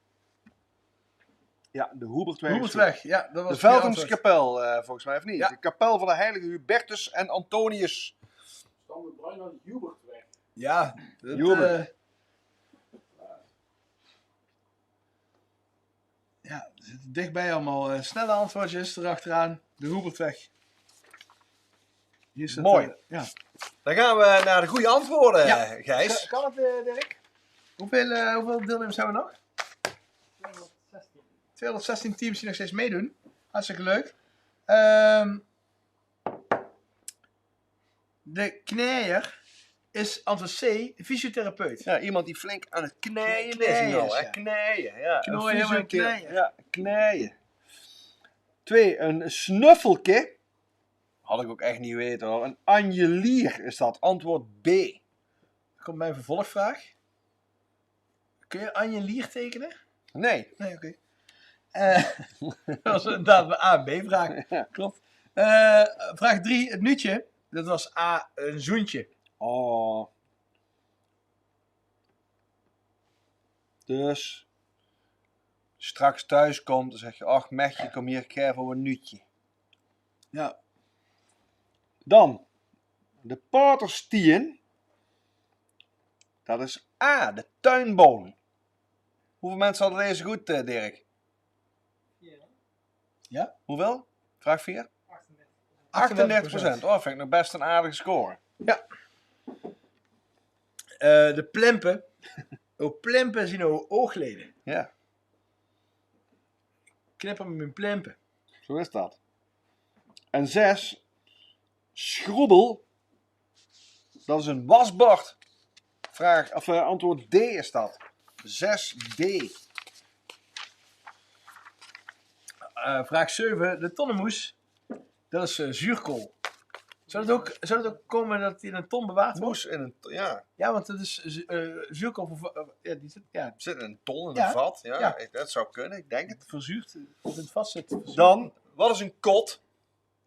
Ja, de Hubertweg. Hubertweg, ja. Dat was de Veldhemskapel, volgens mij, of niet? Ja. De kapel van de heilige Hubertus en Antonius. Stan de Bruin aan de Hubertweg. Ja. Hubert. Ja, er zitten dichtbij allemaal snelle antwoordjes erachteraan. De Hubertweg. Hier zit, Mooi. Ja. Dan gaan we naar de goede antwoorden, Gijs. Kan het, Dirk? Hoeveel deelnemers hebben we nog? 216 teams die nog steeds meedoen. Hartstikke leuk. De knijer is antwoord C, fysiotherapeut. Ja, iemand die flink aan het knijden is nu al, hè? Ja. Knijden, ja. Knooien, helemaal knijden. Ja, knijden. 2, een snuffelke. Had ik ook echt niet weten hoor. Een anjelier is dat. Antwoord B. Dan komt mijn vervolgvraag. Kun je anjelier tekenen? Nee. Nee, oké. Dat was inderdaad een A en B vraag. Ja. Klopt. Vraag 3, het nutje. Dat was A, een zoentje. Oh. Dus straks thuis komt, dan zeg je, ach Mechje, kom hier, ik geef voor een nutje. Ja. Dan, de paterstien Dat is A, de tuinboon. Hoeveel mensen hadden deze goed, Dirk? 4. Ja? Hoeveel? Vraag 4? 38%. 38%. Oh, vind ik nog best een aardige score. Ja. De plempen. Ook plempen zien ook oogleden. Ja, Knippen met mijn plempen. zo is dat. En 6, schroebel. Dat is een wasbord. Antwoord D is dat. 6D. Vraag 7. De tonnemoes. Dat is zuurkool. Zou het ook komen dat die in een ton bewaard wordt? Moes in een... Ja, Ja, want het is zuurkool. Die zit, ja, het zit in een ton, in Ja. een vat. Ja, Ja. Dat zou kunnen, ik denk het. verzuurd. Als het vast zit. verzuurd. Dan, wat is een kot?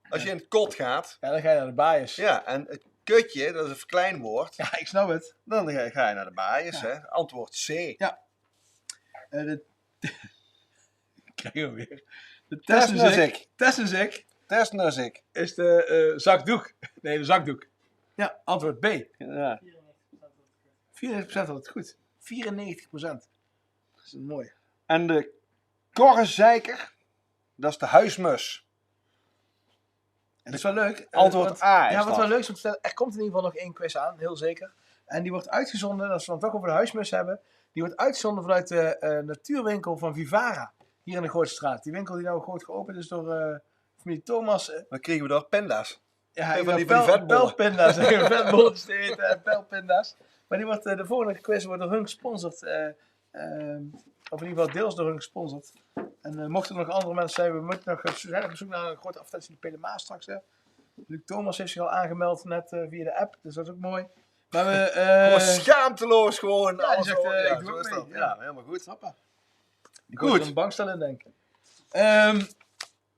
Als je in het kot gaat. Ja, dan ga je naar de baaiers. Ja, en het kutje, dat is een verkleinwoord. Ja, ik snap het. Dan ga je naar de baaiers, Ja. hè. Antwoord C. Ja. Krijgen we weer. De Testnuzik. Testnuzik is de zakdoek. Nee, de zakdoek. Ja, antwoord B. 94% Ja. had het goed. 94%. Dat is mooi. En de korrenzeiker, dat is de huismus. En dat is wel leuk. Antwoord A is Ja, wat dat. wel leuk is om te vertellen. Er komt in ieder geval nog 1 quiz aan, heel zeker. En die wordt uitgezonden, als we het toch over de huismus hebben. Die wordt uitgezonden vanuit de natuurwinkel van Vivara. Hier in de Grootstraat. Die winkel die nou groot geopend is door familie Thomas. Dan kregen we daar pinda's. Ja, van die vetbollen. Pelpinda's. Vetbolletjes te eten en pelpinda's. Maar die wordt, de volgende quiz wordt door hun gesponsord. Of in ieder geval deels door hun gesponsord. En mochten er nog andere mensen zijn, we moeten nog op zoek naar een grote advertentie in de PLMA straks. Hè. Luc Thomas heeft zich al aangemeld net via de app, dus dat is ook mooi. Maar we, Gewoon schaamteloos gewoon. Ja, die alles zegt, gewoon. ik Ja, doe zo ook is mee. dat. Ja. Ja, helemaal goed. Hoppa. Ik Goed. moet er een bankstel in denken.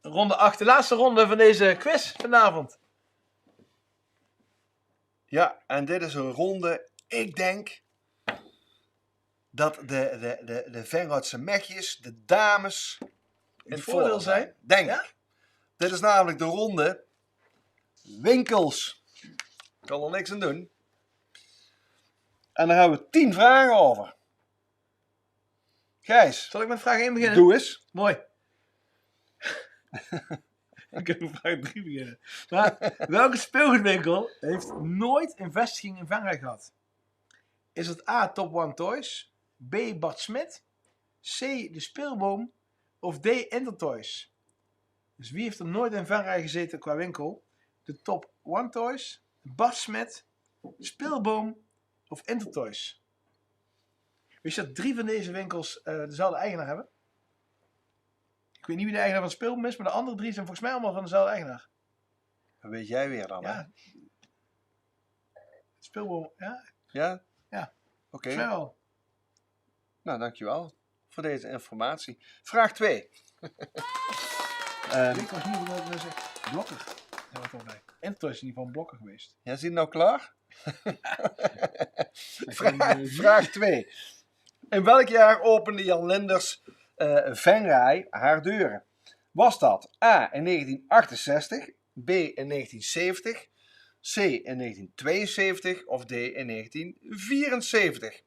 Ronde 8, de laatste ronde van deze quiz vanavond. Ja, en dit is een ronde. Ik denk dat de Venroodse mechjes, de dames, in het voordeel zijn. Denk Ja? ik. Dit is namelijk de ronde winkels. Ik kan er niks aan doen. En daar hebben we 10 vragen over. Gijs, Zal ik met vraag 1 beginnen? doe eens. Mooi. Ik kan met vraag 3 beginnen. Maar welke speelgoedwinkel heeft nooit een vestiging in Venray gehad? Is het A. Top One Toys, B. Bart Smit, C. De Speelboom of D. Intertoys? Dus wie heeft er nooit in Venray gezeten qua winkel? De Top One Toys, Bart Smit, Speelboom of Intertoys? Wist je dat 3 van deze winkels dezelfde eigenaar hebben? Ik weet niet wie de eigenaar van de Speelboom is, maar de andere 3 zijn volgens mij allemaal van dezelfde eigenaar. Dat weet jij weer dan, hè? Ja. Speelboom, ja? Ja? Ja. Oké. Volgens mij wel. Nou, dankjewel voor deze informatie. Vraag 2. Ik was niet wat ik zeg. Blokker. Ja, wat erbij. Intertoys is in ieder geval een blokker geweest. Ja, zie je nou klaar? Vraag 2. In welk jaar opende Jan Linders Venray haar deuren? Was dat A in 1968, B in 1970, C in 1972 of D in 1974?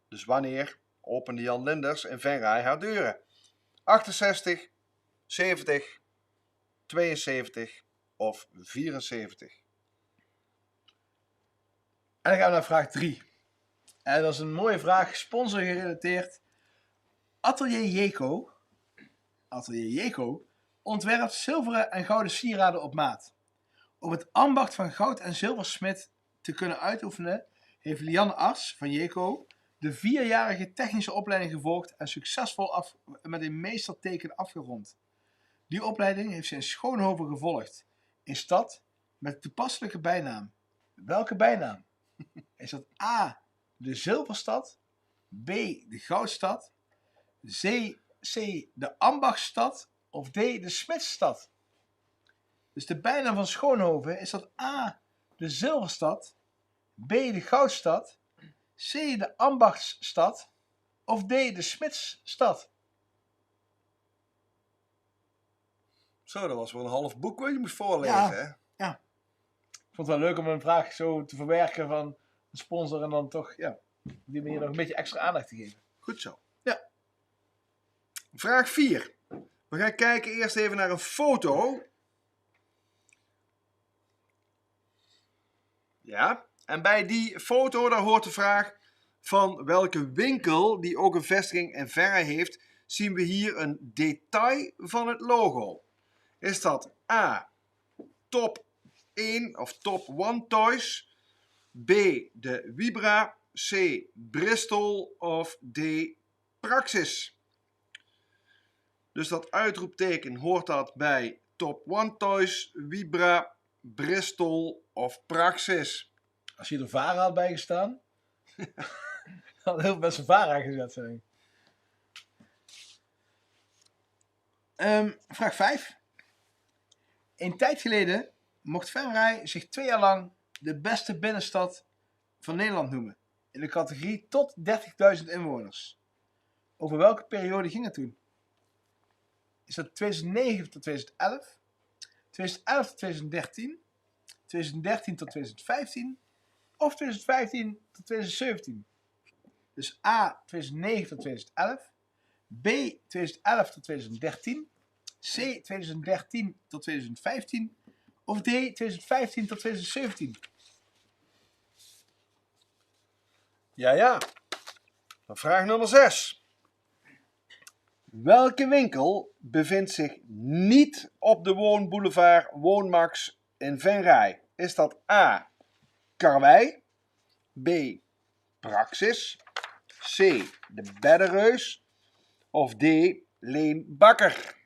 Dus wanneer opende Jan Linders in Venray haar deuren? 68, 70, 72 of 74? En dan gaan we naar vraag 3. En dat is een mooie vraag, sponsor gerelateerd. Atelier Jeco ontwerpt zilveren en gouden sieraden op maat. Om het ambacht van goud- en zilversmid te kunnen uitoefenen, heeft Lianne Ars van Jeco de 4-jarige technische opleiding gevolgd en succesvol met een meesterteken afgerond. Die opleiding heeft ze in Schoonhoven gevolgd, een stad met de toepasselijke bijnaam. Welke bijnaam? Is dat A, de Zilverstad, B, de Goudstad, C, de Ambachtstad of D, de Smidsstad? Dus de bijnaam van Schoonhoven is dat A, de Zilverstad, B, de Goudstad, C, de Ambachtsstad of D, de Smidsstad? Zo, dat was wel een half boek wat je moest voorlezen, Ja. hè? Ja. Ik vond het wel leuk om een vraag zo te verwerken van een sponsor en dan toch, ja, op die manier nog een beetje extra aandacht te geven. Goed zo. Ja. Vraag 4. We gaan kijken eerst even naar een foto. Ja, en bij die foto daar hoort de vraag van welke winkel die ook een vestiging in Venray heeft, zien we hier een detail van het logo. Is dat A, Top 1 of Top 1 Toys, B, de Vibra, C, Bristol of D, Praxis? Dus dat uitroepteken hoort dat bij Top 1 Toys, Vibra, Bristol of Praxis. Als je er Vara had bijgestaan, had heel best een Vara gezet zijn. Vraag 5. Een tijd geleden mocht Venray zich 2 jaar lang de beste binnenstad van Nederland noemen. In de categorie tot 30.000 inwoners. Over welke periode ging het toen? Is dat 2009 tot 2011? 2011 tot 2013? 2013 tot 2015? Of 2015 tot 2017? Dus A 2009 tot 2011, B 2011 tot 2013, C 2013 tot 2015 of D 2015 tot 2017? Ja. Dan vraag nummer 6. Welke winkel bevindt zich niet op de woonboulevard Woonmax in Venray? Is dat A, Karwei, B, Praxis, C, de Beddenreus of D, Leen Bakker?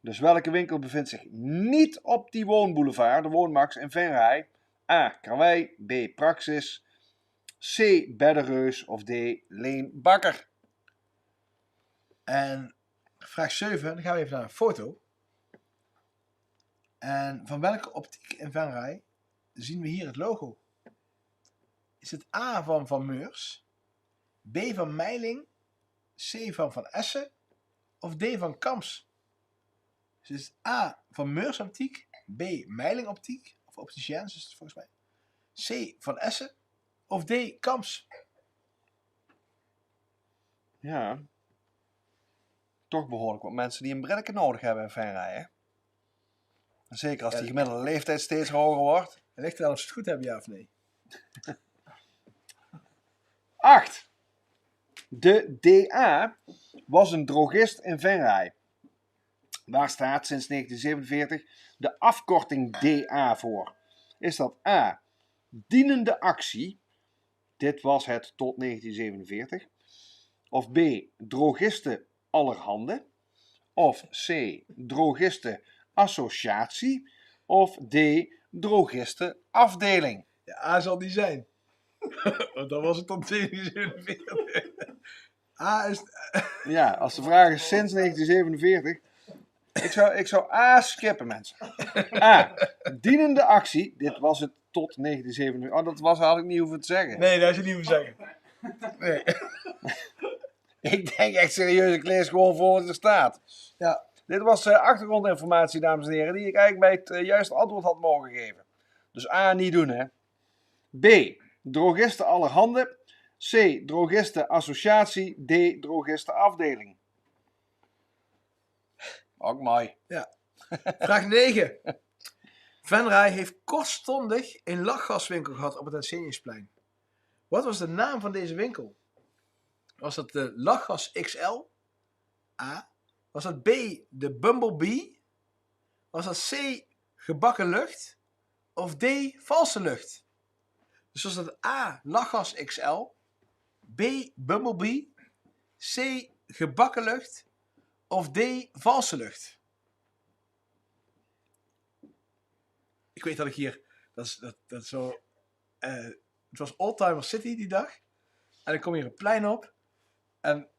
Dus welke winkel bevindt zich niet op die woonboulevard, de Woonmax in Venray? A, Karwei, B, Praxis, C, Beddenreus of D, Leen Bakker? En vraag 7, dan gaan we even naar een foto. En van welke optiek in Venray zien we hier het logo? Is het A van Van Meurs, B van Meiling, C van Van Essen of D van Kams? Dus het is A van Meurs optiek, B Meiling optiek, of opticiens is het volgens mij, C van Essen of D Kams? Ja. Toch behoorlijk wat mensen die een brilletje nodig hebben in Venray, hè? Zeker als die gemiddelde leeftijd steeds hoger wordt. Het ligt eraan of ze het goed hebben, ja of nee. 8. De DA was een drogist in Venray. Waar staat sinds 1947 de afkorting DA voor? Is dat A, dienende actie, dit was het tot 1947, of B, drogisten allerhande, of C, drogisten associatie, of D, drogisten afdeling? Ja, A zal die zijn. Want dan was het tot 1947. A is... Ja, als de vraag is sinds 1947... Ik zou A skippen, mensen. A, dienende actie. Dit was het tot 1947. Oh, had ik niet hoeven te zeggen. Nee, dat had je niet hoeven zeggen. Nee. Ik denk echt serieus, ik lees gewoon voor wat er staat. Ja. Dit was achtergrondinformatie, dames en heren, die ik eigenlijk bij het juiste antwoord had mogen geven. Dus A, niet doen, hè. B, drogisten allerhande. C, drogisten associatie. D, drogisten afdeling. Ook mooi. Ja. Vraag 9. Venray heeft kortstondig een lachgaswinkel gehad op het Arseniusplein. Wat was de naam van deze winkel? Was dat de Lachgas XL? A. Was dat B, de Bumblebee? Was dat C, gebakken lucht? Of D, valse lucht? Dus was dat A, Lachgas XL? B, Bumblebee? C, gebakken lucht? Of D, valse lucht? Ik weet dat ik hier... Dat is zo... het was Oldtimer City die dag. En ik kom hier een plein op. En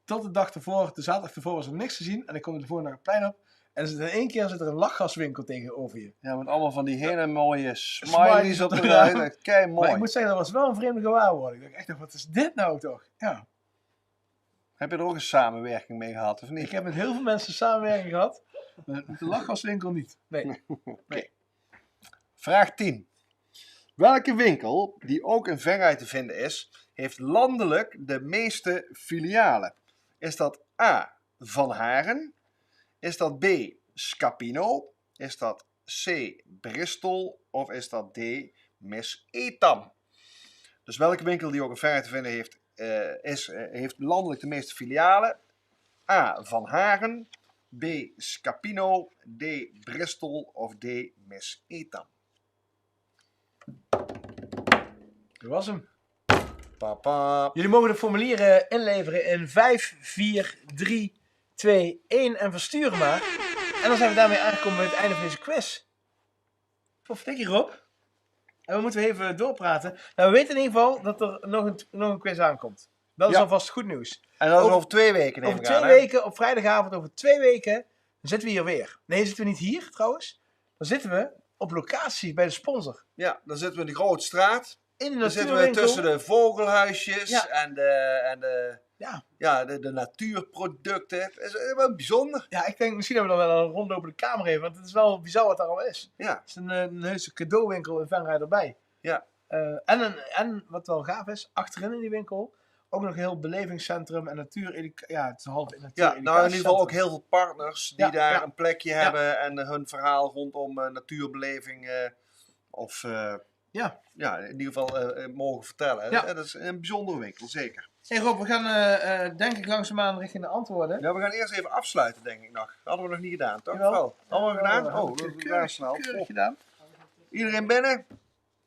tot de dag ervoor, de zaterdag ervoor, was er niks te zien. En ik kom er de volgende dag een plein op. En in één keer zit er een lachgaswinkel tegenover je. Ja, met allemaal van die hele mooie smileys op de ruit. Kei mooi. Maar ik moet zeggen, dat was wel een vreemde gewaarwording. Ik dacht echt, wat is dit nou toch? Ja. Heb je er ook een samenwerking mee gehad, of niet? Ik heb met heel veel mensen samenwerking gehad. Met de lachgaswinkel niet. Nee. Okay. Vraag 10. Welke winkel, die ook in Venray te vinden is, heeft landelijk de meeste filialen? Is dat A. Van Haren? Is dat B. Scapino? Is dat C. Bristol? Of is dat D. Miss Etam? Dus welke winkel die ook in Venray te vinden heeft, heeft landelijk de meeste filialen? A. Van Haren? B. Scapino? D. Bristol? Of D. Miss Etam? Dat was hem. Papa. Jullie mogen de formulieren inleveren in 5, 4, 3, 2, 1 en versturen maar. En dan zijn we daarmee aangekomen bij het einde van deze quiz. Wat verdik je, Rob? En we moeten even doorpraten. Nou, we weten in ieder geval dat er nog een quiz aankomt. Dat is alvast goed nieuws. En dat is over 2 weken, neem ik aan. Over 2 weken, op vrijdagavond, over 2 weken, dan zitten we hier weer. Nee, zitten we niet hier trouwens. Dan zitten we op locatie bij de sponsor. Ja, dan zitten we in de grote straat. In de Dan zitten we tussen de vogelhuisjes en de natuurproducten. Het is wel bijzonder. Ja, ik denk misschien hebben we dan wel een rondlopende kamer even, want het is wel bizar wat daar al is. Ja. Het is een heuse cadeauwinkel in Venray erbij. Ja. En wat wel gaaf is, achterin in die winkel ook nog een heel belevingscentrum en natuur. Ja, het is een half natuur. Ja, nou in ieder geval ook heel veel partners die daar een plekje Ja. hebben en hun verhaal rondom natuurbeleving in ieder geval mogen vertellen. Ja. Dat is een bijzondere winkel, zeker. Hey Rob, we gaan denk ik langzaamaan richting de antwoorden. Ja, we gaan eerst even afsluiten, denk ik nog. Dat hadden we nog niet gedaan, toch? Jawel. Wel. Allemaal gedaan? Ja, Oh, we gaan snel. keurig gedaan. Iedereen binnen?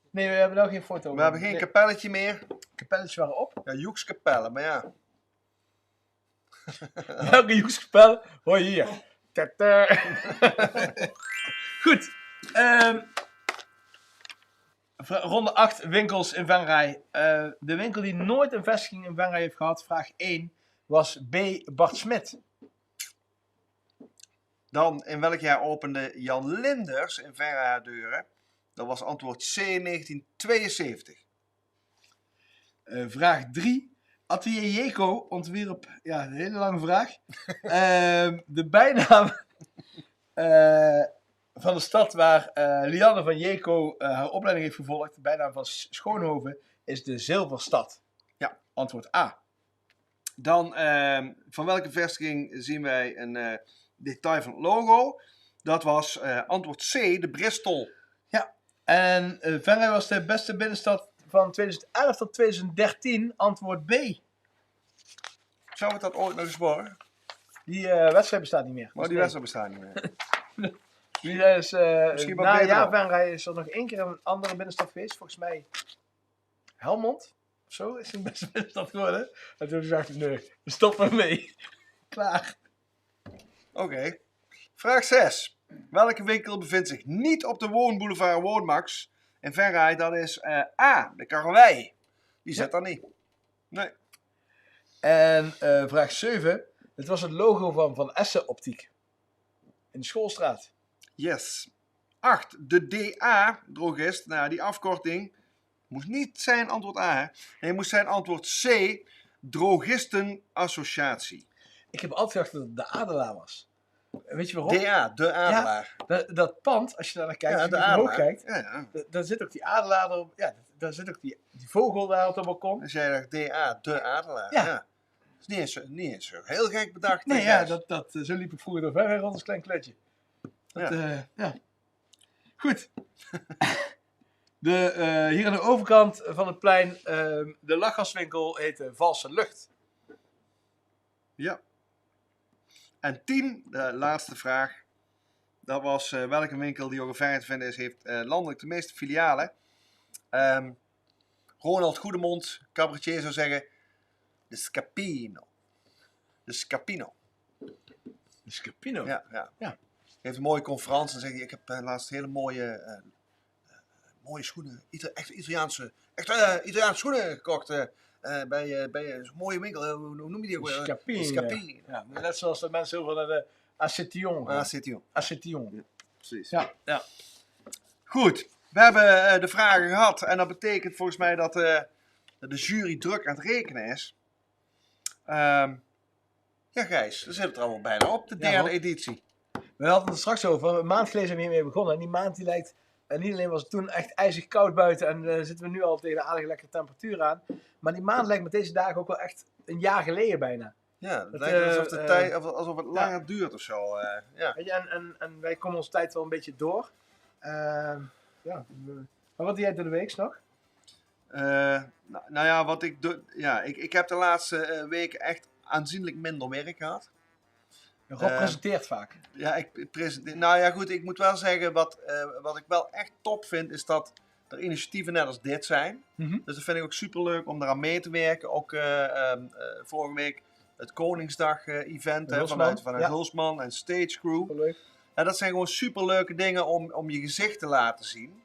Nee, we hebben nog geen foto. We hebben geen kapelletje meer. Kapelletje waren op. Ja, Joeks kapelle, maar ja. Welke Joekskapel? Hoor je hier. Tata. Goed. Ronde 8 winkels in Venray. De winkel die nooit een vestiging in Venray heeft gehad, vraag 1, was B. Bart Smit. Dan, in welk jaar opende Jan Linders in Venray haar deuren? Dat was antwoord C, 1972. Vraag 3. Atelier Jeco ontwierp, ja, een hele lange vraag. De bijnaam van de stad waar Lianne van Jeco haar opleiding heeft gevolgd, de bijnaam van Schoonhoven, is de Zilverstad. Ja. Antwoord A. Dan, van welke vestiging zien wij een detail van het logo? Dat was antwoord C, de Bristol. Ja. En Venray was de beste binnenstad van 2011 tot 2013. Antwoord B. Zou het dat ooit nog eens worden? Die wedstrijd bestaat niet meer. Maar die wedstrijd bestaat niet meer. Die is, Misschien wel na beter jaar dan. Venray is er nog 1 keer een andere binnenstad geweest. Volgens mij Helmond. Of zo is een beste binnenstad geworden. En toen dacht ik, nee, we stoppen ermee. Klaar. Oké. Vraag 6. Welke winkel bevindt zich niet op de woonboulevard Woonmax in Venray? Dat is A, de Karrewei. Die zit daar niet. Nee. En vraag 7. Het was het logo van Essen Optiek. In de Schoolstraat. Yes. 8. De DA, drogist. Nou, die afkorting moest niet zijn antwoord A. Hè? Nee, moest zijn antwoord C, Drogistenassociatie. Ik heb altijd gedacht dat het de Adelaar was. Weet je waarom? DA, de Adelaar. Ja, dat pand, als je daar naar kijkt, Ja, als je de naar omhoog Adelaar. kijkt, Ja. daar zit ook die Adelaar erop. Ja, daar zit ook die vogel daar op het balkon. Dus jij dacht DA, de Adelaar. Ja. Ja. Dat is niet eens zo heel gek bedacht. Nee, hè, ja, Gijs? zo liep ik vroeger door verder rond als klein kletje. Ja. Goed. Hier aan de overkant van het plein, de lachgaswinkel heette Valse Lucht. Ja. En 10, de laatste vraag. Dat was welke winkel die ook in Venray te vinden is, heeft landelijk de meeste filialen. Ronald Goedemond, cabaretier, zou zeggen de Scapino. De Scapino. De Scapino? Ja. Hij heeft een mooie conferentie en zegt hij, ik heb laatst hele mooie schoenen, echt Italiaanse schoenen gekocht bij zo'n mooie winkel. Hoe noem je die ook? Scapino. Scapino. Ja, net zoals de mensen over naar de Acetillon gaan. Acetillon. Ja, precies. Ja. Goed, we hebben de vragen gehad en dat betekent volgens mij dat de jury druk aan het rekenen is. Ja, Gijs, we zitten er allemaal bijna op, de derde editie. We hadden het er straks over. Een maand geleden zijn we hiermee begonnen. En die maand die lijkt niet alleen was het toen echt ijzig koud buiten en zitten we nu al tegen een aardige lekkere temperatuur aan. Maar die maand lijkt met deze dagen ook wel echt een jaar geleden bijna. Ja, het lijkt alsof de tijd, alsof het langer duurt of zo. Ja. Weet je, en wij komen onze tijd wel een beetje door. Ja. Maar wat doe jij door de week nog? Nou ja, wat ik doe. Ja, ik heb de laatste weken echt aanzienlijk minder werk gehad. Rob presenteert vaak. Ja, ik presenteer. Nou ja, goed, ik moet wel zeggen, wat ik wel echt top vind, is dat er initiatieven net als dit zijn. Dus dat vind ik ook super leuk om eraan mee te werken. Ook vorige week het Koningsdag-event vanuit Hulsman en Stage Crew. Leuk. En dat zijn gewoon super leuke dingen om je gezicht te laten zien.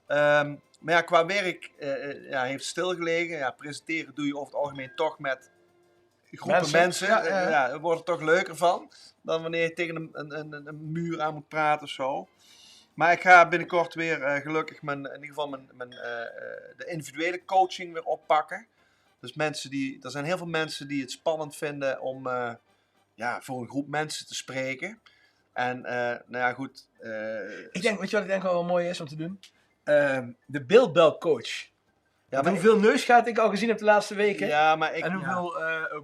Maar ja, qua werk heeft het stilgelegen. Ja, presenteren doe je over het algemeen toch met groepen mensen. Daar wordt het toch leuker van dan wanneer je tegen een muur aan moet praten of zo. Maar ik ga binnenkort weer gelukkig in ieder geval de individuele coaching weer oppakken. Dus er zijn heel veel mensen die het spannend vinden om voor een groep mensen te spreken. En goed. Weet je wat ik denk wel mooi is om te doen? De beeldbelcoach. Ja, maar hoeveel neusgaten ik al gezien heb de laatste weken. Ja, maar en hoeveel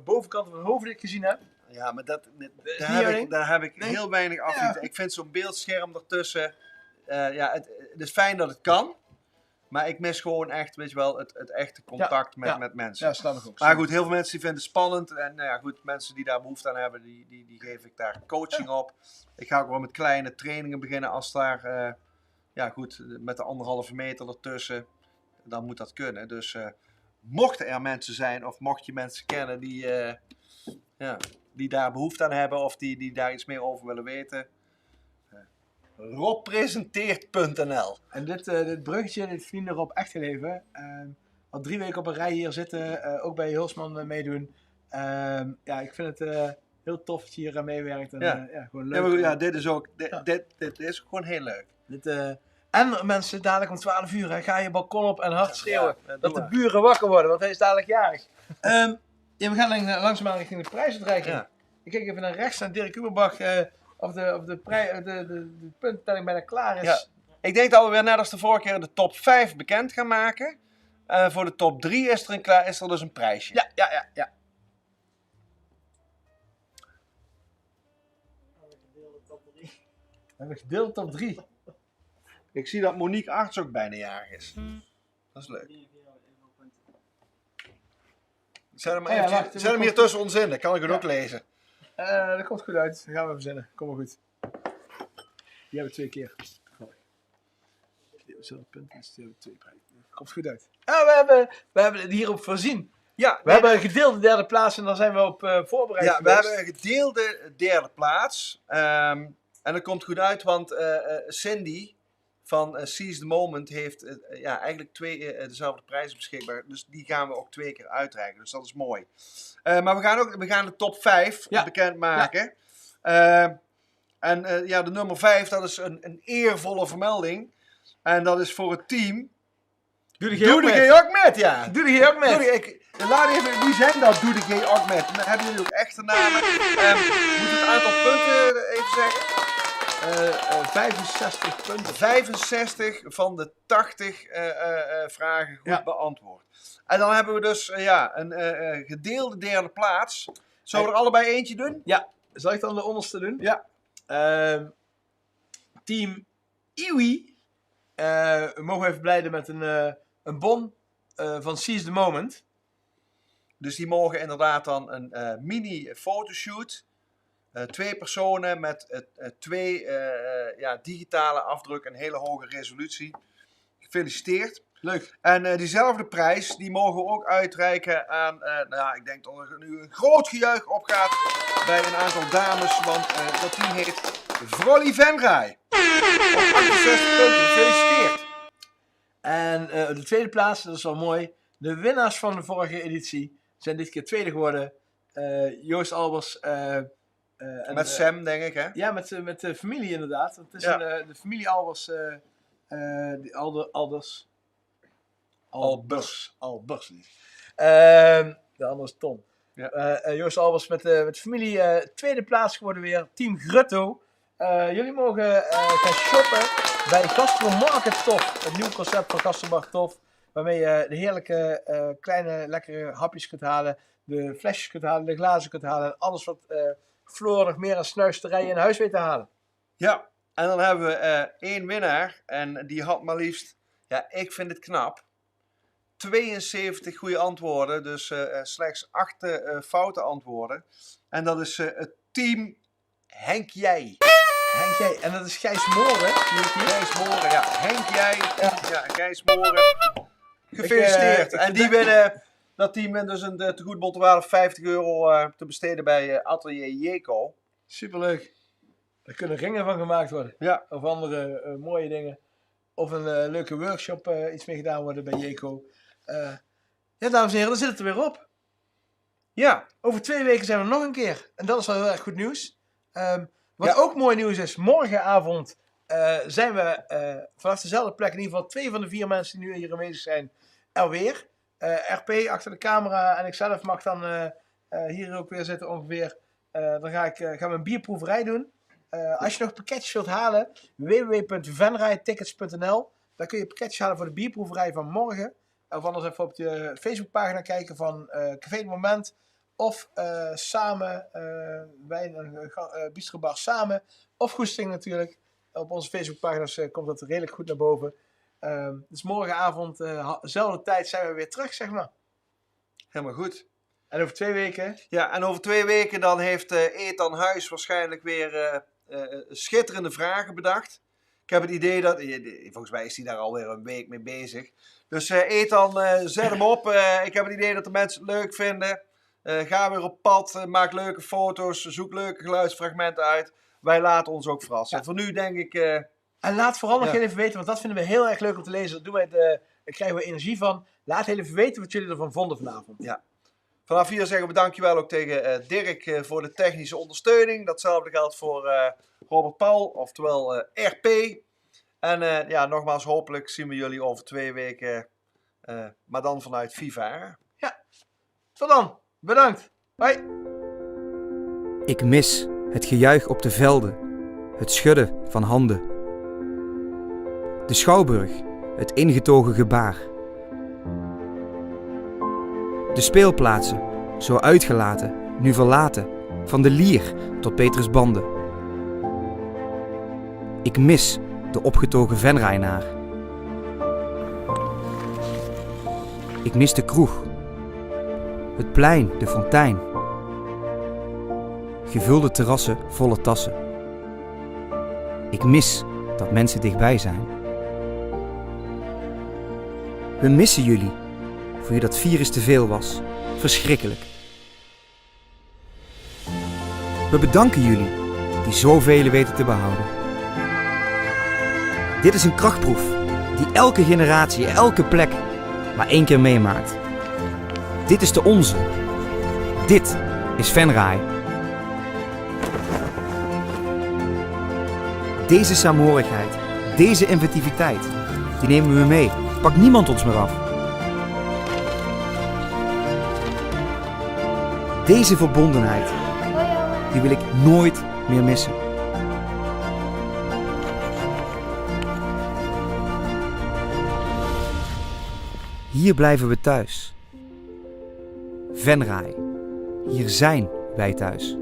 bovenkanten van hoofd ik gezien heb. Ja, maar daar heb ik heel weinig af. Ja. Ik vind zo'n beeldscherm ertussen. Het is fijn dat het kan. Maar ik mis gewoon echt, weet je wel, het echte contact met mensen. Ja, snap ik ook. Maar goed, heel veel mensen die vinden het spannend. En mensen die daar behoefte aan hebben, die geef ik daar coaching op. Ik ga ook wel met kleine trainingen beginnen als daar, met de 1,5 meter ertussen. Dan moet dat kunnen. Dus mochten er mensen zijn of mocht je mensen kennen die daar behoefte aan hebben of die daar iets meer over willen weten. robpresenteert.nl. En dit bruggetje, dit vrienden Rob echt leven. Al 3 weken op een rij hier zitten, ook bij Hulsman meedoen. Ik vind het heel tof dat je hier aan meewerkt. En, gewoon leuk. Ja, dit is ook, dit is gewoon heel leuk. En mensen, dadelijk om 12 uur ga je balkon op en hard schreeuwen. Dat de buren wakker worden, want hij is dadelijk jarig. We gaan langzaamaan richting de prijsuitreiking. Ja. Ik kijk even naar rechts naar Dirk Uberbach. Of de puntentelling bijna klaar is. Ja. Ik denk dat we weer net als de vorige keer de top 5 bekend gaan maken. Voor de top 3 is er dus een prijsje. Ja. We hebben gedeelde top 3. Ik zie dat Monique Arts ook bijna jarig is. Dat is leuk. Zet hem hier tussen ons in, dan kan ik het ook lezen. Dat komt goed uit. Dat gaan we verzinnen. Kom maar goed. Die hebben 2 keer. Die hebben punten, dus die hebben 2 prijzen. Komt goed uit. We hebben hierop voorzien. Ja, we hebben een gedeelde 3e plaats en daar zijn we op voorbereid. Ja, we hebben een gedeelde 3e plaats. En dat komt goed uit, want Cindy van Seize the Moment heeft eigenlijk 2 dezelfde prijzen beschikbaar. Dus die gaan we ook 2 keer uitreiken. Dus dat is mooi. Maar we gaan de top 5 bekendmaken. Ja. De nummer 5, dat is een eervolle vermelding. En dat is voor het team. Doe de G ook met. Ja. Doe de G ook met. Laat even, wie zijn dat? Doe de G ook met. Hebben jullie ook echte namen? Moet het aantal punten even zeggen? 65 punten. 65 van de 80 vragen goed beantwoord. En dan hebben we dus een gedeelde 3e plaats. Zullen we er allebei eentje doen? Ja. Zal ik dan de onderste doen? Ja. Team Iwi. We mogen even blijden met een bon van Seize the Moment. Dus die mogen inderdaad dan een mini fotoshoot. 2 personen met 2 digitale afdrukken en hele hoge resolutie. Gefeliciteerd. Leuk. En diezelfde prijs, die mogen we ook uitreiken aan, ik denk dat er nu een groot gejuich opgaat bij een aantal dames, want dat team heet Vrolly Venray. Op 68 punten, gefeliciteerd. En de 2e plaats, dat is wel mooi, de winnaars van de vorige editie zijn dit keer 2e geworden. Joost Albers. Met Sam, denk ik, hè? Ja, met de familie inderdaad. Het is de familie Albers. Albers. De andere is Tom. Ja. Joost Albers met de familie 2e plaats geworden weer. Team Grutto. Jullie mogen gaan shoppen bij Gastromarket Tof. Het nieuw concept van Gastromarket Tof. Waarmee je de heerlijke kleine lekkere hapjes kunt halen. De flesjes kunt halen, de glazen kunt halen. En alles wat Floor nog meer aan snuisterijen in huis weet te halen. Ja, en dan hebben we 1 winnaar. En die had maar liefst, ja, ik vind het knap, 72 goede antwoorden. Dus slechts 8 foute antwoorden. En dat is het team Henk Jij. Henk Jij, en dat is Gijs Mooren. Gijs Mooren, ja. Henk Jij, ja, Gijs Mooren. Gefeliciteerd. En die winnen, dat team wint dus een tegoedbon te waarde van €50 te besteden bij Atelier Jeco. Superleuk. Er kunnen ringen van gemaakt worden. Ja. Of andere mooie dingen. Of een leuke workshop iets mee gedaan worden bij Jeco. Ja, dames en heren, dan zit het er weer op. Ja. Over 2 weken zijn we nog een keer. En dat is wel heel erg goed nieuws. Wat ook mooi nieuws is, morgenavond zijn we vanaf dezelfde plek, in ieder geval 2 van de 4 mensen die nu hier aanwezig zijn, er weer. RP achter de camera en ikzelf mag dan hier ook weer zitten ongeveer. Dan gaan we een bierproeverij doen. Als je nog pakketjes wilt halen, www.venrijtickets.nl. Daar kun je pakketjes halen voor de bierproeverij van morgen. Of anders even op de Facebookpagina kijken van Café het Moment. Of samen, wijn en bistrobar samen. Of Goesting natuurlijk. Op onze Facebookpagina's komt dat redelijk goed naar boven. Dus morgenavond, dezelfde tijd, zijn we weer terug, zeg maar. Helemaal goed. En over 2 weken? Ja, en over 2 weken dan heeft Ethan Huis waarschijnlijk weer schitterende vragen bedacht. Ik heb het idee dat, volgens mij is hij daar alweer een week mee bezig. Dus Ethan, zet hem op. Ik heb het idee dat de mensen het leuk vinden. Ga weer op pad, maak leuke foto's, zoek leuke geluidsfragmenten uit. Wij laten ons ook verrassen. Ja. Voor nu denk ik... en laat vooral nog even weten, want dat vinden we heel erg leuk om te lezen. Dat doen wij daar krijgen we energie van. Laat heel even weten wat jullie ervan vonden vanavond. Ja. Vanaf hier zeggen we dankjewel ook tegen Dirk voor de technische ondersteuning. Datzelfde geldt voor Robert Paul, oftewel RP. En ja, nogmaals, hopelijk zien we jullie over 2 weken, maar dan vanuit Viva. Ja, tot dan. Bedankt. Hoi. Ik mis het gejuich op de velden, het schudden van handen. De schouwburg, het ingetogen gebaar. De speelplaatsen, zo uitgelaten, nu verlaten, van de Lier tot Petrusbande. Ik mis de opgetogen Venraenaar. Ik mis de kroeg, het plein, de fontein. Gevulde terrassen, volle tassen. Ik mis dat mensen dichtbij zijn. We missen jullie, voor wie dat virus te veel was. Verschrikkelijk. We bedanken jullie, die zoveel weten te behouden. Dit is een krachtproef, die elke generatie, elke plek, maar 1 keer meemaakt. Dit is de onze. Dit is Venray. Deze saamhorigheid, deze inventiviteit, die nemen we mee. Pakt niemand ons meer af. Deze verbondenheid, die wil ik nooit meer missen. Hier blijven we thuis. Venray, hier zijn wij thuis.